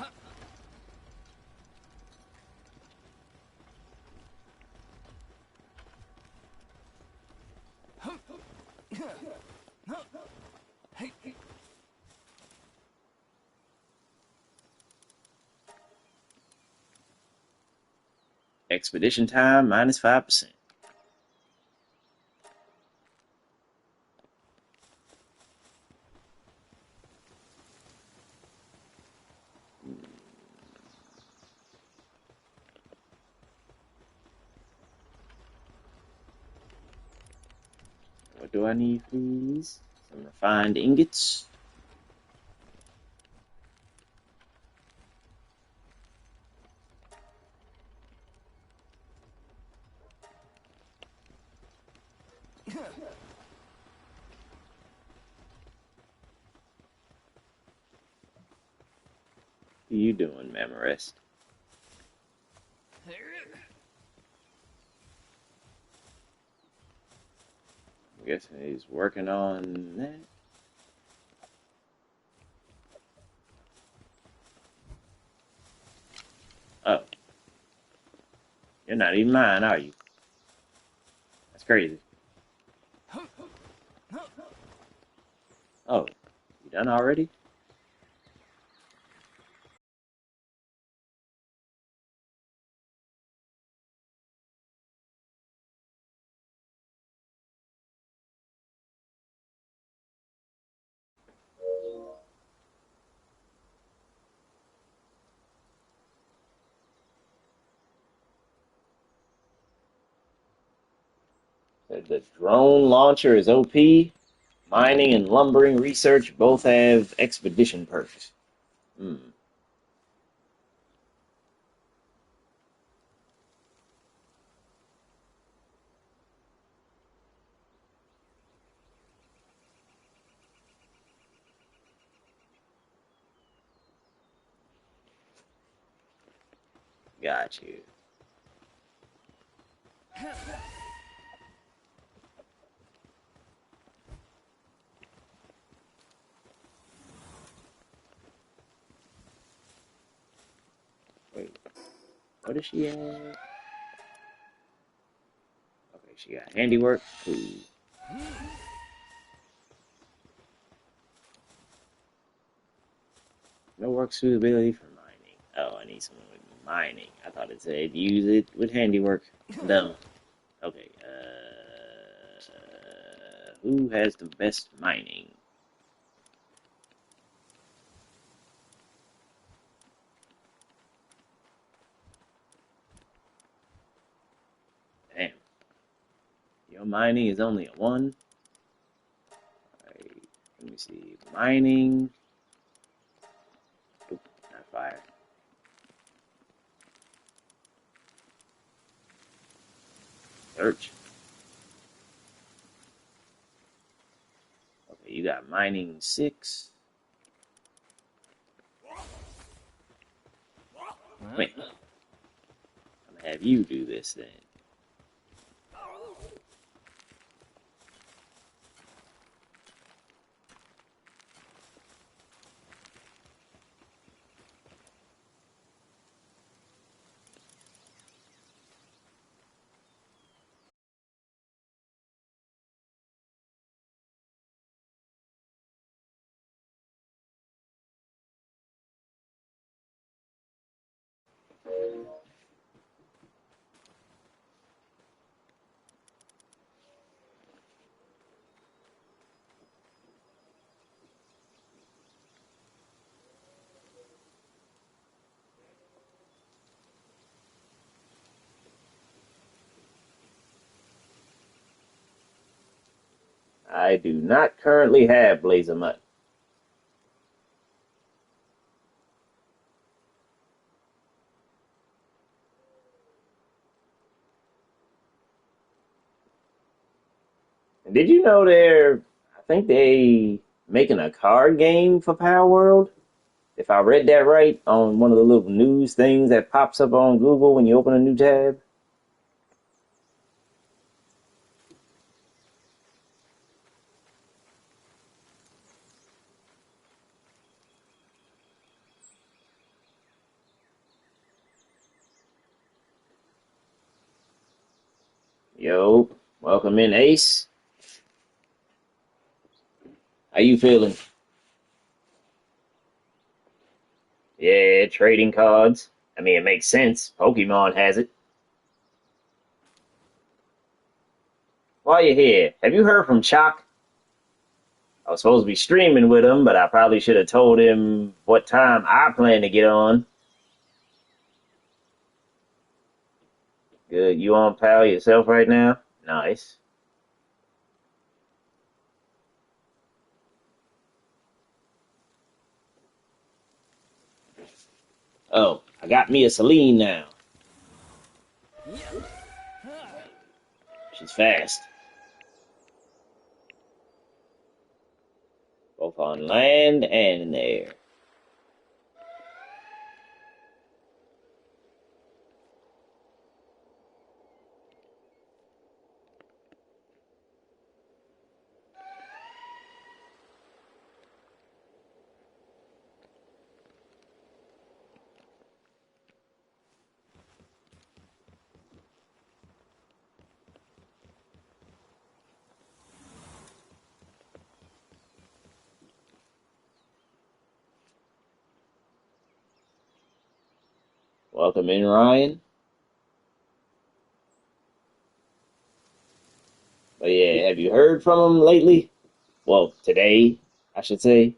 Expedition time minus 5%. What do I need, please? Some refined ingots. What are you doing, Mamarest? I'm guessing he's working on that. Oh. You're not even mine, are you? That's crazy. Oh. You done already? The drone launcher is OP. Mining and lumbering research both have expedition perks. Hmm. Got you. Wait, what does she have? Okay, she got handiwork. Cool. No work suitability for mining. Oh, I need someone with mining. I thought it said use it with handiwork. Dumb. Okay, who has the best mining? Damn. Your mining is only a 1. Alright, let me see. Mining. Oop, not fire. Search. Okay, you got mining 6. Wait. I'm gonna have you do this then. I do not currently have Blazer Mutt. Did you know I think they making a card game for Palworld? If I read that right on one of the little news things that pops up on Google when you open a new tab. Yo, welcome in, Ace. How you feeling? Yeah, trading cards. I mean, it makes sense. Pokemon has it. While you're here, have you heard from Chalk? I was supposed to be streaming with him, but I probably should have told him what time I plan to get on. Good. You on pal yourself right now? Nice. Oh, I got me a Celine now. She's fast. Both on land and in the air. Welcome in, Ryan. But yeah, have you heard from him lately? Well, today, I should say.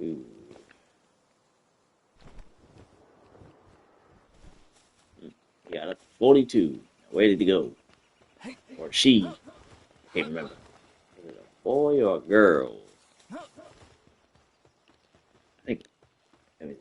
Ooh. He got a 42. Where did he go? Or she? Can't remember. Is it a boy or a girl? I think. Let me,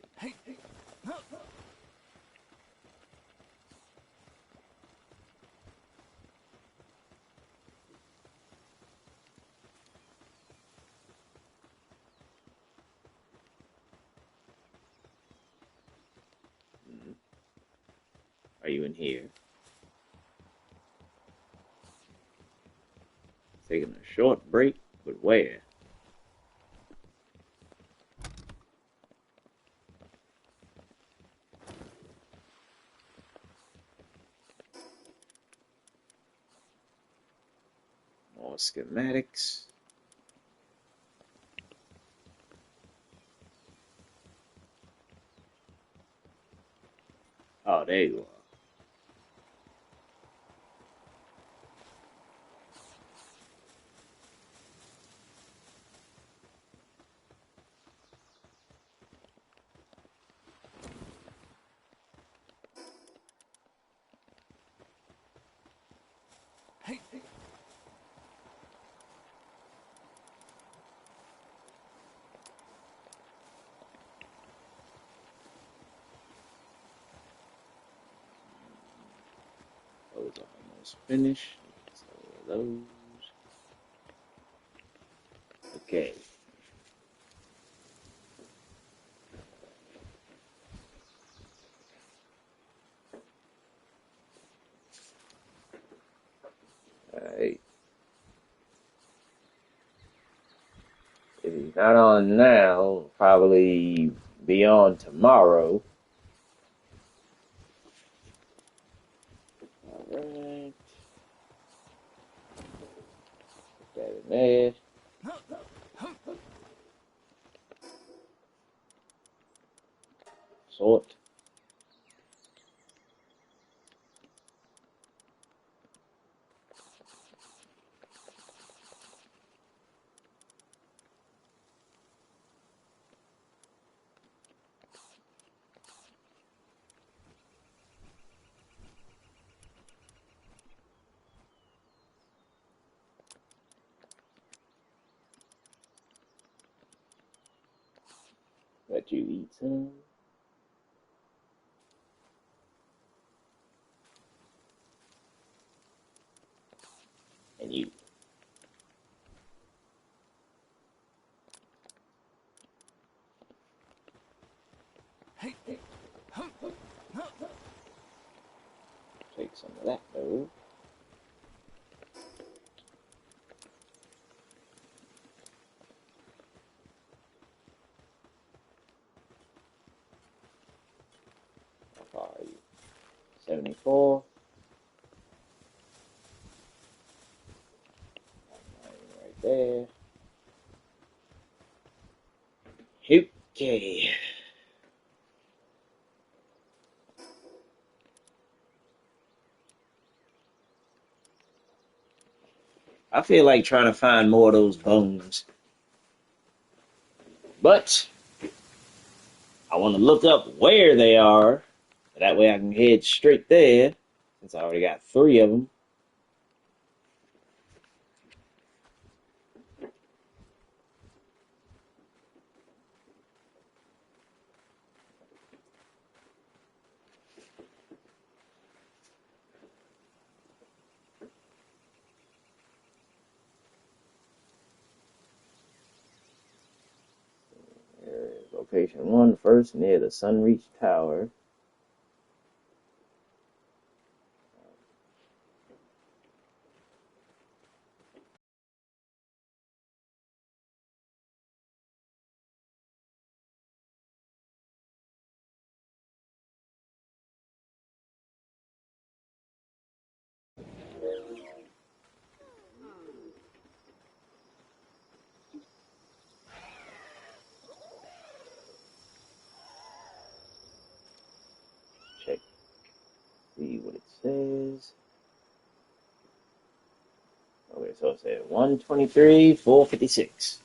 are you in here? Taking a short break, but where? More schematics. Oh, there you are. Those are almost finished. So those. Okay. Alright. If he's not on now, probably be on tomorrow. Alright. Put that in there. Sort. Let you eat some. And you. Take some of that though. How far are you? 74. Right there. Okay. I feel like trying to find more of those bones. But I want to look up where they are. That way I can head straight there. Since I already got 3 of them. Location 1, first near the Sunreach Tower. Check, see what it says. Okay, so it said 123, 456.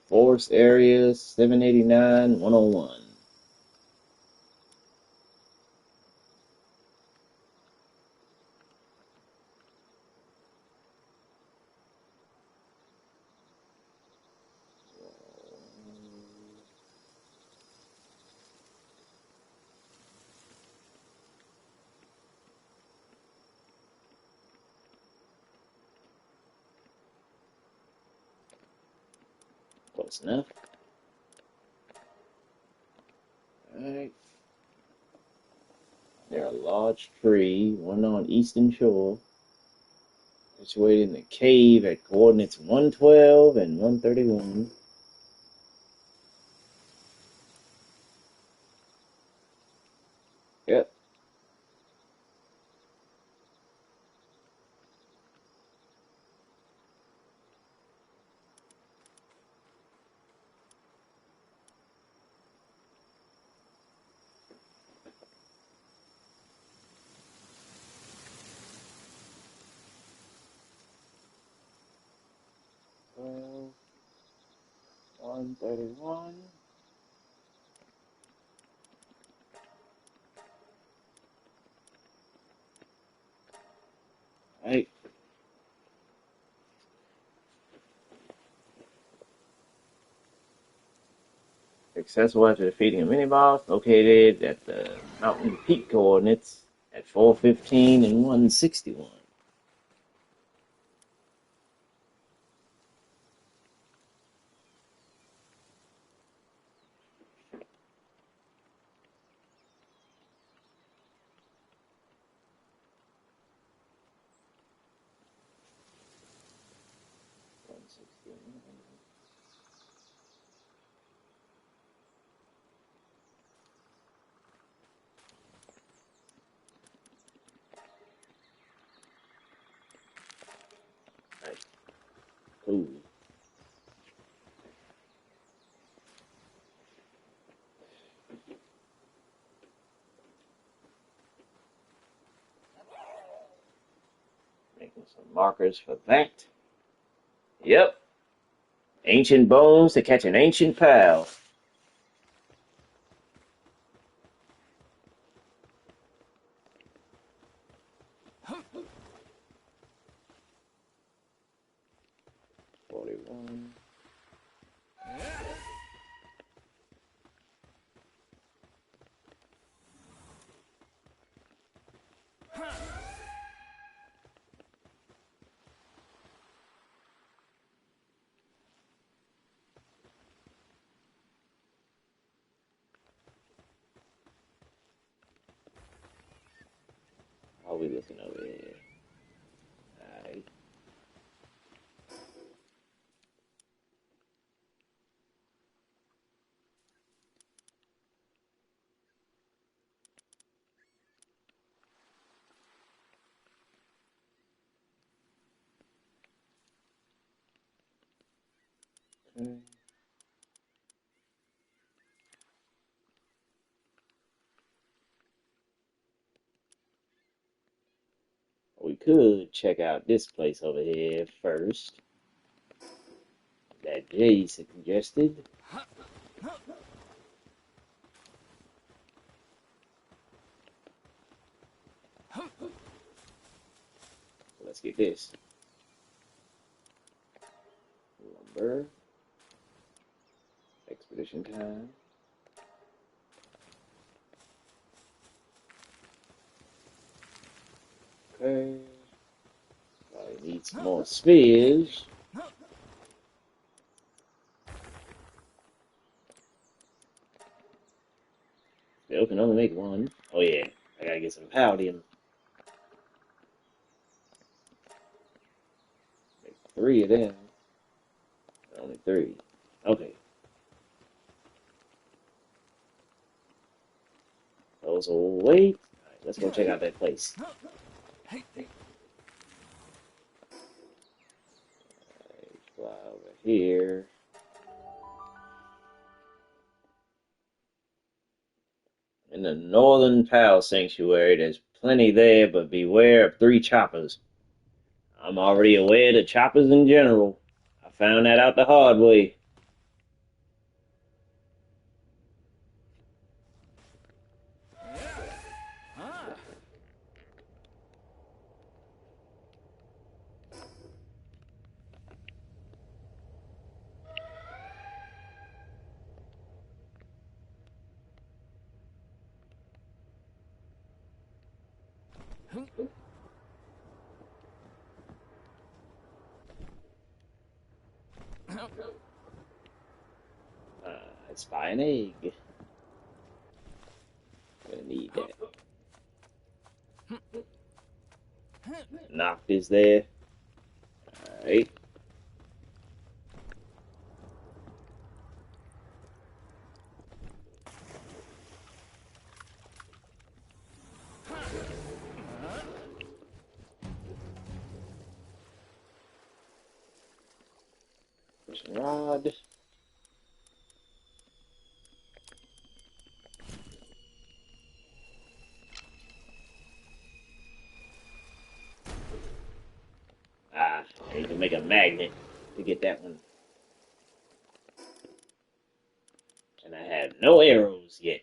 Forest area 789, 101. Close enough. Alright. Near a large tree, one on eastern shore, situated in the cave at coordinates 112 and 131. Yep. Well, 131. Alright. Successful after defeating a mini-boss located at the mountain peak coordinates at 415 and 161. Some markers for that. Yep. Ancient bones to catch an ancient pal. $41. How are we looking over here? Alright. Okay. We could check out this place over here first. That Jay suggested. Let's get this. Lumber. Expedition time. Okay. Probably need some more spears. Still can only make one. Oh yeah, I gotta get some palladium. Make 3 of them. Only 3. Okay. Those will wait. Alright, let's go check out that place. Fly over here. In the Northern Pal Sanctuary, there's plenty there, but beware of 3 choppers. I'm already aware of the choppers in general. I found that out the hard way. I spy an egg. Gonna need that. Knocked is there. Alright. Fishing rod. I need to make a magnet to get that one. And I have no arrows yet.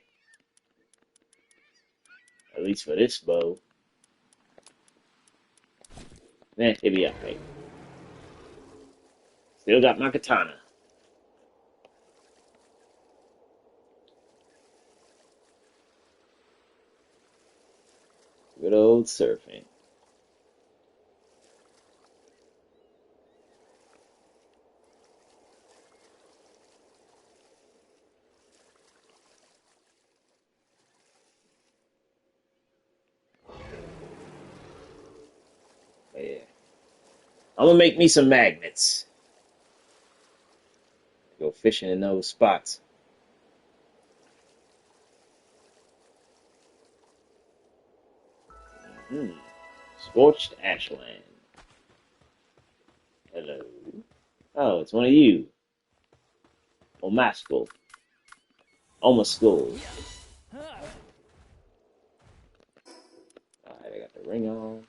At least for this bow. It'll be okay. Still got my katana. Good old surfing. Yeah. I'm gonna make me some magnets. Go fishing in those spots. Scorched ashland. Hello. Oh, it's one of you. Omaskull. Omaskull. Alright, I got the ring on.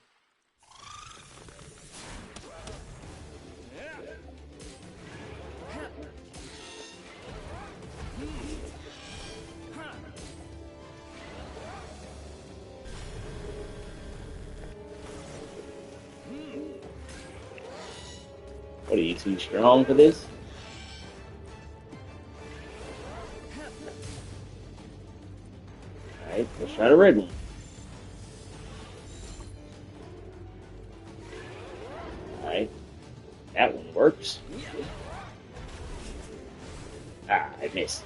What are you too strong for this? Alright, let's try the red one. Alright, that one works. Ah, I missed.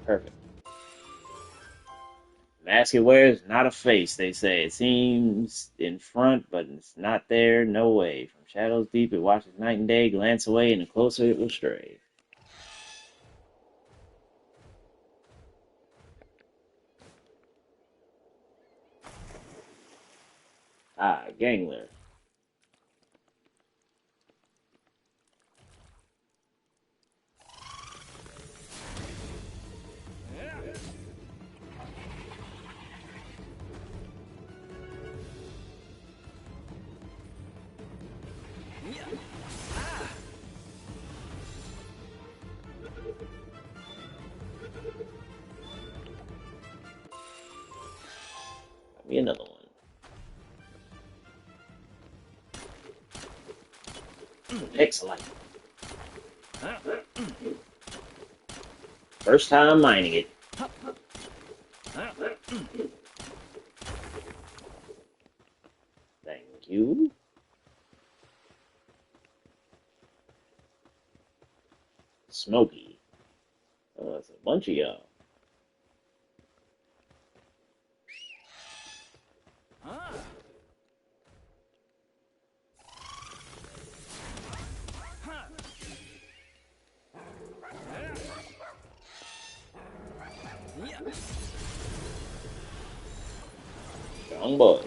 Perfect. Mask it wears, not a face, they say. It seems in front, but it's not there, no way. From shadows deep, it watches night and day, glance away, and the closer it will stray. Ah, Gangler. Give me another one. Excellent. First time mining it. Thank you. Smoky. Oh, that's a bunch of y'all. Strong boys.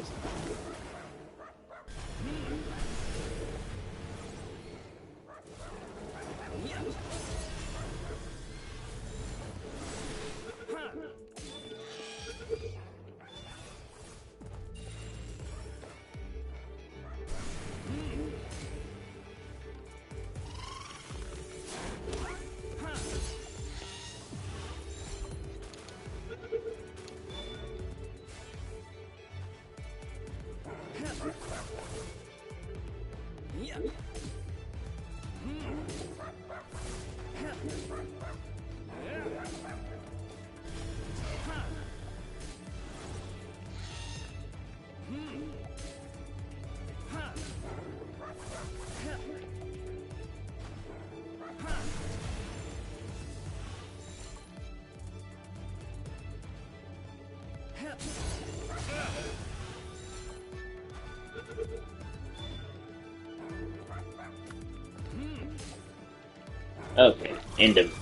Okay, end of.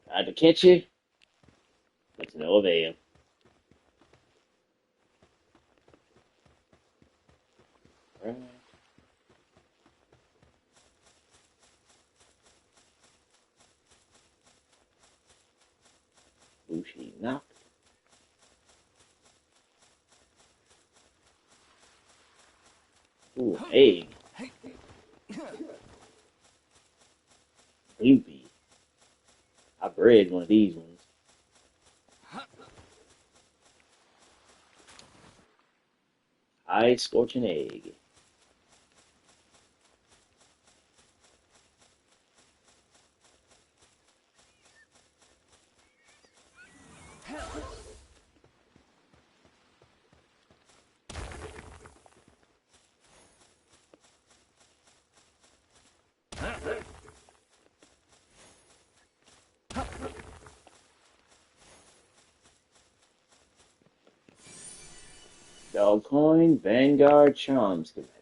Tried to catch you, but to no avail. Right. Bushi knocked. Ooh, egg. Loopy. I bred one of these ones. Ice scorching egg. Dog coin, Vanguard, Charm schematic.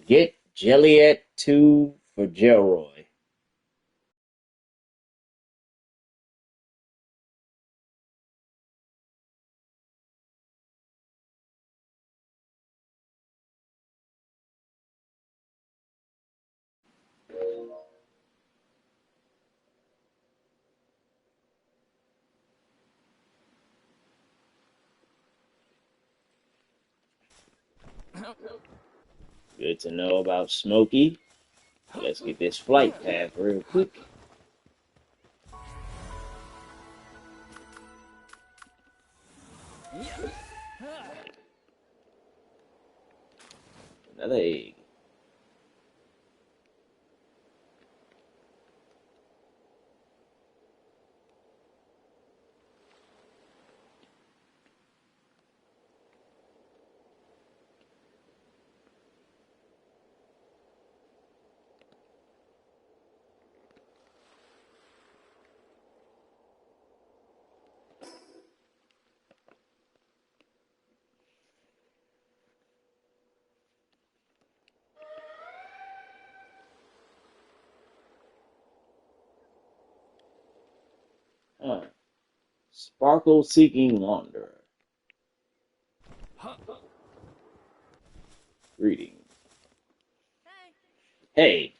Get Jelliet 2 for Jelroy. Good to know about Smokey. Let's get this flight path real quick. Another egg. Huh. Sparkle seeking wanderer. Greetings. Hey,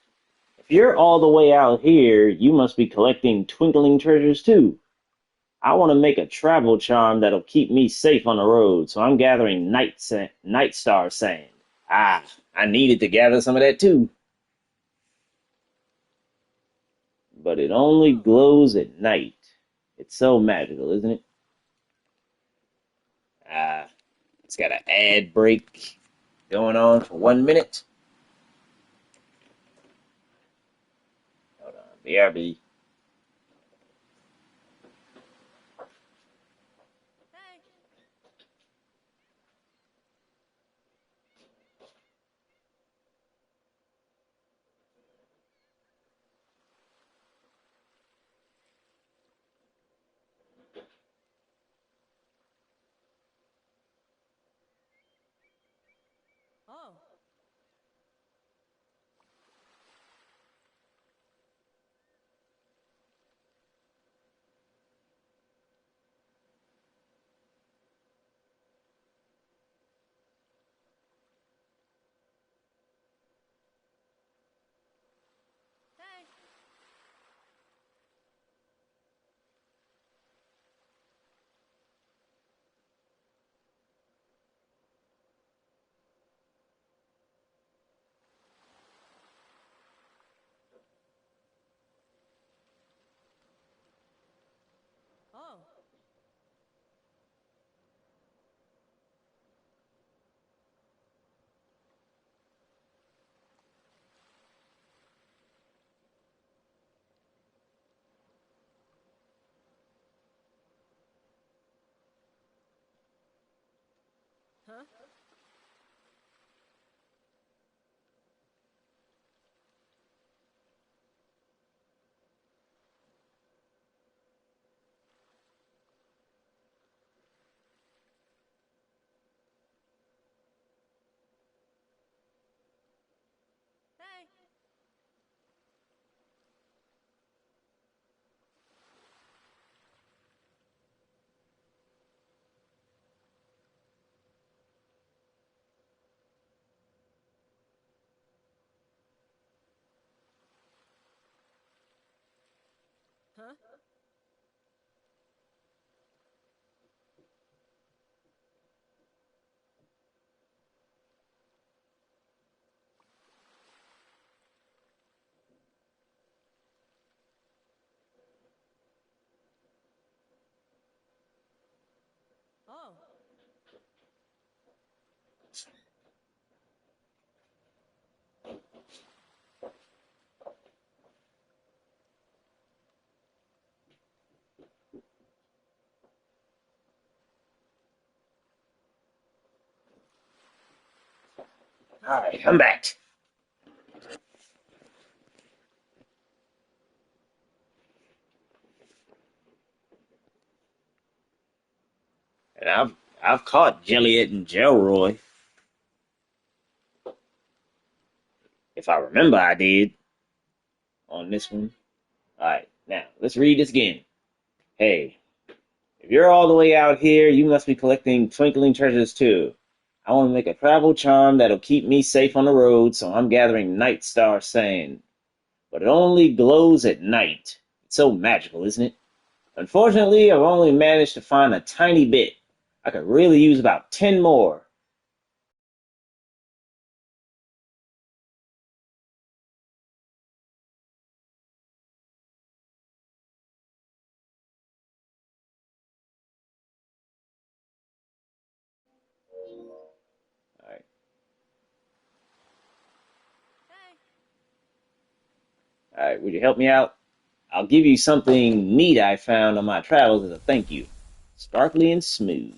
if you're all the way out here, you must be collecting twinkling treasures too. I want to make a travel charm that'll keep me safe on the road, so I'm gathering night star sand. Ah, I needed to gather some of that too. But it only glows at night. It's so magical, isn't it? Ah, it's got an ad break going on for 1 minute. Hold on, BRB. All right, I'm back. And I've caught Jelliet and Jelroy. If I remember, I did on this one. All right, now let's read this again. Hey, if you're all the way out here, you must be collecting twinkling treasures too. I want to make a travel charm that'll keep me safe on the road, so I'm gathering night star sand. But it only glows at night. It's so magical, isn't it? Unfortunately, I've only managed to find a tiny bit. I could really use about 10 more. All right, would you help me out? I'll give you something neat I found on my travels as a thank you. Sparkly and smooth.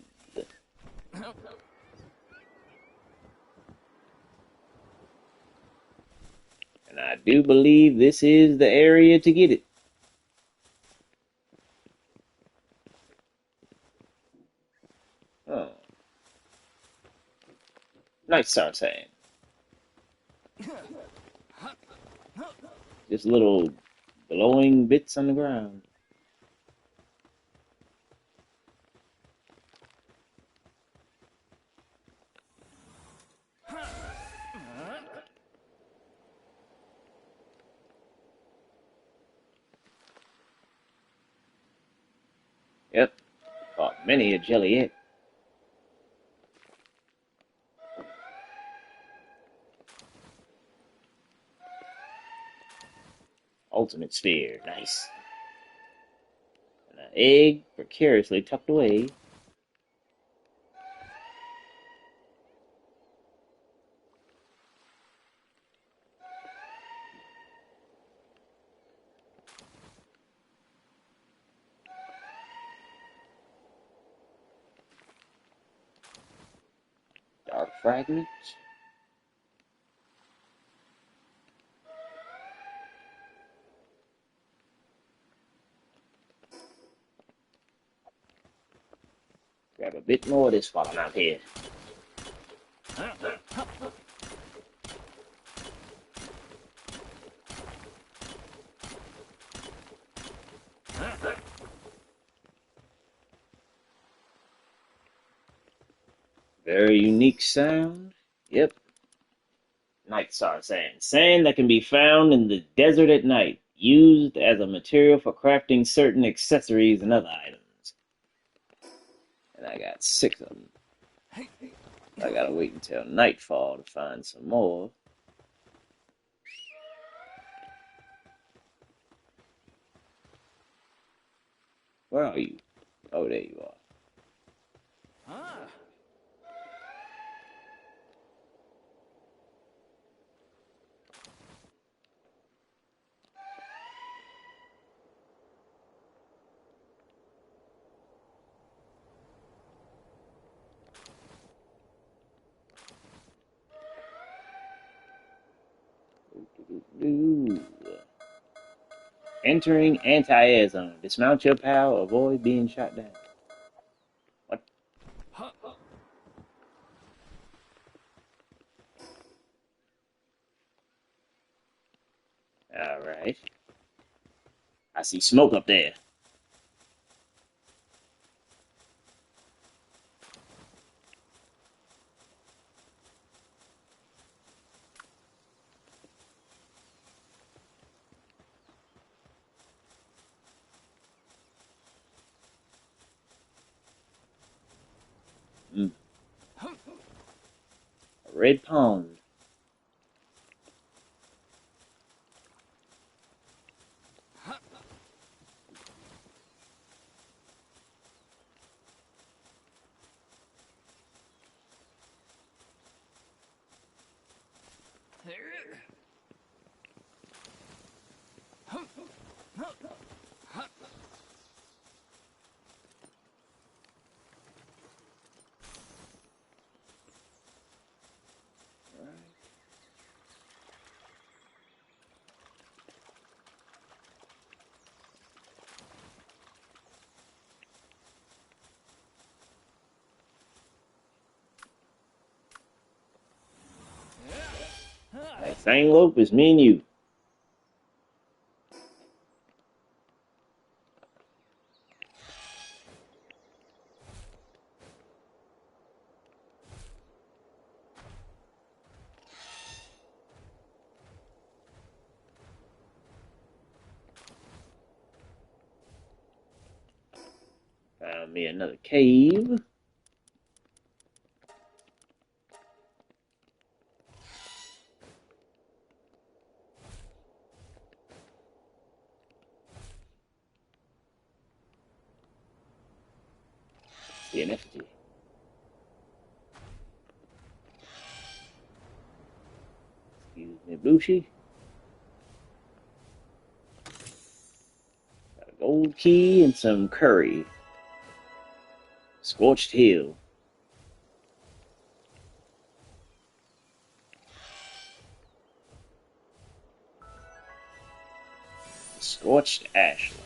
And I do believe this is the area to get it. Oh, nice star saying. Just little glowing bits on the ground. Yep, caught many a jellyet. Ultimate sphere, nice. And an egg precariously tucked away. Dark fragments. Grab a bit more of this while I'm out here. Very unique sound. Yep. Night star sand. Sand that can be found in the desert at night, used as a material for crafting certain accessories and other items. And I got 6 of them. I gotta wait until nightfall to find some more. Where are you? Oh, there you are. Ooh. Entering anti-air zone. Dismount your pal. Avoid being shot down. What? Alright. I see smoke up there. Mm. A red pond. Hey, same lope as me and you. Found me another cave. See an effigy. Excuse me, Bushi. gold key and some curry. Scorched Hill. Scorched Ashland.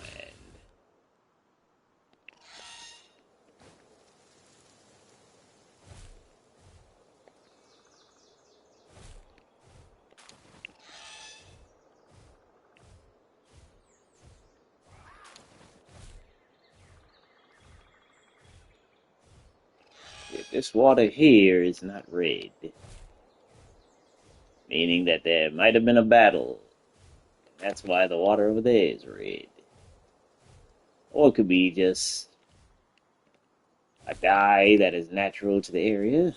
This water here is not red, meaning that there might have been a battle. That's why the water over there is red. Or it could be just a dye that is natural to the area.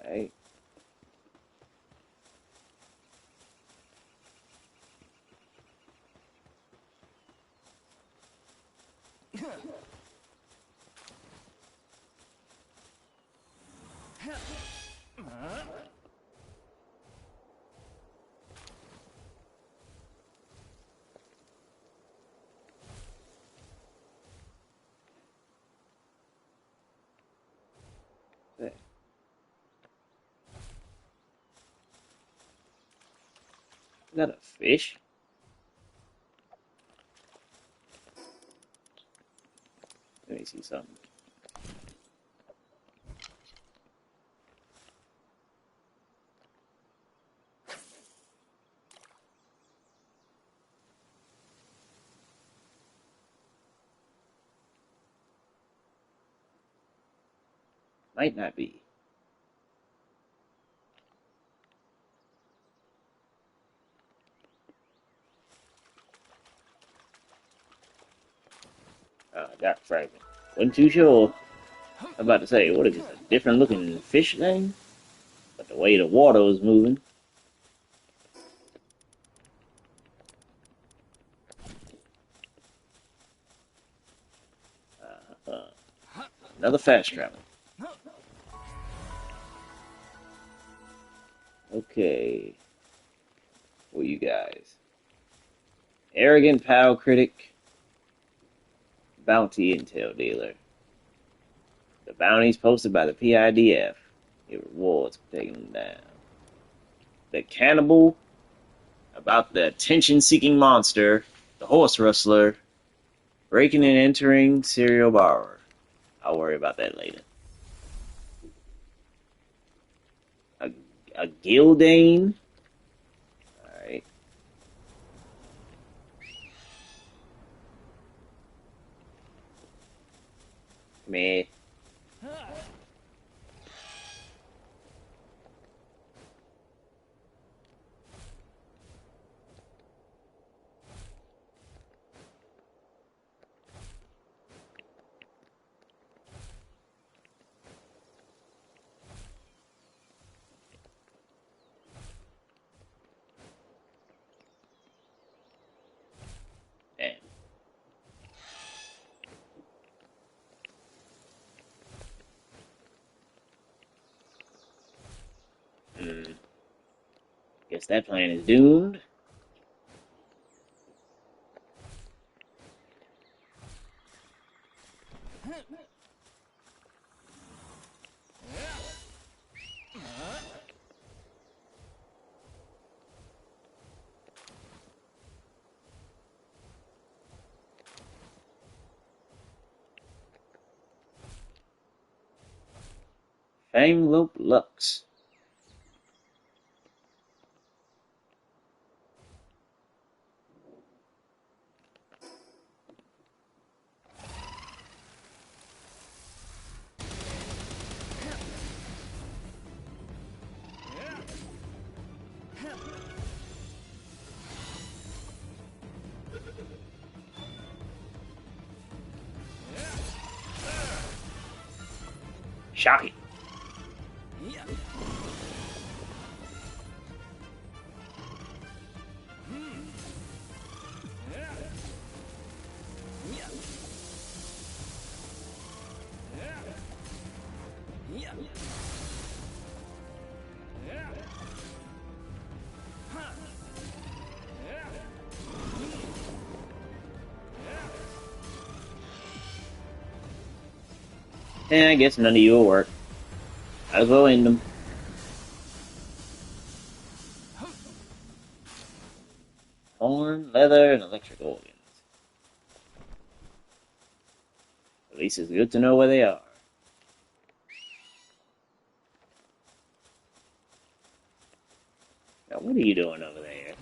Alright. Is that a fish? Let me see something. Might not be. Dark fragment. Wasn't too sure. I'm about to say, what is this, a different looking fish thing? But the way the water was moving. Another fast travel. Okay. For you guys. Arrogant pal critic. Bounty intel dealer. The bounties posted by the PIDF. It rewards for taking them down. The cannibal. About the attention-seeking monster. The horse rustler. Breaking and entering serial borrower. I'll worry about that later. A Gildane. Alright. Come here. Guess that plan is doomed. Fanglope Lux. Shocking. I guess none of you will work. Might as well end them. Horn, leather, and electric organs. At least it's good to know where they are. Now, what are you doing over there?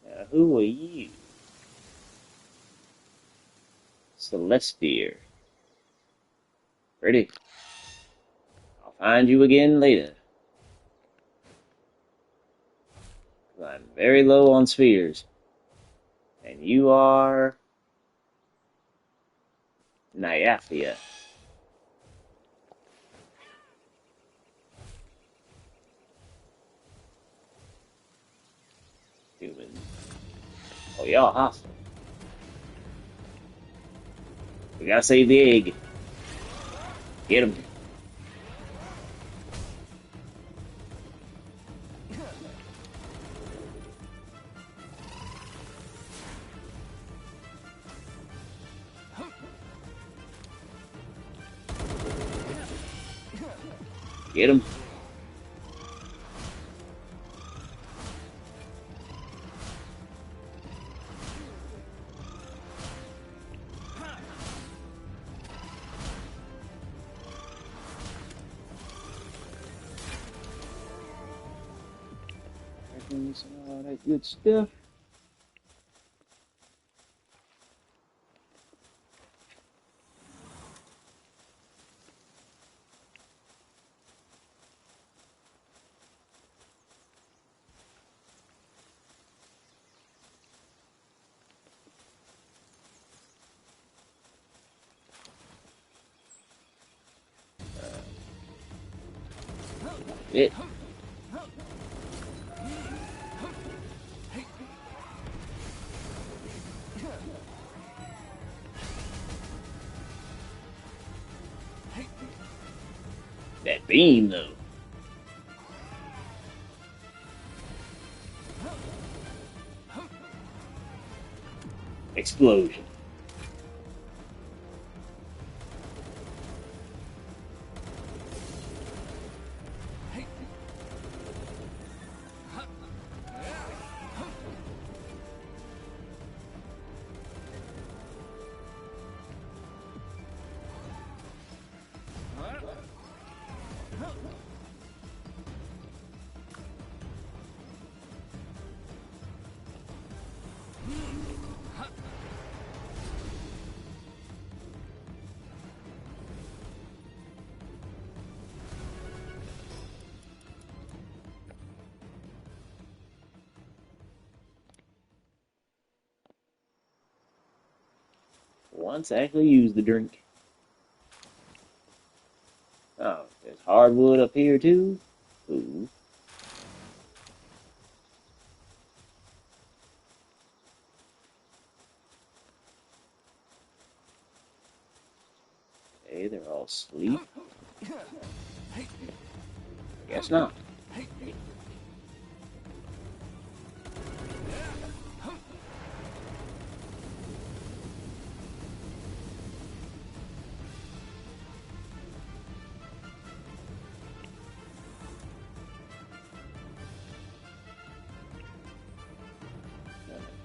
Now, who are you? Celestia. Pretty. I'll find you again later. I'm very low on spheres. And you are... Nyathia. Human. Oh, y'all hostile. We gotta save the egg. Get him. Get him. All that good stuff. It. That beam, though. Explosion. Once I actually used the drink. Oh, there's hardwood up here too. Ooh. Hey, they're all asleep. I guess not.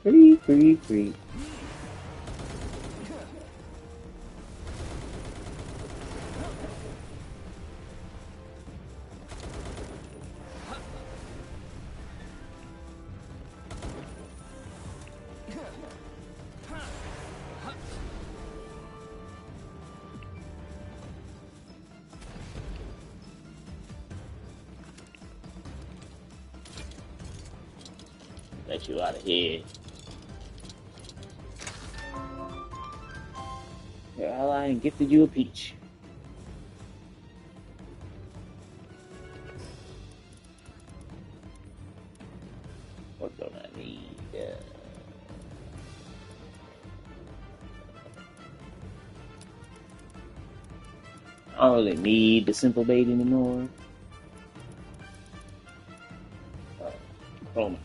Creep, creep, creep. Let you out of here. Your ally gifted you a peach. What don't I need? I don't really need the simple bait anymore. Oh my.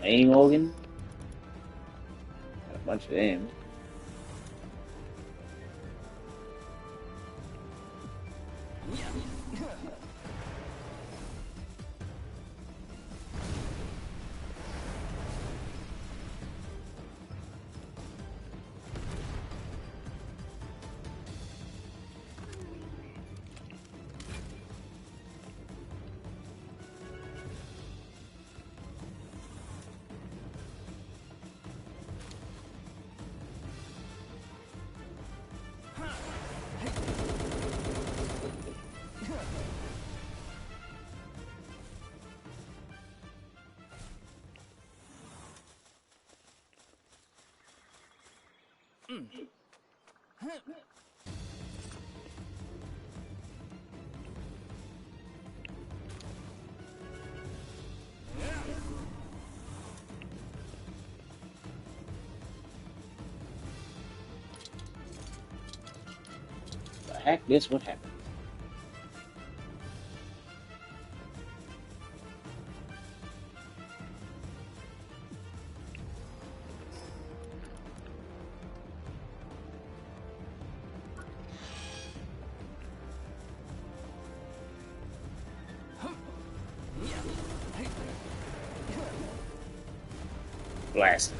Main organ. Got a bunch of them. The heck, this what happened? Blast.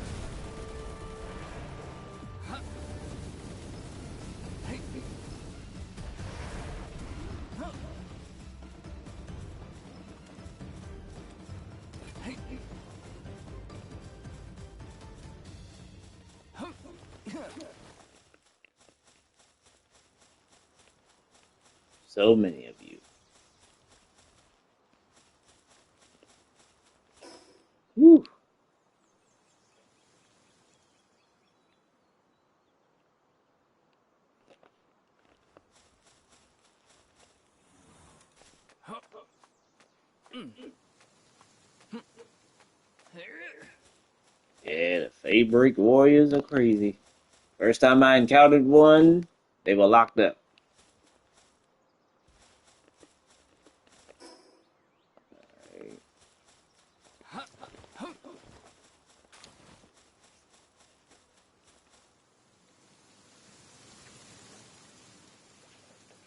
So many of you. Whew. Yeah, the Fabric Warriors are crazy. First time I encountered one, they were locked up.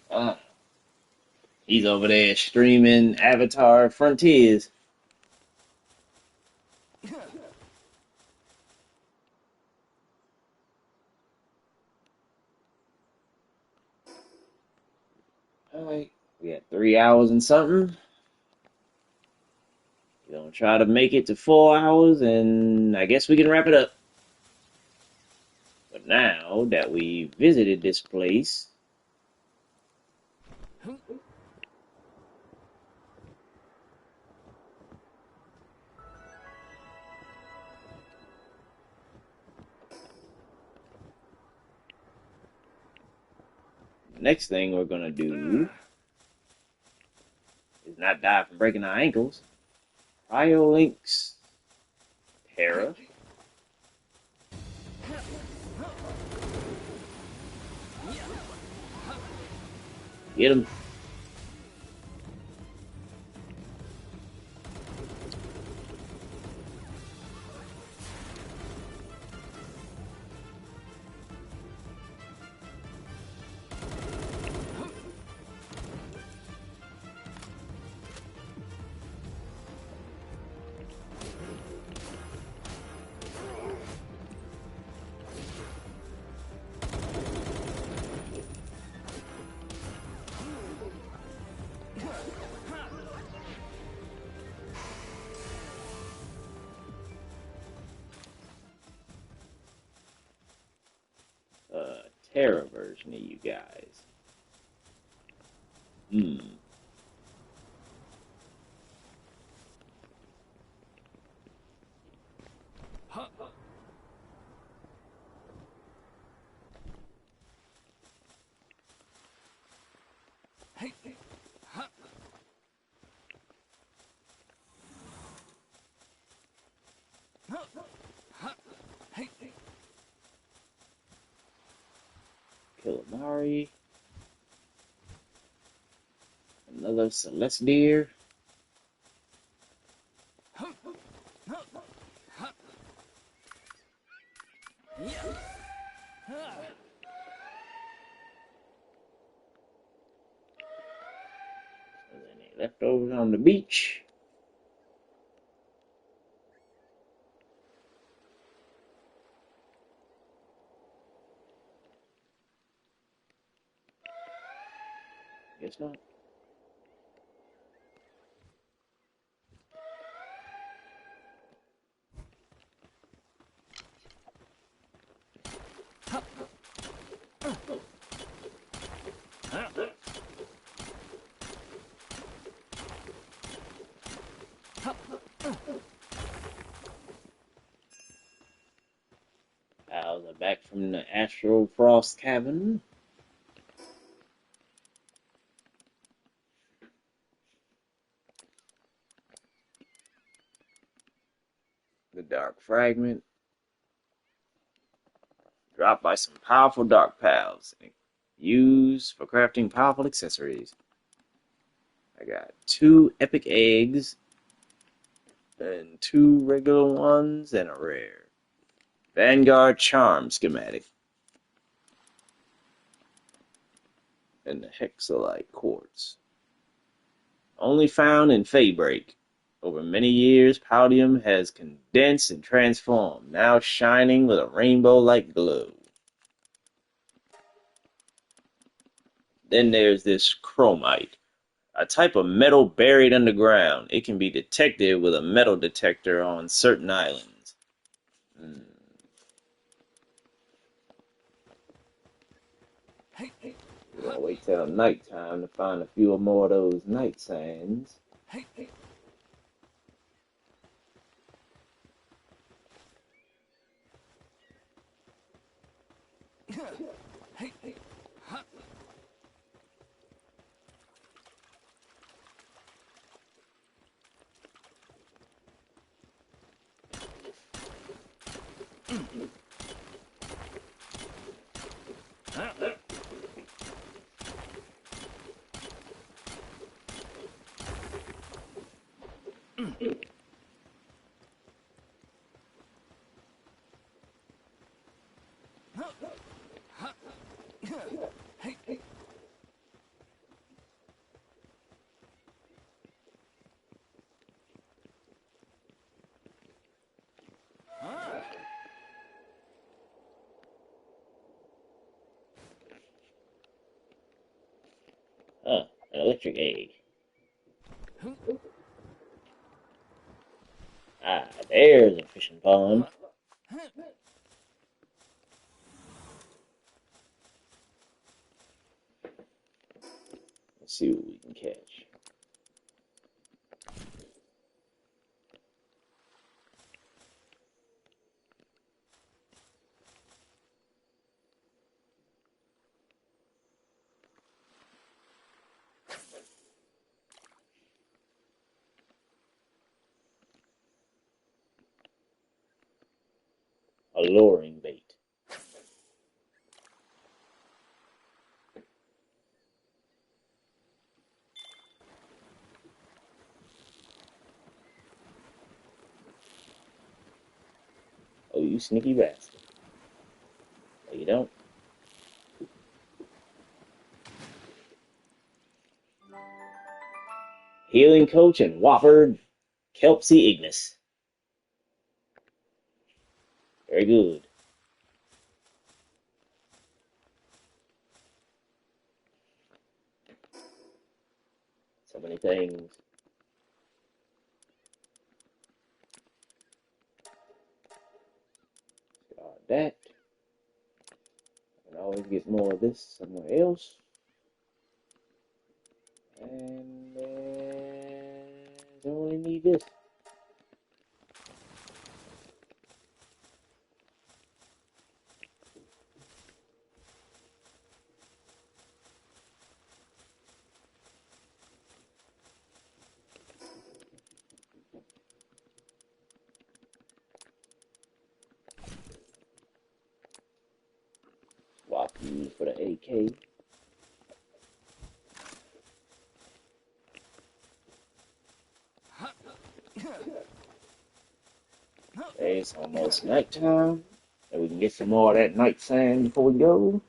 Uh, he's over there streaming Avatar Frontiers. Alright, we got 3 hours and something. We're gonna try to make it to 4 hours, and I guess we can wrap it up. But now that we visited this place, the next thing we're gonna do is not die from breaking our ankles. Cryolinks Terra. Get him. Terra version of you guys. Hmm. Kilamari. Another Celestier. left over on the beach. Guess not. Owls are back from the Astral Frost Cavern. The Dark Fragment. Dropped by some powerful Dark Pals. Used for crafting powerful accessories. I got 2 epic eggs. And 2 regular ones and a rare. Vanguard Charm schematic. And the Hexalite Quartz. Only found in Faybreak. Over many years, Paldium has condensed and transformed, now shining with a rainbow-like glow. Then there's this chromite, a type of metal buried underground. It can be detected with a metal detector on certain islands. We're gonna wait till nighttime to find a few more of those night sands. An electric egg. Ah, there's a fishing pond. Let's see what we can catch. Alluring bait. Oh, you sneaky bastard. No, you don't. Healing Coach and Whopper Kelpsy Ignis. Very good. So many things. Got that. I can always get more of this somewhere else. And don't really need this. Swap these for the AK. It's almost nighttime, and we can get some more of that night sand before we go.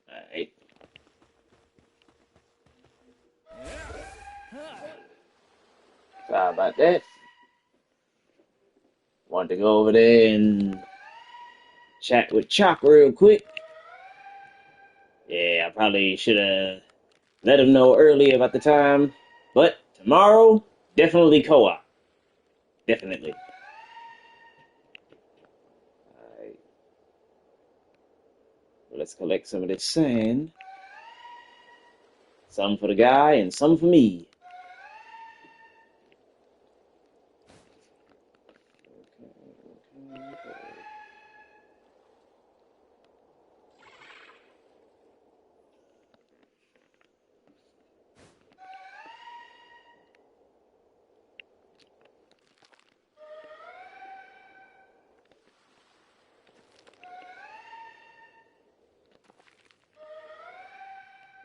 Alright. Sorry about that. Wanted to go over there and chat with Chalk real quick. Yeah, I probably should have let him know earlier about the time. But tomorrow, definitely co-op. Definitely. Alright. Let's collect some of this sand. Some for the guy and some for me.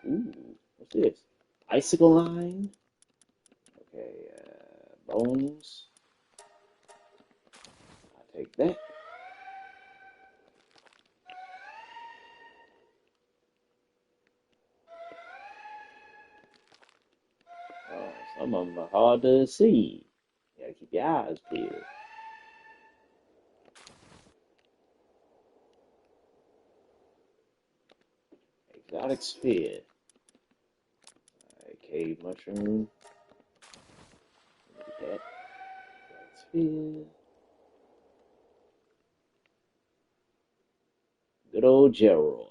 Ooh, what's this? Icicle line. Okay, bones. I'll take that. Oh, some of them are hard to see. You gotta keep your eyes peeled. Exotic sphere. Alright, cave mushroom. Look at that. Exotic sphere. Good old Jelroy.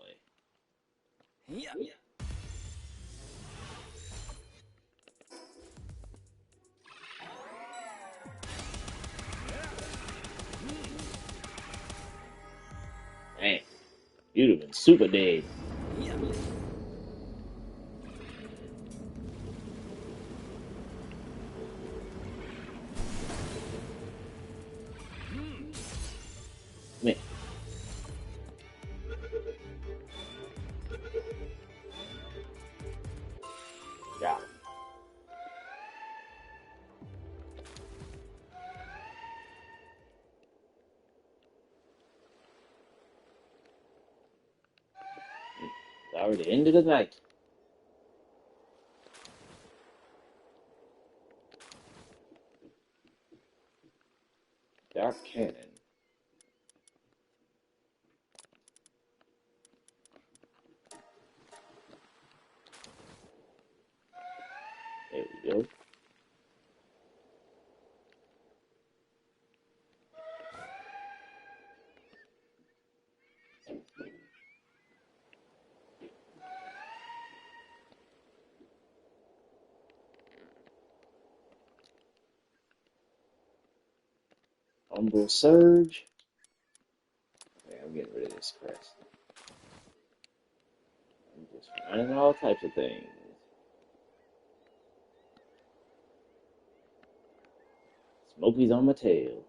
Man, you'd have been super dead. Man, yeah. It's already the end of the night. Dark Cannon. There we go. Umbral Surge. Okay, I'm getting rid of this crest. I'm just finding all types of things. Smokies on my tail.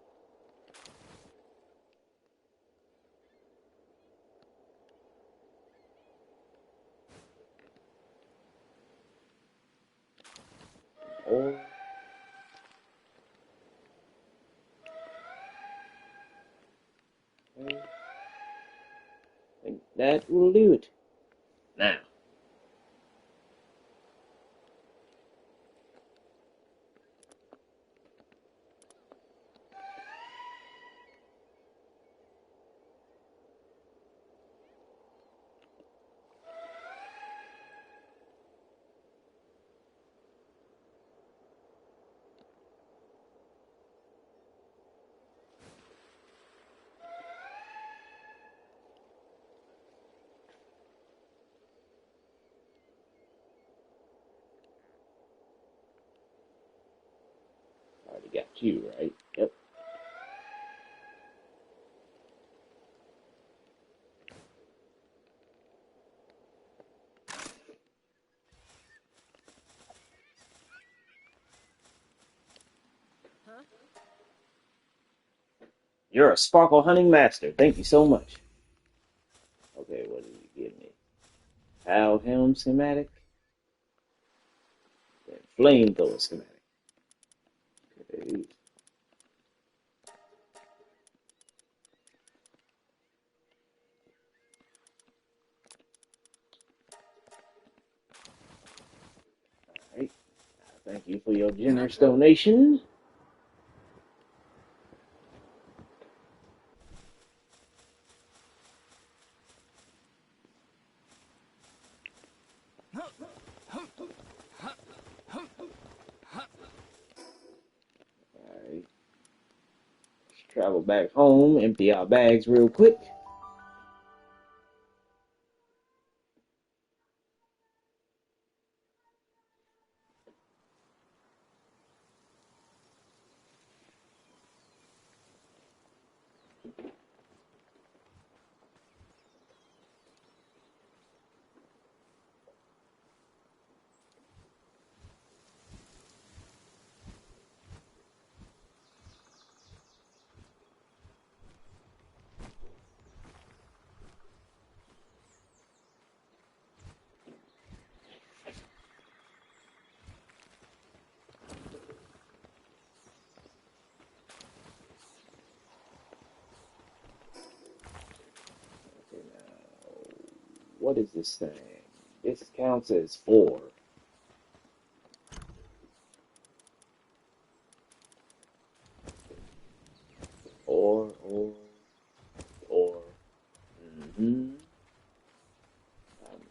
Or I think that will do it. Now, I already got you, right? Yep. You're a sparkle hunting master. Thank you so much. Okay, what did you give me? Pal Helm schematic? Flamethrower schematic. Okay. Alright. Thank you for your generous donation. Alright. Let's travel back home, empty our bags real quick. Okay, now, what is this thing? This counts as 4. 4. Mm-hmm.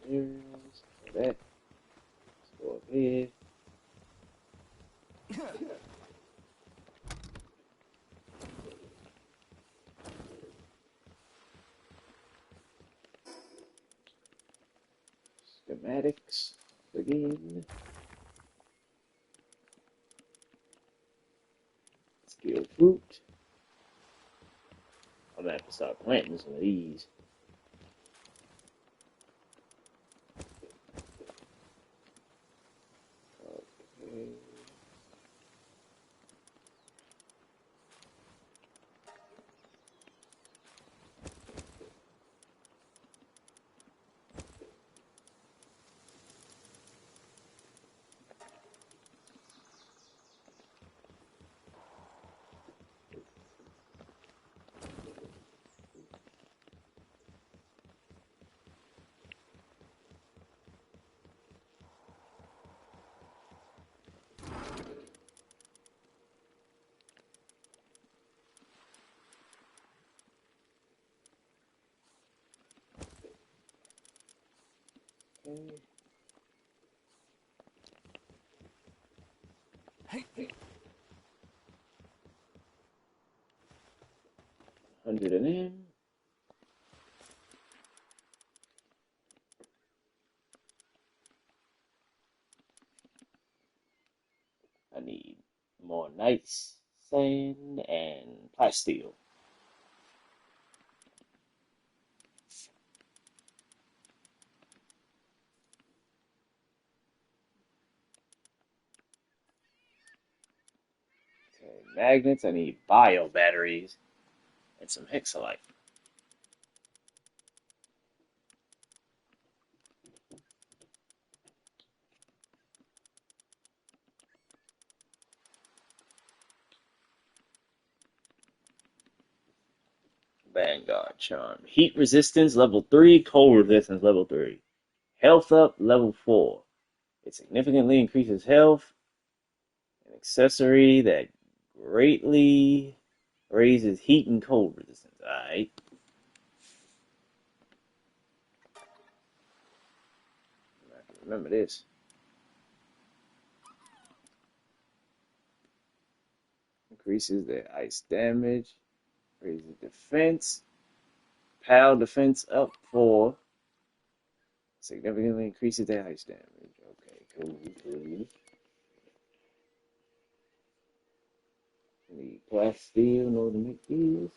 Materials. That. Let's go ahead. Schematics. Again. Skill fruit. I'm gonna have to start planting some of these. Okay. Okay. 100 of them. I need more nice sand and plasteel. Okay, magnets. I need bio batteries and some hexalite. Vanguard charm. Heat resistance level 3. Cold resistance level 3. Health up level 4. It significantly increases health. An accessory that greatly raises heat and cold resistance. Alright. I have to remember this. Increases their ice damage. Raises defense. PAL defense up 4. Significantly increases their ice damage. Okay, cool. Need plasteel in order to make these.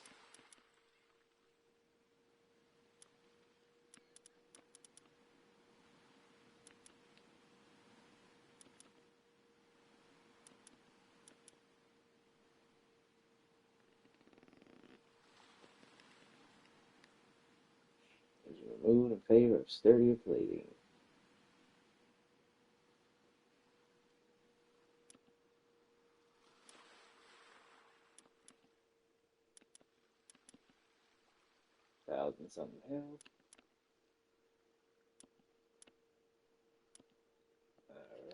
Is removed in favor of sturdier plating. 1,000 something health.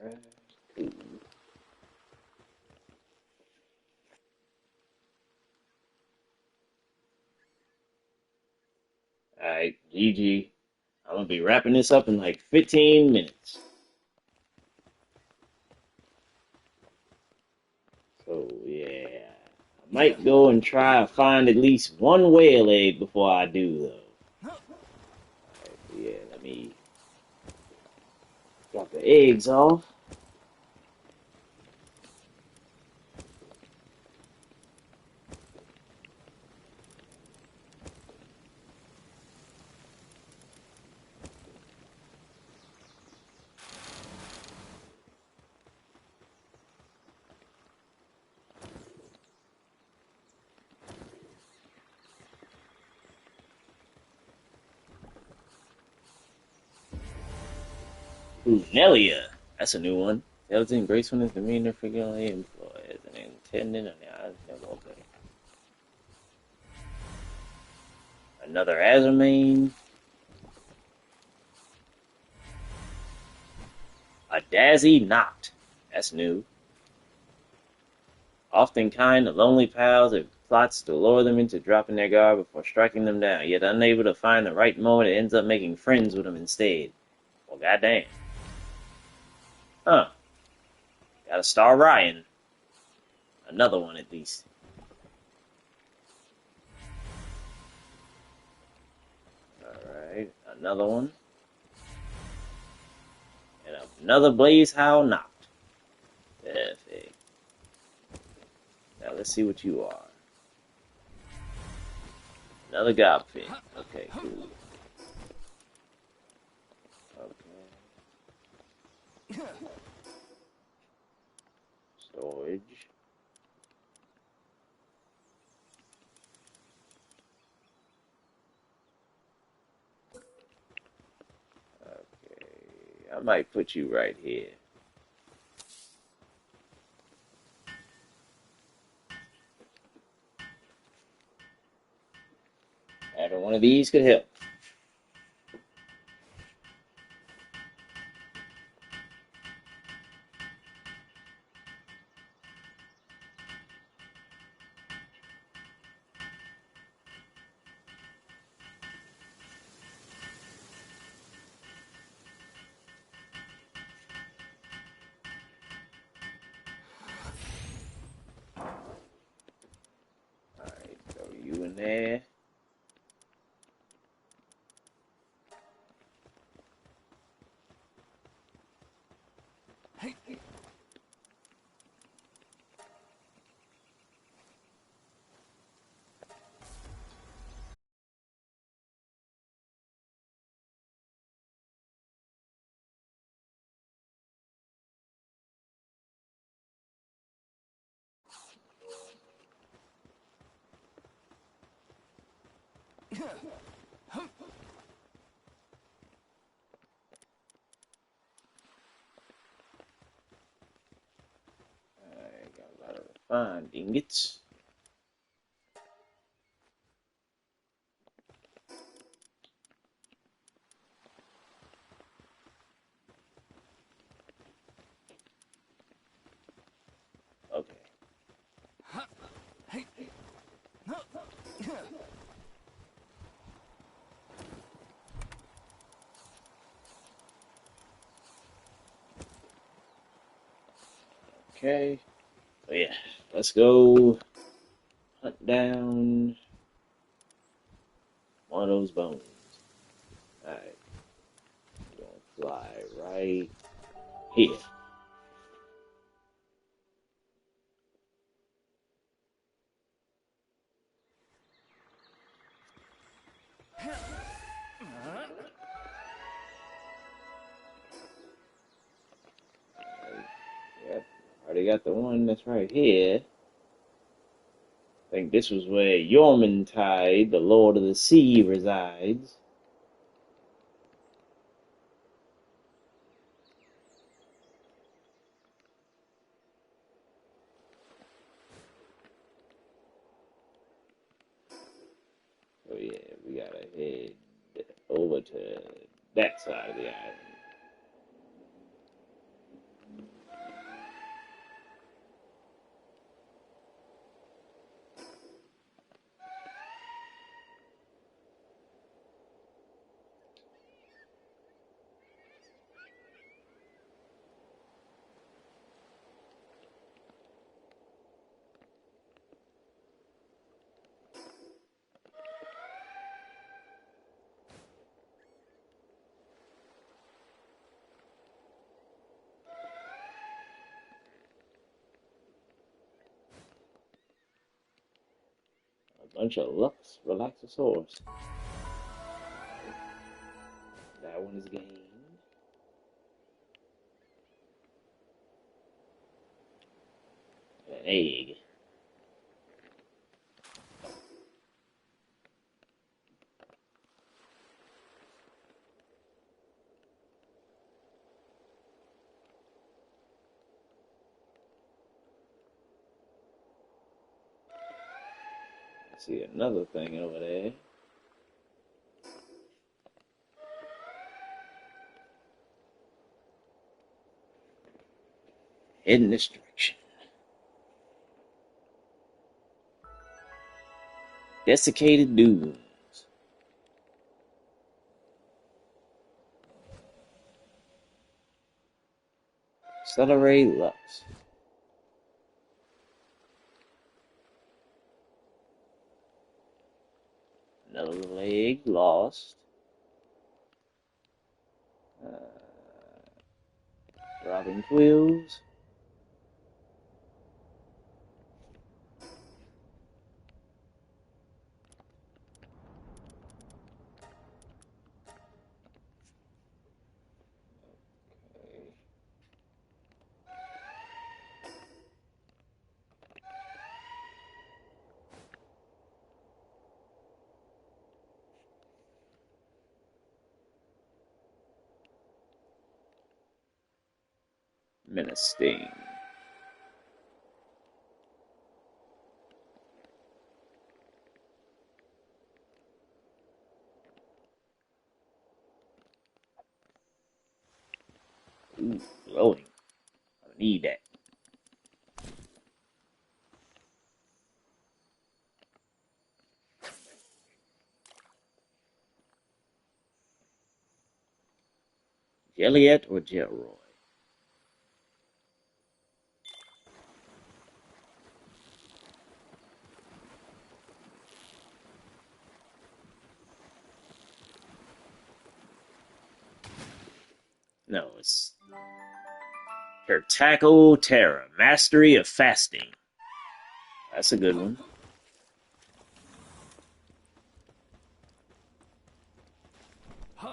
Alright, cool. Alright, GG. I'm gonna be wrapping this up in like 15 minutes. So yeah, I might go and try to find at least one whale egg before I do though. Alright, yeah, let me drop the eggs off. Ooh, Nelia. That's a new one. Skeleton, gracefulness, demeanor, frequently employed as an attendant on the eyes of okay. Another Azurmane. A Dazzy Knot. That's new. Often kind of lonely pals, it plots to lure them into dropping their guard before striking them down. Yet unable to find the right moment, it ends up making friends with them instead. Well, goddamn. Huh. Got a Star Ryan. Another one at least. Alright, another one. And another Blaze Howl Knot. Perfect. Now let's see what you are. Another Gobfin. Okay, cool. Okay. Storage. Okay. I might put you right here. Either one of these could help. Alright, throw you in there. Alright, got a lot of refined ingots. Okay. Okay. So yeah, let's go hunt down one of those bones. Alright, we're gonna fly right here. Yep, already got the one that's right here. I think this was where Yormantide, the Lord of the Sea, resides. So yeah, we gotta head over to that side of the island. A bunch of Lux Relaxosaurus. That one is gained. An egg. I see another thing over there. Head in this direction. Desiccated dunes. Accelerate Lux. Another leg lost. Uh, Dropping quills. Menacing. Ooh, glowing. I need that. Jelliet or Jelroy? No, it's Tackle Terra, Mastery of Fasting. That's a good one. A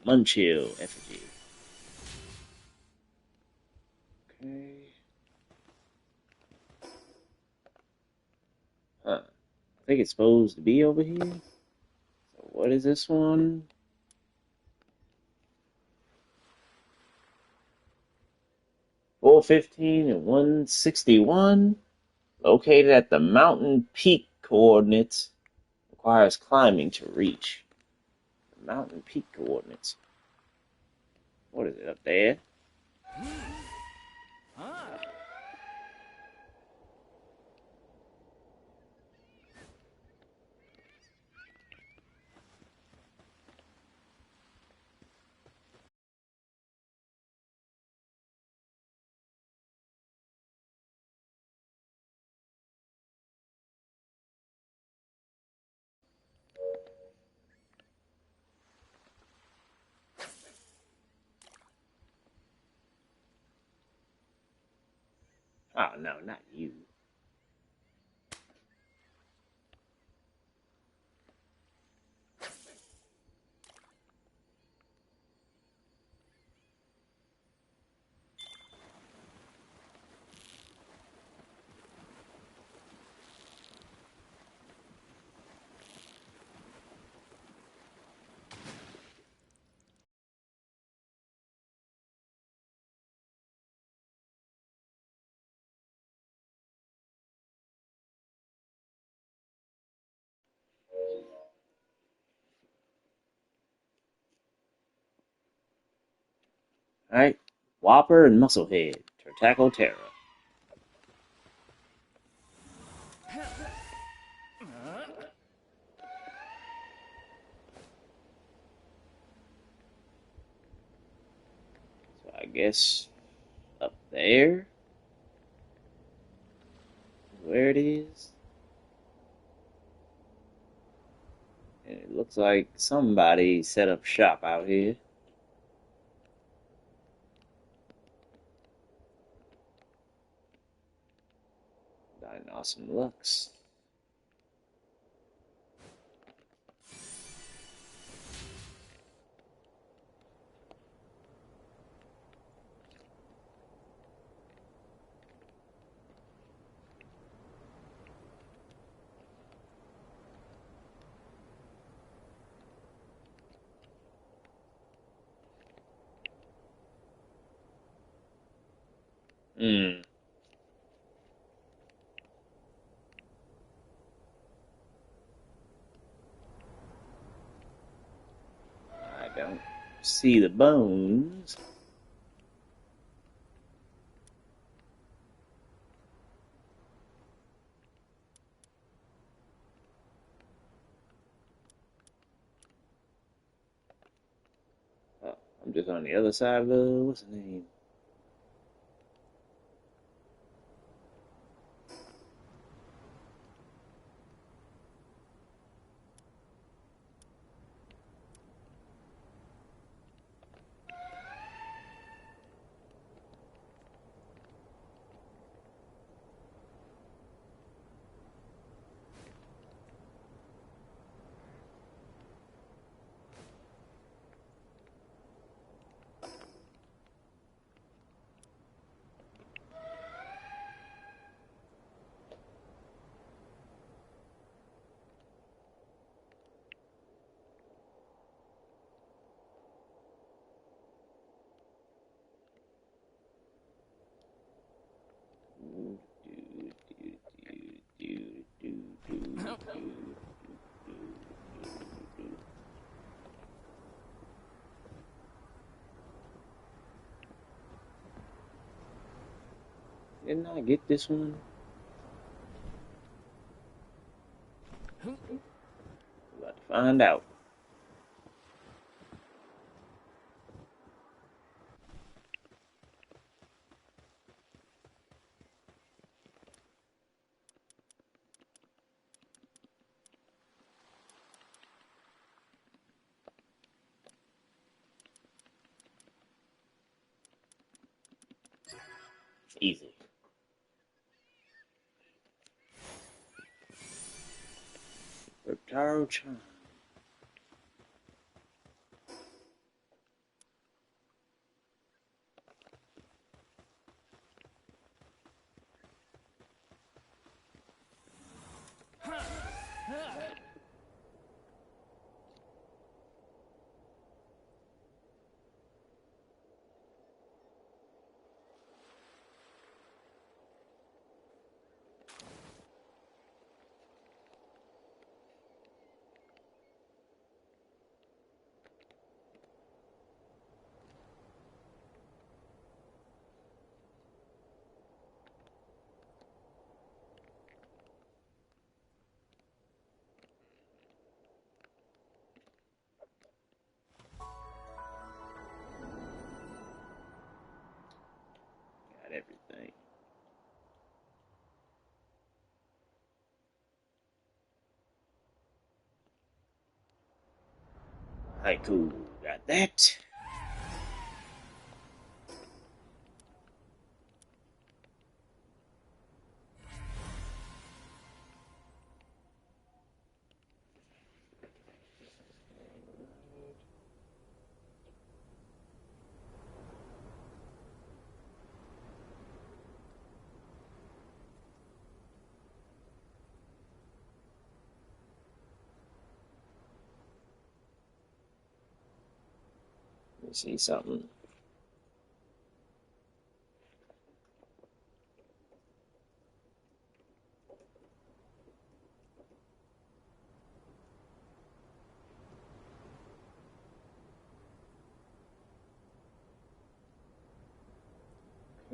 Munchill Effigy. Okay. Huh. I think it's supposed to be over here. So what is this one? $415 and 161. Located at the mountain peak coordinates. Requires climbing to reach. The mountain peak coordinates. What is it up there? Oh no, not you. Alright. Whopper and Musclehead. Tackle Terra. So I guess up there, where it is. And it looks like somebody set up shop out here. Got an awesome Lux. Hmm. I don't see the bones. Oh, I'm just on the other side of the, what's the name? Didn't I get this one? We're about to find out. Easy. Reptaro Chan. Got everything. Haiku. Got that. Let me see something.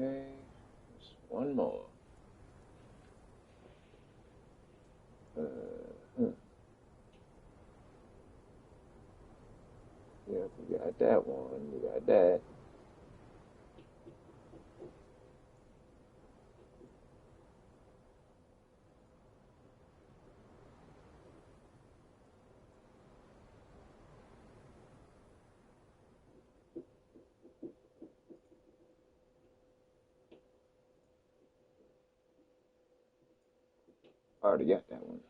Okay, just one more. Hmm. Yeah, we got that one. We got that. Already got that one.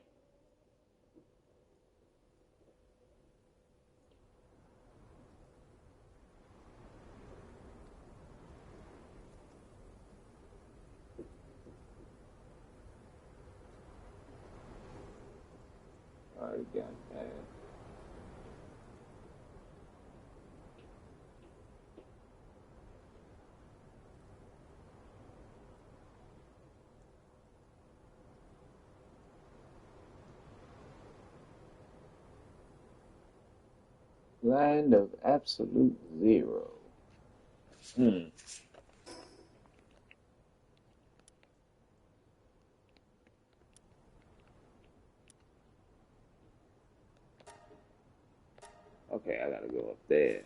Already got that. Land of absolute zero. Hmm. Okay, I gotta go up there.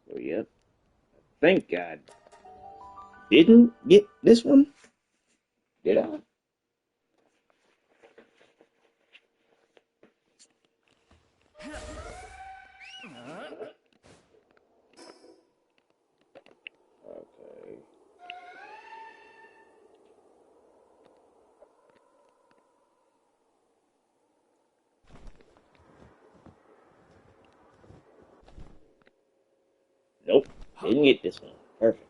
So, yep. Thank God. Didn't get this one? Did I? Okay. Nope. Didn't get this one. Perfect.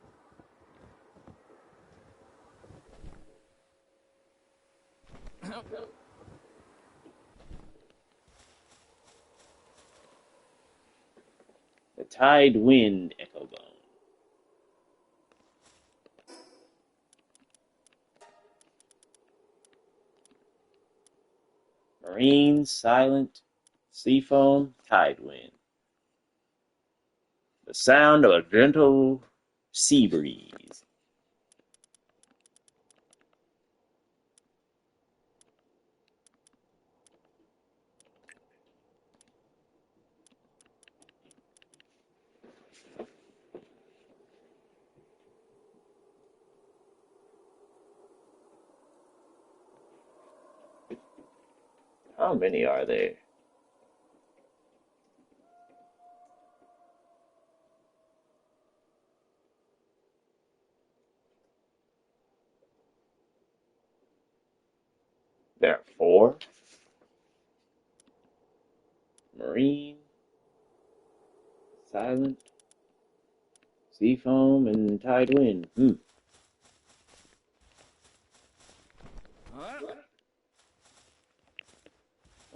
The Tide Wind Echo Bone. Marine, silent, seafoam, tide wind. The sound of a gentle sea breeze. How many are there? There are four. Marine, silent, seafoam, and tide wind.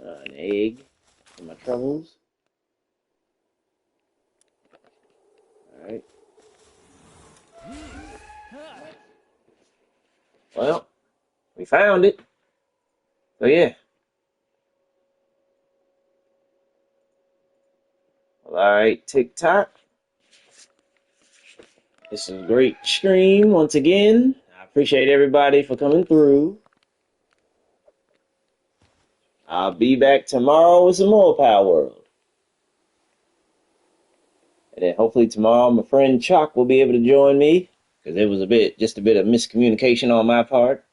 An egg for my troubles. Alright. Well, we found it. So yeah. Well, alright, TikTok. This is a great stream once again. I appreciate everybody for coming through. I'll be back tomorrow with some more Palworld. And then hopefully tomorrow my friend Chuck will be able to join me. Because it was just a bit of miscommunication on my part.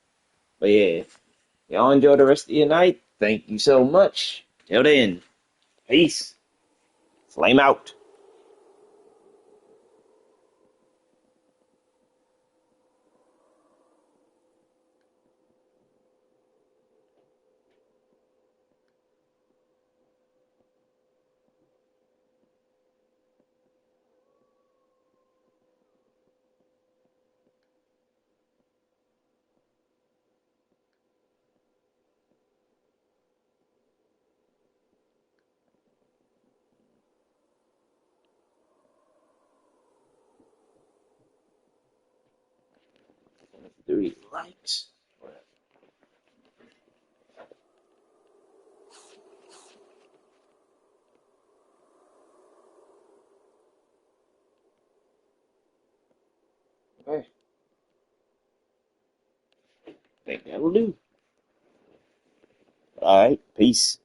But yeah, y'all enjoy the rest of your night. Thank you so much. Till then, peace. Flame out. Three 3 likes. think that will do. All right, peace.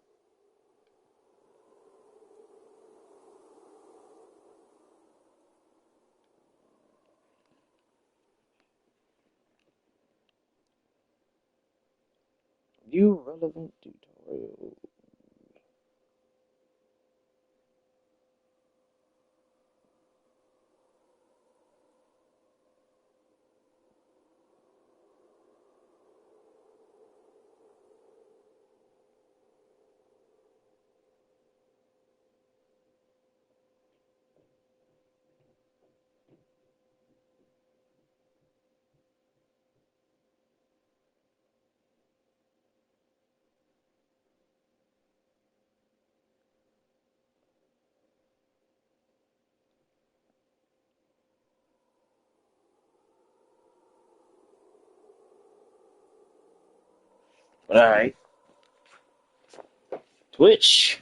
View relevant tutorial. All right, Twitch.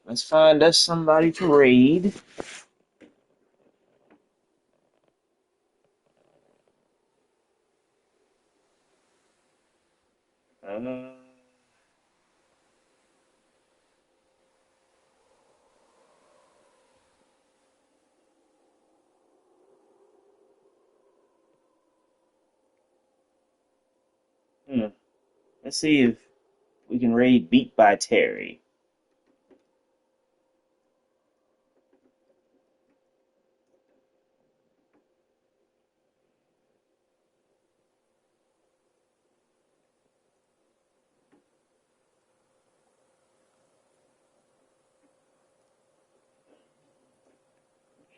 Let's find us somebody to raid. Uh, hmm. Let's see if we can raid Beat by Terry.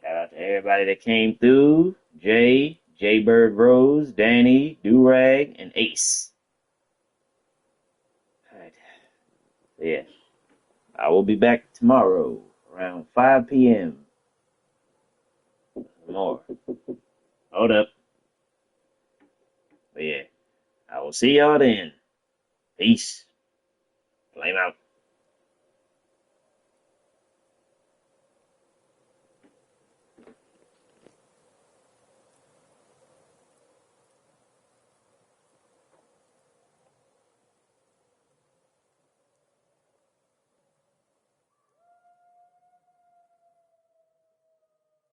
Shout out to everybody that came through. Jay, Jaybird Rose, Danny, Durag, and Ace. All right. Yeah. I will be back tomorrow around 5 p.m. More. Hold up. But yeah, I will see y'all then. Peace. Flame out.